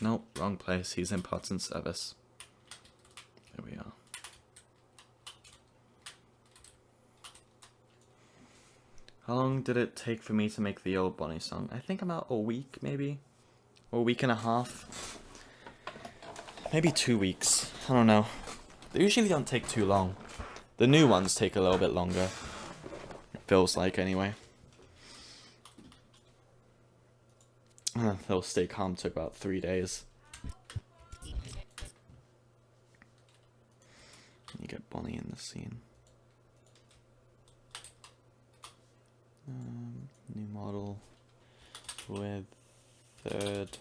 Nope, wrong place. He's in parts and service. There we are. How long did it take for me to make the old Bonnie song? I think about a week, maybe? Or a week and a half. Maybe 2 weeks. I don't know. They usually don't take too long. The new ones take a little bit longer. It feels like, anyway. They'll Stay Calm took about 3 days. You get Bonnie in the scene. New model with third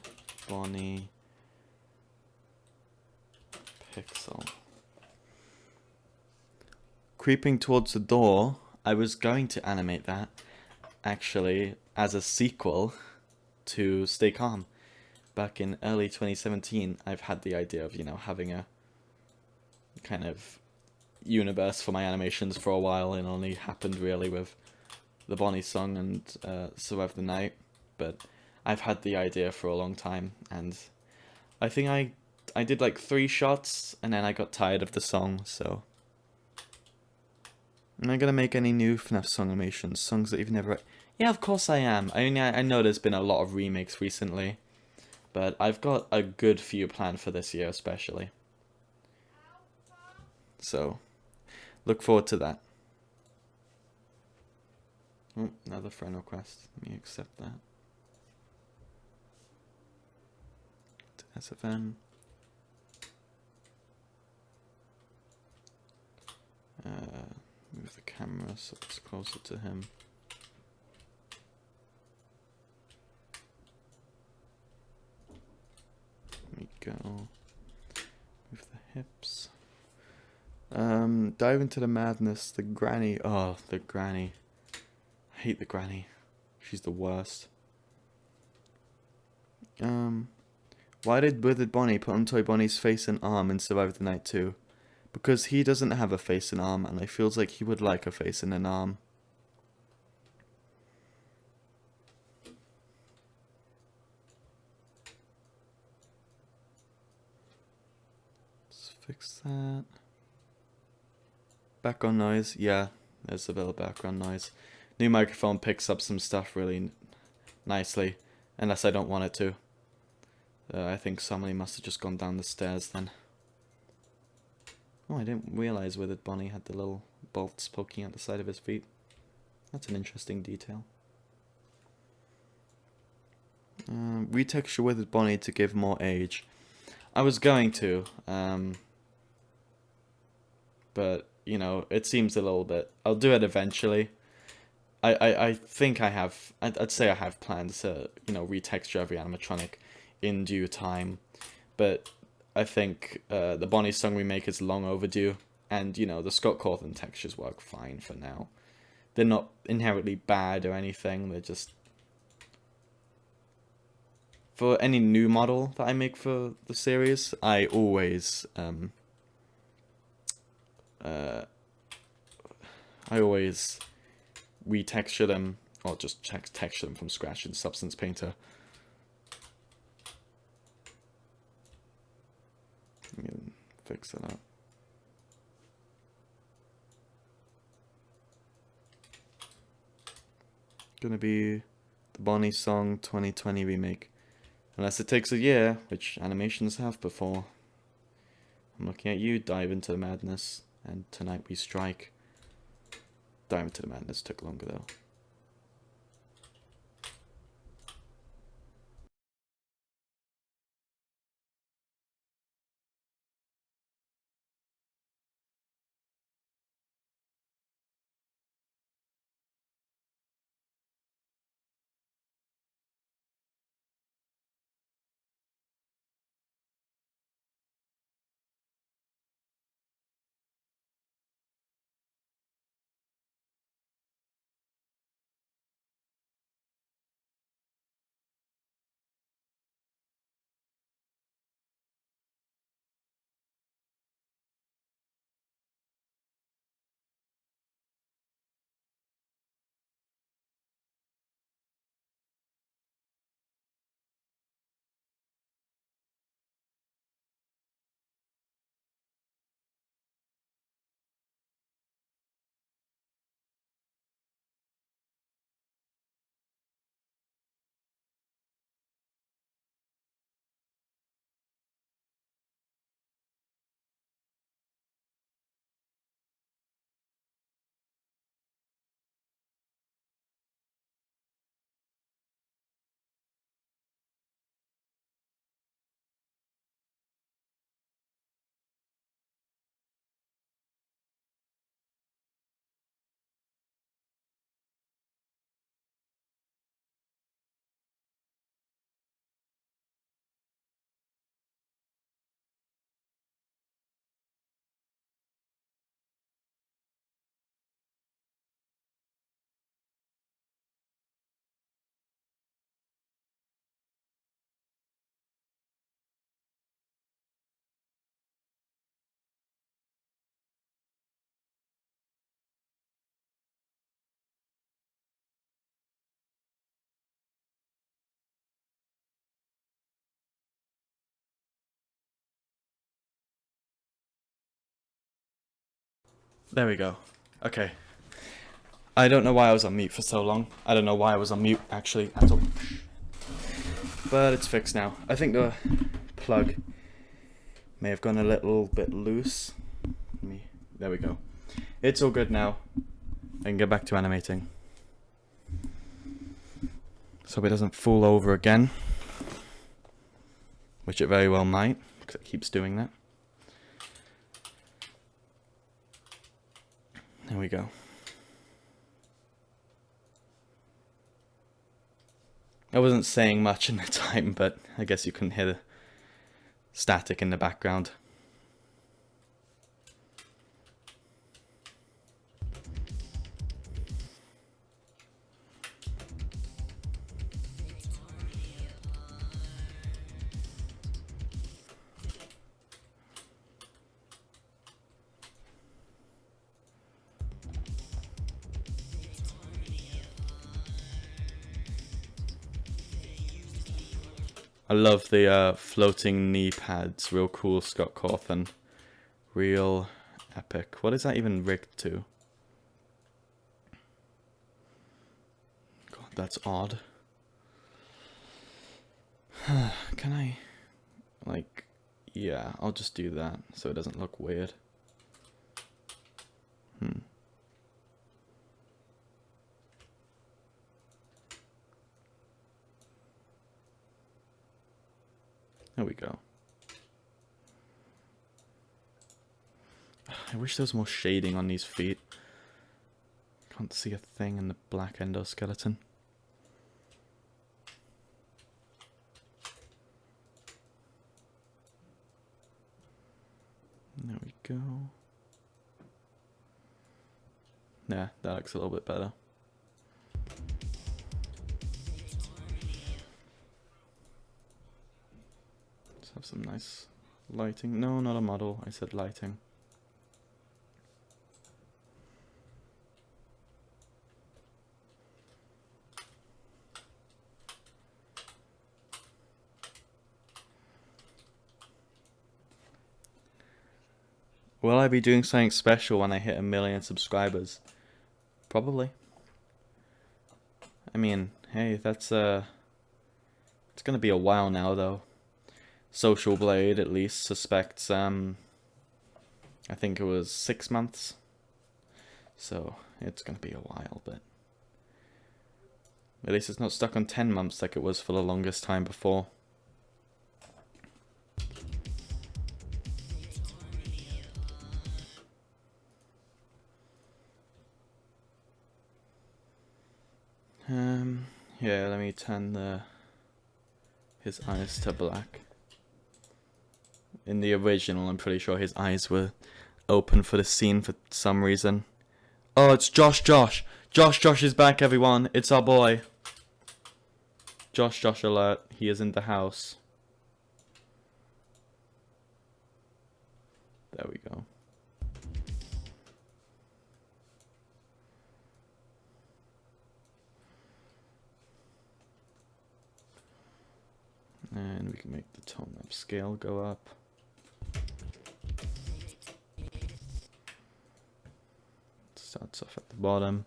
Bonnie pixel. Creeping towards the door, I was going to animate that, actually, as a sequel to Stay Calm. Back in early 2017, I've had the idea of, having a kind of universe for my animations for a while. It only happened really with the Bonnie song and Survive the Night, but I've had the idea for a long time, and I think I did like 3 shots, and then I got tired of the song, so... Am I gonna make any new FNAF song animations? Songs that you've never... Yeah, of course I am. I mean, I know there's been a lot of remakes recently, but I've got a good few planned for this year especially. So, look forward to that. Oh, another friend request. Let me accept that. To SFN. Move the camera so it's closer to him. Let me go. Move the hips. Dive into the madness. The granny. Oh, the granny. I hate the granny. She's the worst. Why did Withered Bonnie put on Toy Bonnie's face and arm in Survive the Night 2? Because he doesn't have a face and arm, and I feels like he would like a face and an arm. Let's fix that. Background noise, yeah, there's a bit of background noise. New microphone picks up some stuff really nicely, unless I don't want it to. I think somebody must have just gone down the stairs then. Oh, I didn't realize Withered Bonnie had the little bolts poking out the side of his feet. That's an interesting detail. Retexture Withered Bonnie to give more age. I was going to, but, it seems a little bit... I'll do it eventually. I think I have... I'd say I have plans to, retexture every animatronic in due time. But I think the Bonnie song remake is long overdue. And, the Scott Cawthon textures work fine for now. They're not inherently bad or anything. They're just... For any new model that I make for the series, I always... I always retexture them, or just texture them from scratch in Substance Painter. Let me fix that up. Gonna be the Bonnie Song 2020 remake. Unless it takes a year, which animations have before. I'm looking at you, Dive into the Madness, and Tonight We Strike. Dive into the Madness took longer though. There we go. Okay. I don't know why I was on mute for so long. I don't know why I was on mute, actually, at all. But it's fixed now. I think the plug may have gone a little bit loose. There we go. It's all good now. I can get back to animating. So it doesn't fall over again. Which it very well might, because it keeps doing that. There we go. I wasn't saying much in the time, but I guess you couldn't hear the static in the background. I love the floating knee pads, real cool, Scott Cawthon. Real epic. What is that even rigged to? God, that's odd. Can I, like, yeah, I'll just do that so it doesn't look weird. There we go. I wish there was more shading on these feet. Can't see a thing in the black endoskeleton. There we go. Yeah, that looks a little bit better. Let's have some nice lighting. No, not a model. I said lighting. Will I be doing something special when I hit 1 million subscribers? Probably. I mean, hey, that's it's gonna be a while now though. Social Blade at least suspects I think it was 6 months. So it's gonna be a while, but at least it's not stuck on 10 months like it was for the longest time before. Yeah, let me turn his eyes to black. In the original, I'm pretty sure his eyes were open for the scene for some reason. Oh, it's Josh. Josh is back, everyone. It's our boy. Josh alert. He is in the house. There we go. And we can make the tone up scale go up. Starts off at the bottom.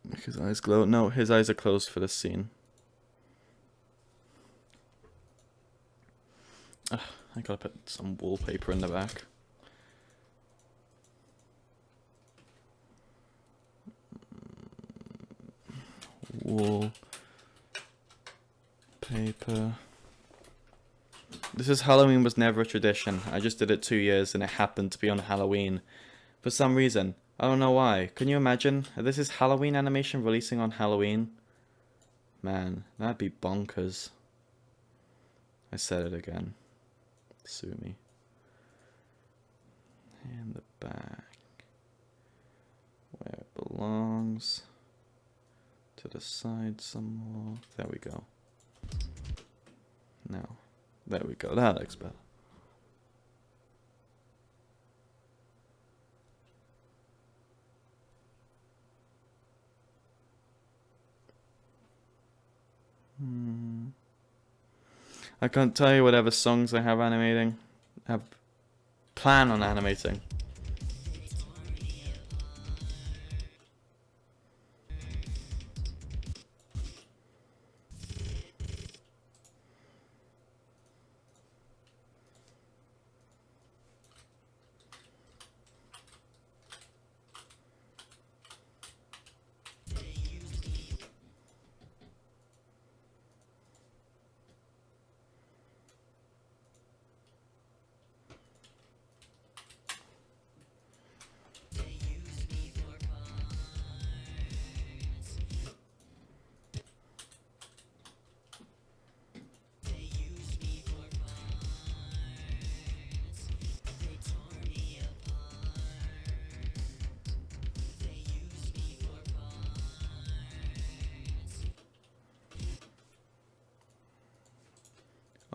Make his eyes glow. No, his eyes are closed for this scene. I gotta put some wallpaper in the back. Wallpaper. This is Halloween was never a tradition. I just did it 2 years and it happened to be on Halloween. For some reason. I don't know why. Can you imagine? This is Halloween animation releasing on Halloween. Man, that'd be bonkers. I said it again. Sue me. And the back. Where it belongs. To the side some more. There we go. Now. There we go. That looks better. I can't tell you whatever songs I have animating. Plan on animating.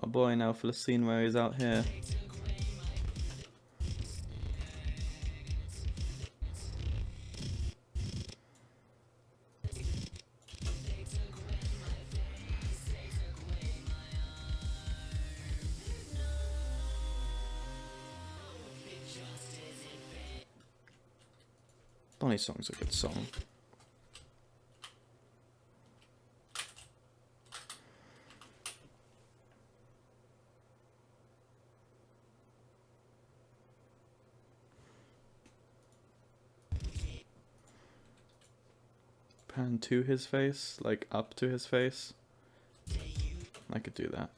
Oh boy, now for the scene where he's out here. Bonnie song's a good song. Pan to his face, like up to his face. I could do that.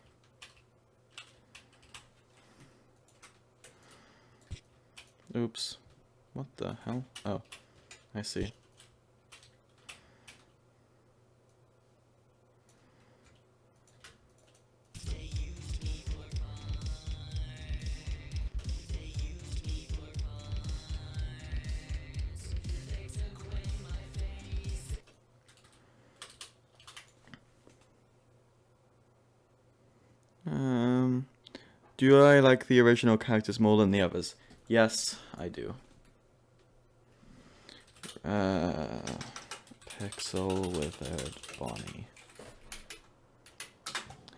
Oops. What the hell? Oh, I see. Do I like the original characters more than the others? Yes, I do. Pixel Withered Bonnie.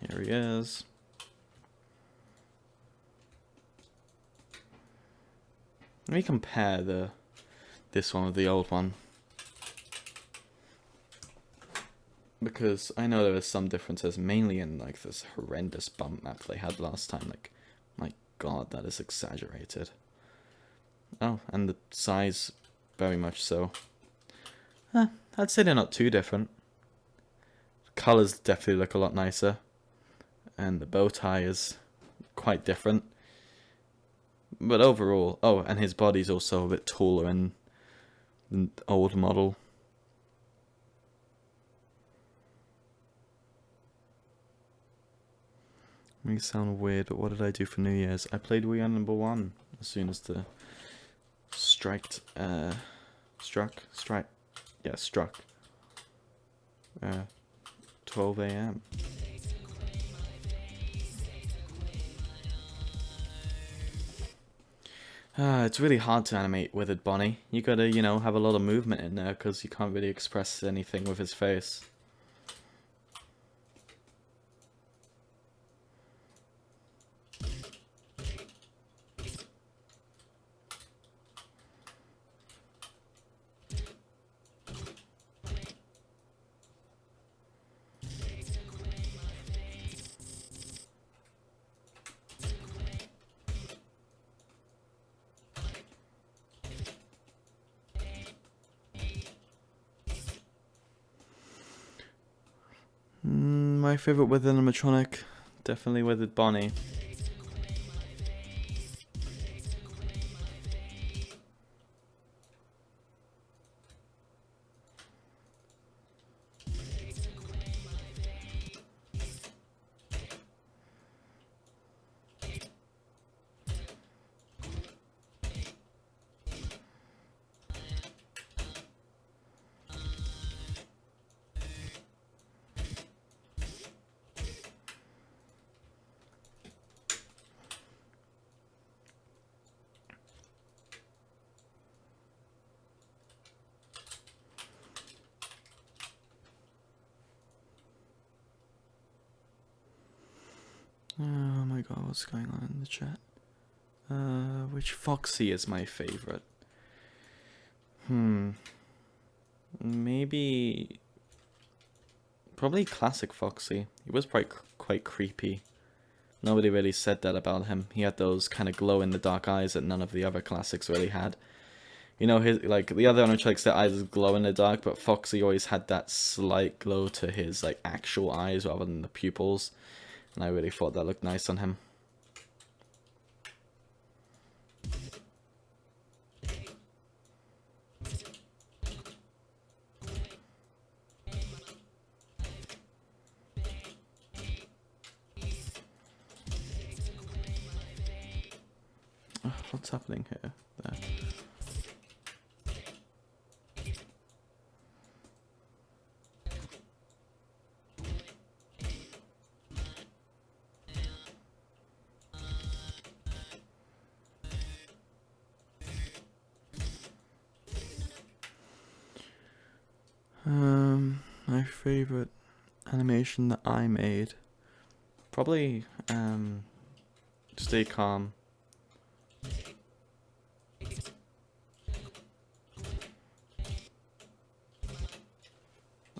Here he is. Let me compare this one with the old one, because I know there are some differences, mainly in like this horrendous bump map they had last time. Like, my god, that is exaggerated. Oh, and the size, very much so. I'd say they're not too different. The colors definitely look a lot nicer, and the bow tie is quite different. But overall, oh, and his body's also a bit taller in the old model. May sound weird, but what did I do for New Year's? I played We Are Number One as soon as the struck 12 a.m. It's really hard to animate Withered Bonnie. You gotta, you know, have a lot of movement in there because you can't really express anything with his face. My favourite with animatronic, definitely Withered Bonnie. what's going on in the chat. Which Foxy is my favorite? Maybe... Probably classic Foxy. He was quite creepy. Nobody really said that about him. He had those kind of glow-in-the-dark eyes that none of the other classics really had. You know, his like the other animatronics, their eyes glow in the dark, but Foxy always had that slight glow to his like actual eyes rather than the pupils. And I really thought that looked nice on him. What's happening here? There. My favorite animation that I made, probably Stay Calm.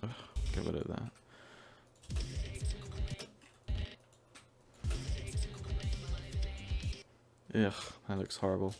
Ugh, get rid of that. Ugh, that looks horrible.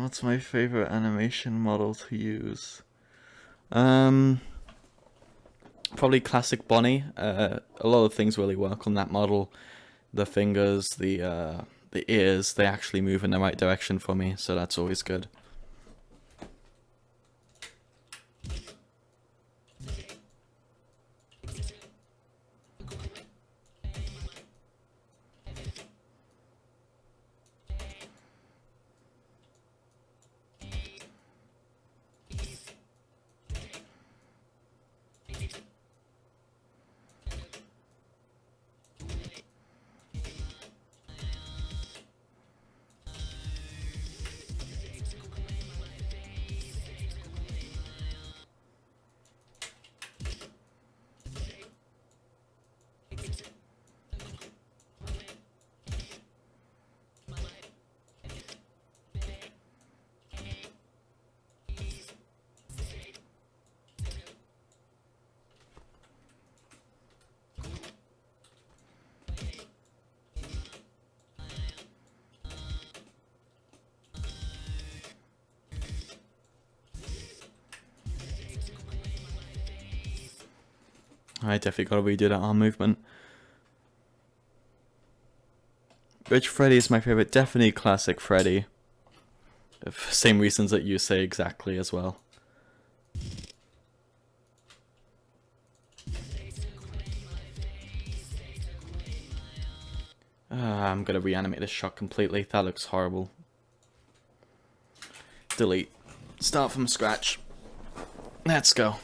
What's my favorite animation model to use? Probably classic Bonnie. A lot of things really work on that model. The fingers, the ears, they actually move in the right direction for me, so that's always good. I definitely gotta redo that arm movement. Which Freddy is my favorite? Definitely classic Freddy. Same reasons that you say exactly as well. I'm gonna reanimate this shot completely. That looks horrible. Delete. Start from scratch. Let's go.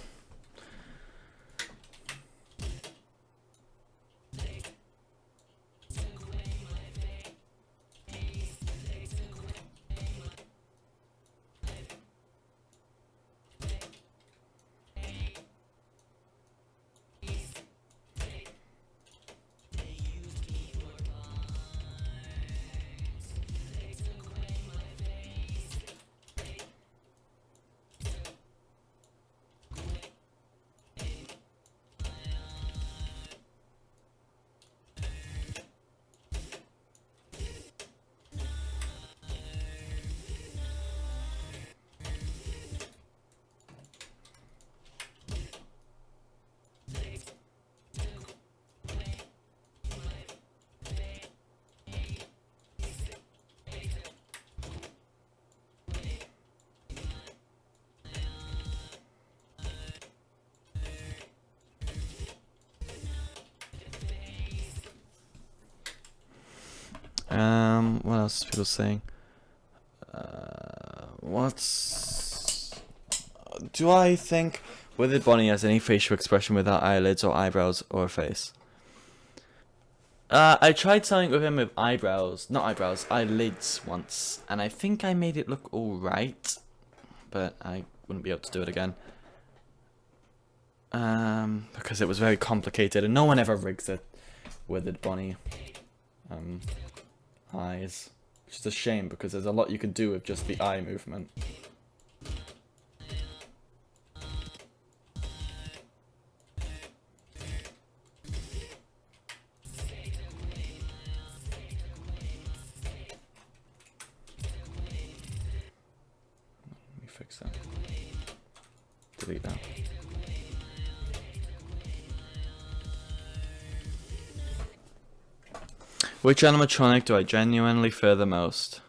What else are people saying? Do I think Withered Bonnie has any facial expression without eyelids or eyebrows or a face? I tried something with him with eyelids once, and I think I made it look alright, but I wouldn't be able to do it again. Because it was very complicated, and no one ever rigs it. Withered Bonnie eyes, which is a shame because there's a lot you can do with just the eye movement. Let me fix that. Delete that. Which animatronic do I genuinely fear the most?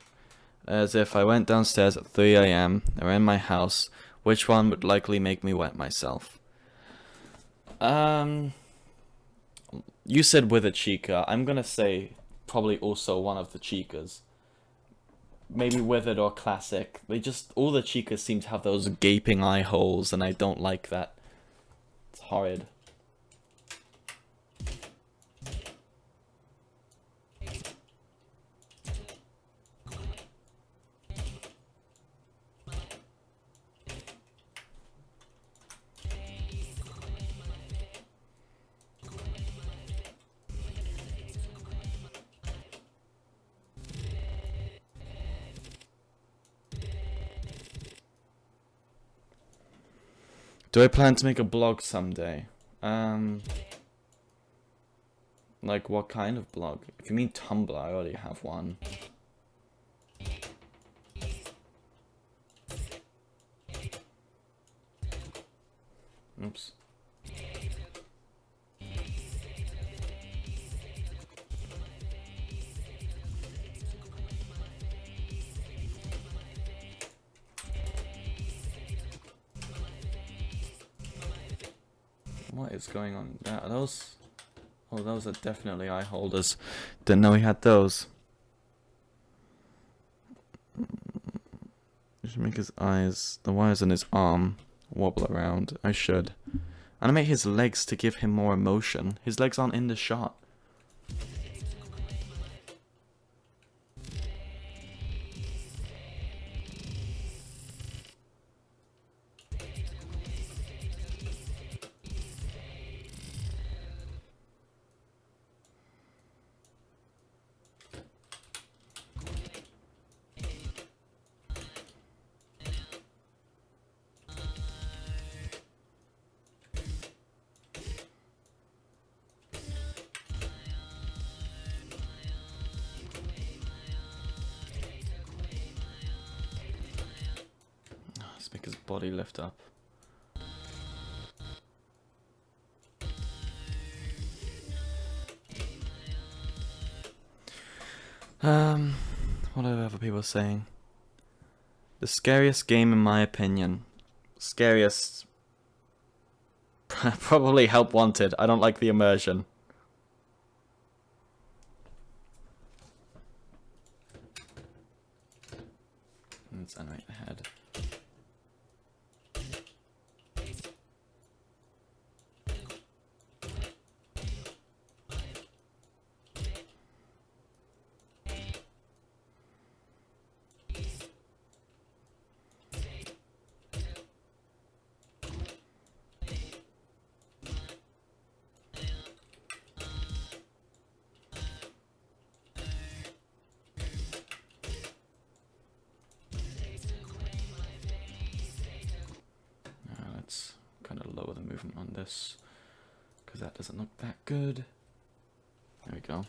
As if I went downstairs at 3 AM or in my house, which one would likely make me wet myself? You said with a Chica. I'm gonna say probably also one of the Chicas. Maybe Withered or Classic. All the Chicas seem to have those gaping eye holes, and I don't like that. It's horrid. Do I plan to make a blog someday? Like what kind of blog? If you mean Tumblr, I already have one. Oops. What is going on? Are those? Oh, those are definitely eye holders. Didn't know he had those. Should make his eyes, the wires on his arm, wobble around. I should. Animate his legs to give him more emotion. His legs aren't in the shot. Let's make his body lift up. What are other people saying? The scariest game in my opinion. Scariest. Probably Help Wanted. I don't like the immersion. Let's animate the head. Let's kind of lower the movement on this because that doesn't look that good. There we go.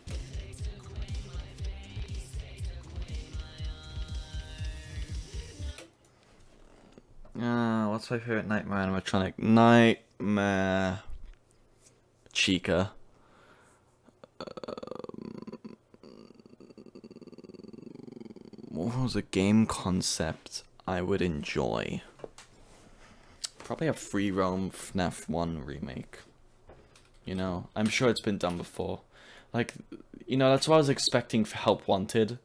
What's my favorite Nightmare animatronic? Nightmare Chica. What was a game concept I would enjoy? Probably a free roam FNAF 1 remake. You know, I'm sure it's been done before. Like, you know, that's what I was expecting for Help Wanted.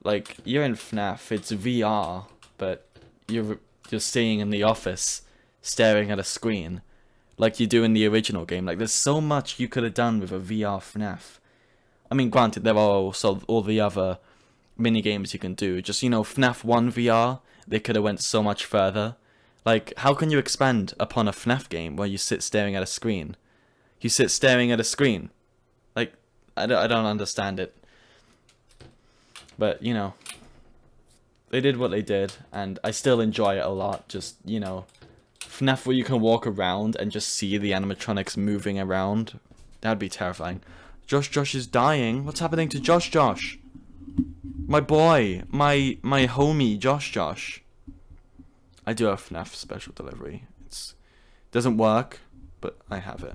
Like, you're in FNAF, it's VR, but you're staying in the office, staring at a screen, like you do in the original game. Like, there's so much you could have done with a VR FNAF. I mean, granted, there are also all the other mini games you can do. Just, you know, FNAF 1 VR, they could have went so much further. Like, how can you expand upon a FNAF game where you sit staring at a screen? You sit staring at a screen. Like, I don't understand it. But, you know, they did what they did, and I still enjoy it a lot. Just, you know, FNAF where you can walk around and just see the animatronics moving around. That'd be terrifying. Josh is dying. What's happening to Josh? My boy, my homie, Josh. I do have FNAF special delivery. It doesn't work, but I have it.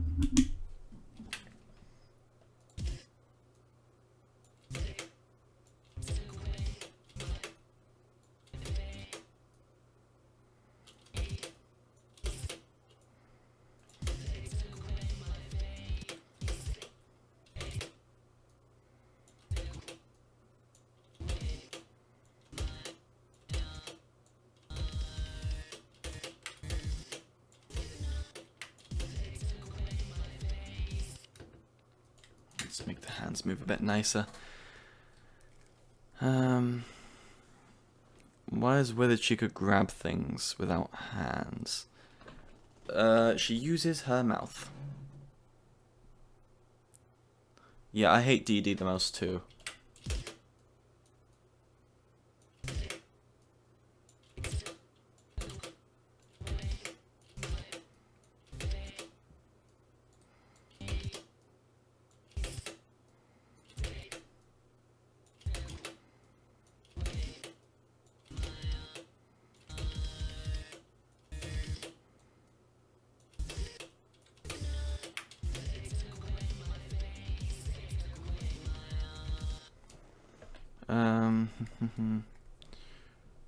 Let's make the hands move a bit nicer. Why is Withered she could grab things without hands? She uses her mouth. Yeah, I hate DD the most too.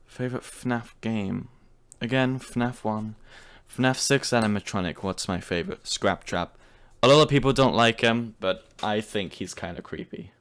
Favorite FNAF game? Again, FNAF 1. FNAF 6 animatronic, what's my favorite? Scrap Trap. A lot of people don't like him, but I think he's kind of creepy.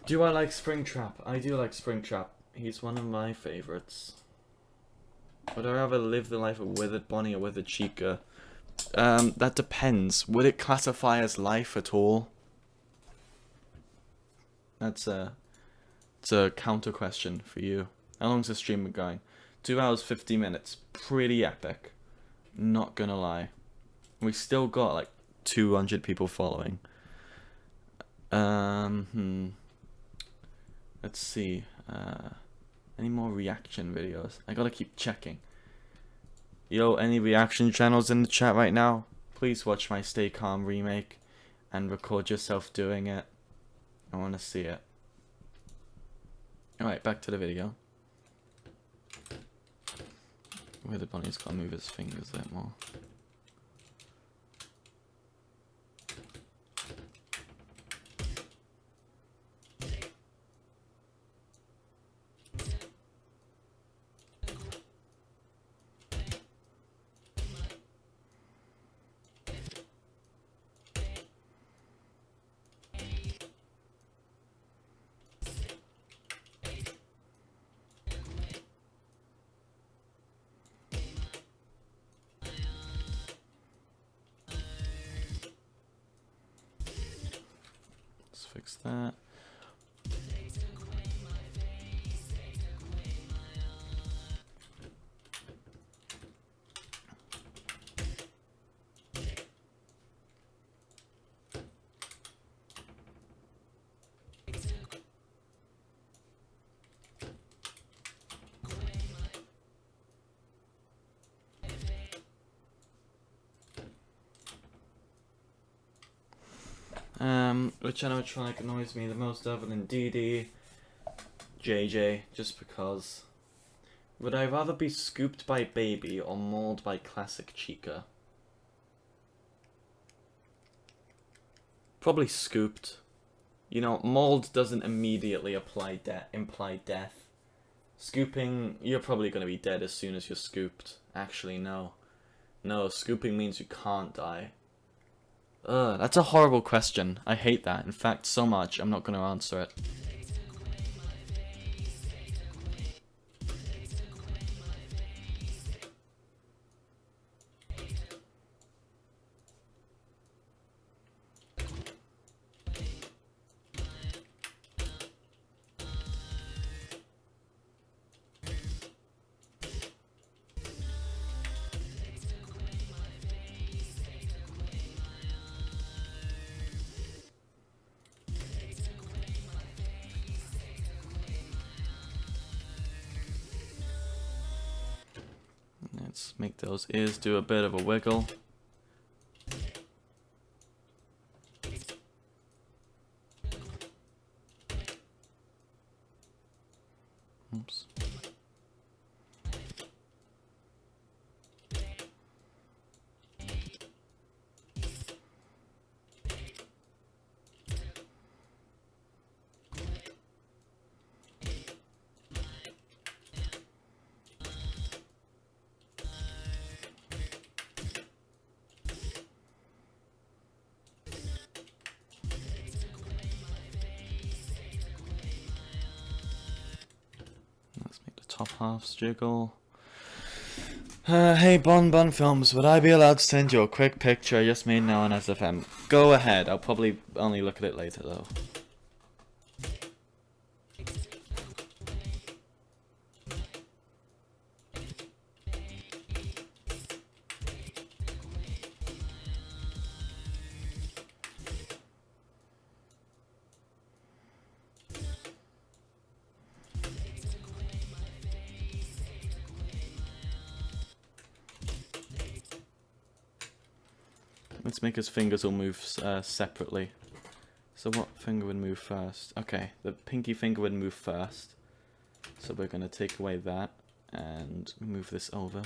Do I like Springtrap? I do like Springtrap. He's one of my favorites. Would I rather live the life of Withered Bonnie or Withered Chica? That depends. Would it classify as life at all? It's a counter question for you. How long's the stream been going? 2 hours 50 minutes. Pretty epic. Not gonna lie. We still got like 200 people following. Let's see. Any more reaction videos? I gotta keep checking. Yo, any reaction channels in the chat right now? Please watch my Stay Calm remake and record yourself doing it. I wanna see it. Alright, back to the video. Where the bunny's gotta move his fingers a bit more. Fix that. Which animatronic annoys me the most other than DD? JJ, just because. Would I rather be scooped by Baby or mauled by Classic Chica? Probably scooped. You know, mauled doesn't immediately imply death. Scooping, you're probably going to be dead as soon as you're scooped. Actually, no. No, scooping means you can't die. Ugh, that's a horrible question. I hate that. In fact, so much, I'm not going to answer it. Let's make those ears do a bit of a wiggle. Oops. Top halves jiggle. Hey BonBun Films, would I be allowed to send you a quick picture I just made now on SFM? Go ahead, I'll probably only look at it later though. Let's make his fingers all move separately. So what finger would move first? Okay, the pinky finger would move first. So we're going to take away that and move this over.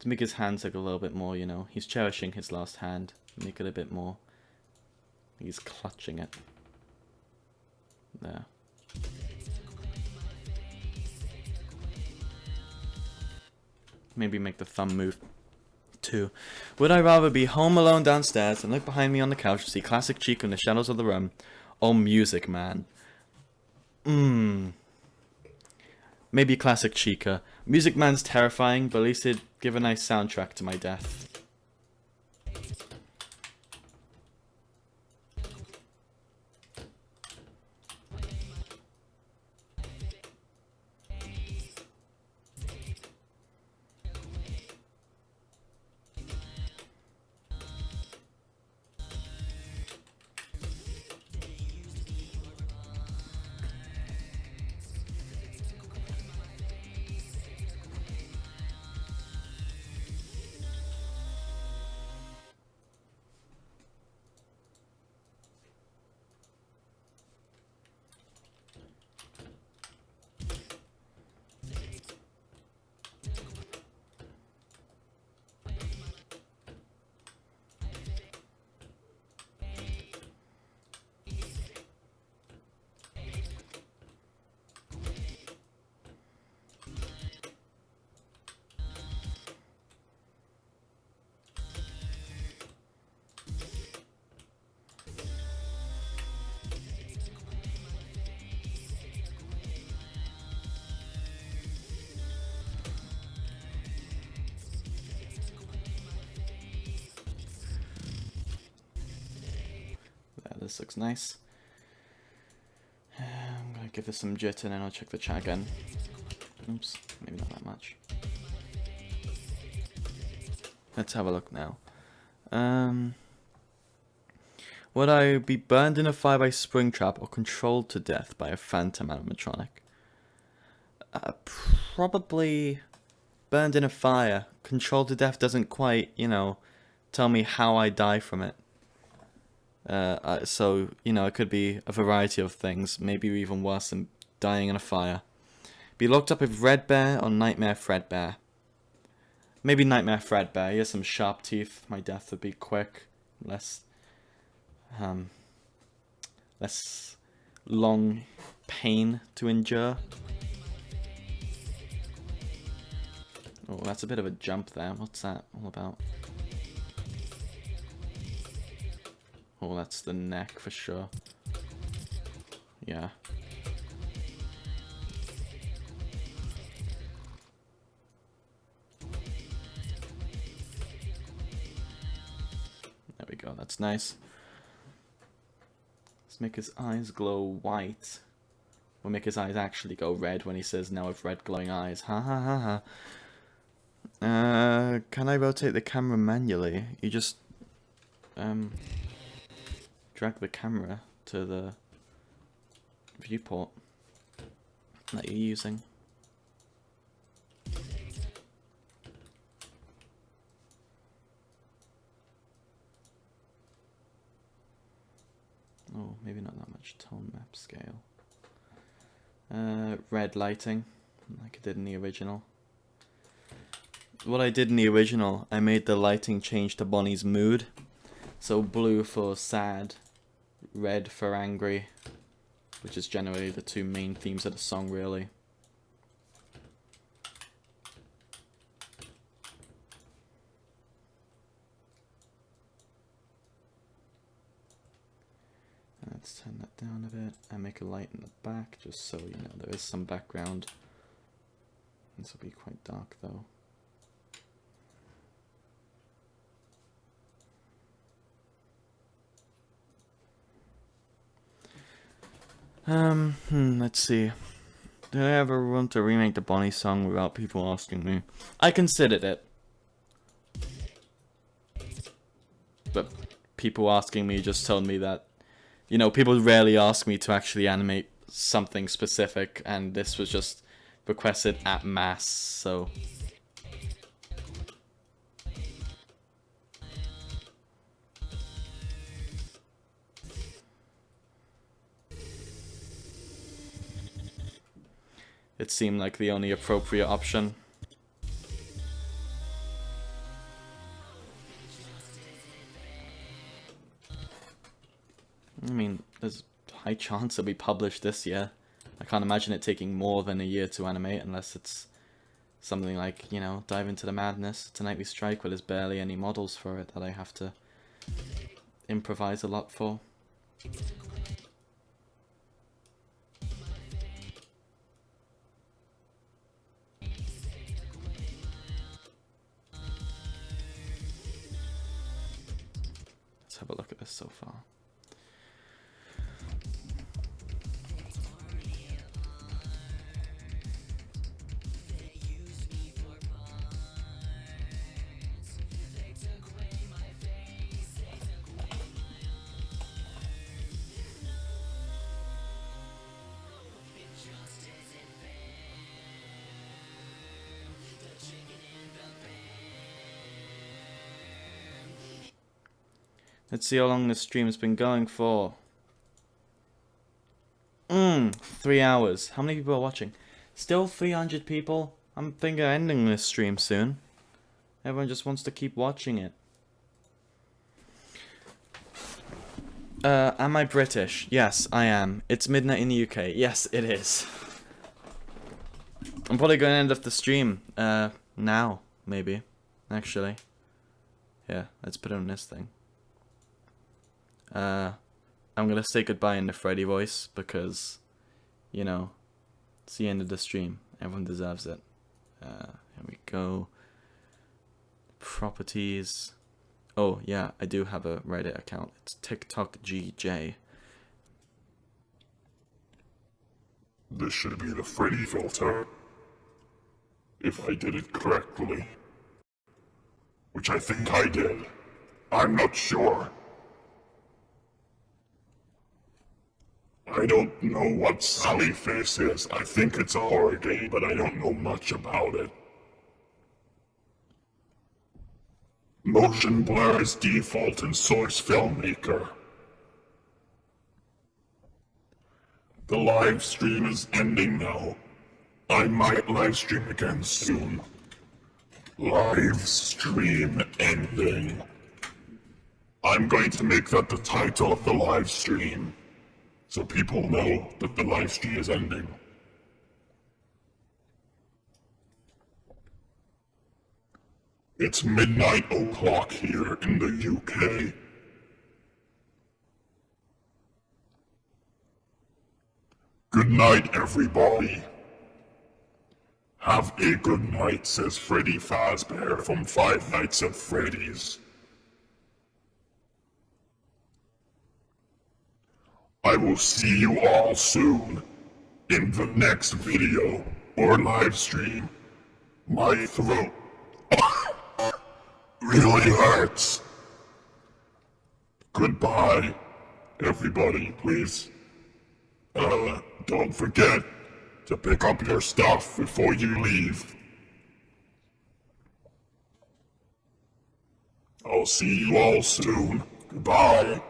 To make his hands look a little bit more, you know, he's cherishing his last hand. Make it a bit more. He's clutching it. There. Maybe make the thumb move. 2. Would I rather be home alone downstairs and look behind me on the couch to see Classic Chica in the shadows of the room, or Music Man? Maybe Classic Chica. Music Man's terrifying, but at least it'd give a nice soundtrack to my death. This looks nice. I'm gonna give this some jitter and then I'll check the chat again. Oops, maybe not that much. Let's have a look now. Would I be burned in a fire by Springtrap or controlled to death by a phantom animatronic? Probably burned in a fire. Controlled to death doesn't quite, you know, tell me how I die from it. So, you know, it could be a variety of things, maybe even worse than dying in a fire. Be locked up with Red Bear or Nightmare Fredbear. Maybe Nightmare Fredbear. He has some sharp teeth. My death would be quick. Less long pain to endure. Oh, that's a bit of a jump there. What's that all about? Oh, that's the neck for sure. Yeah. There we go, that's nice. Let's make his eyes glow white. We'll make his eyes actually go red when he says now with red glowing eyes. Ha ha ha ha. Can I rotate the camera manually? You just drag the camera to the viewport that you're using. Oh, maybe not that much tone map scale. Red lighting, like I did in the original. What I did in the original, I made the lighting change to Bonnie's mood. So blue for sad, red for angry, which is generally the two main themes of the song, really. Let's turn that down a bit and make a light in the back, just so you know there is some background. This will be quite dark though. Let's see. Did I ever want to remake the Bonnie song without people asking me? I considered it. But people asking me just told me that, you know, people rarely ask me to actually animate something specific, and this was just requested at mass, so... it seemed like the only appropriate option. I mean, there's a high chance it'll be published this year. I can't imagine it taking more than a year to animate unless it's something like, you know, Dive Into the Madness, Tonight We Strike, where there's barely any models for it that I have to improvise a lot for. Let's have a look at this so far. Let's see how long this stream has been going for. 3 hours. How many people are watching? Still 300 people? I'm thinking of ending this stream soon. Everyone just wants to keep watching it. Am I British? Yes, I am. It's midnight in the UK. Yes, it is. I'm probably going to end up the stream, now, maybe. Actually. Yeah, let's put on this thing. I'm gonna say goodbye in the Freddy voice because, you know, it's the end of the stream. Everyone deserves it. Here we go. Properties. Oh, yeah, I do have a Reddit account. It's TikTok GJ. This should be the Freddy filter. If I did it correctly. Which I think I did. I'm not sure. I don't know what Sally Face is. I think it's a horror game, but I don't know much about it. Motion blur is default in Source Filmmaker. The live stream is ending now. I might live stream again soon. Live stream ending. I'm going to make that the title of the live stream, so people know that the live stream is ending. It's midnight o'clock here in the UK. Good night, everybody. Have a good night, says Freddy Fazbear from Five Nights at Freddy's. I will see you all soon in the next video or live stream. My throat really hurts. Goodbye, everybody, please. Don't forget to pick up your stuff before you leave. I'll see you all soon. Goodbye.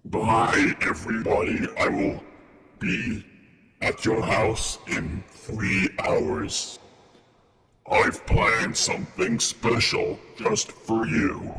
Bye, everybody. I will be at your house in 3 hours. I've planned something special just for you.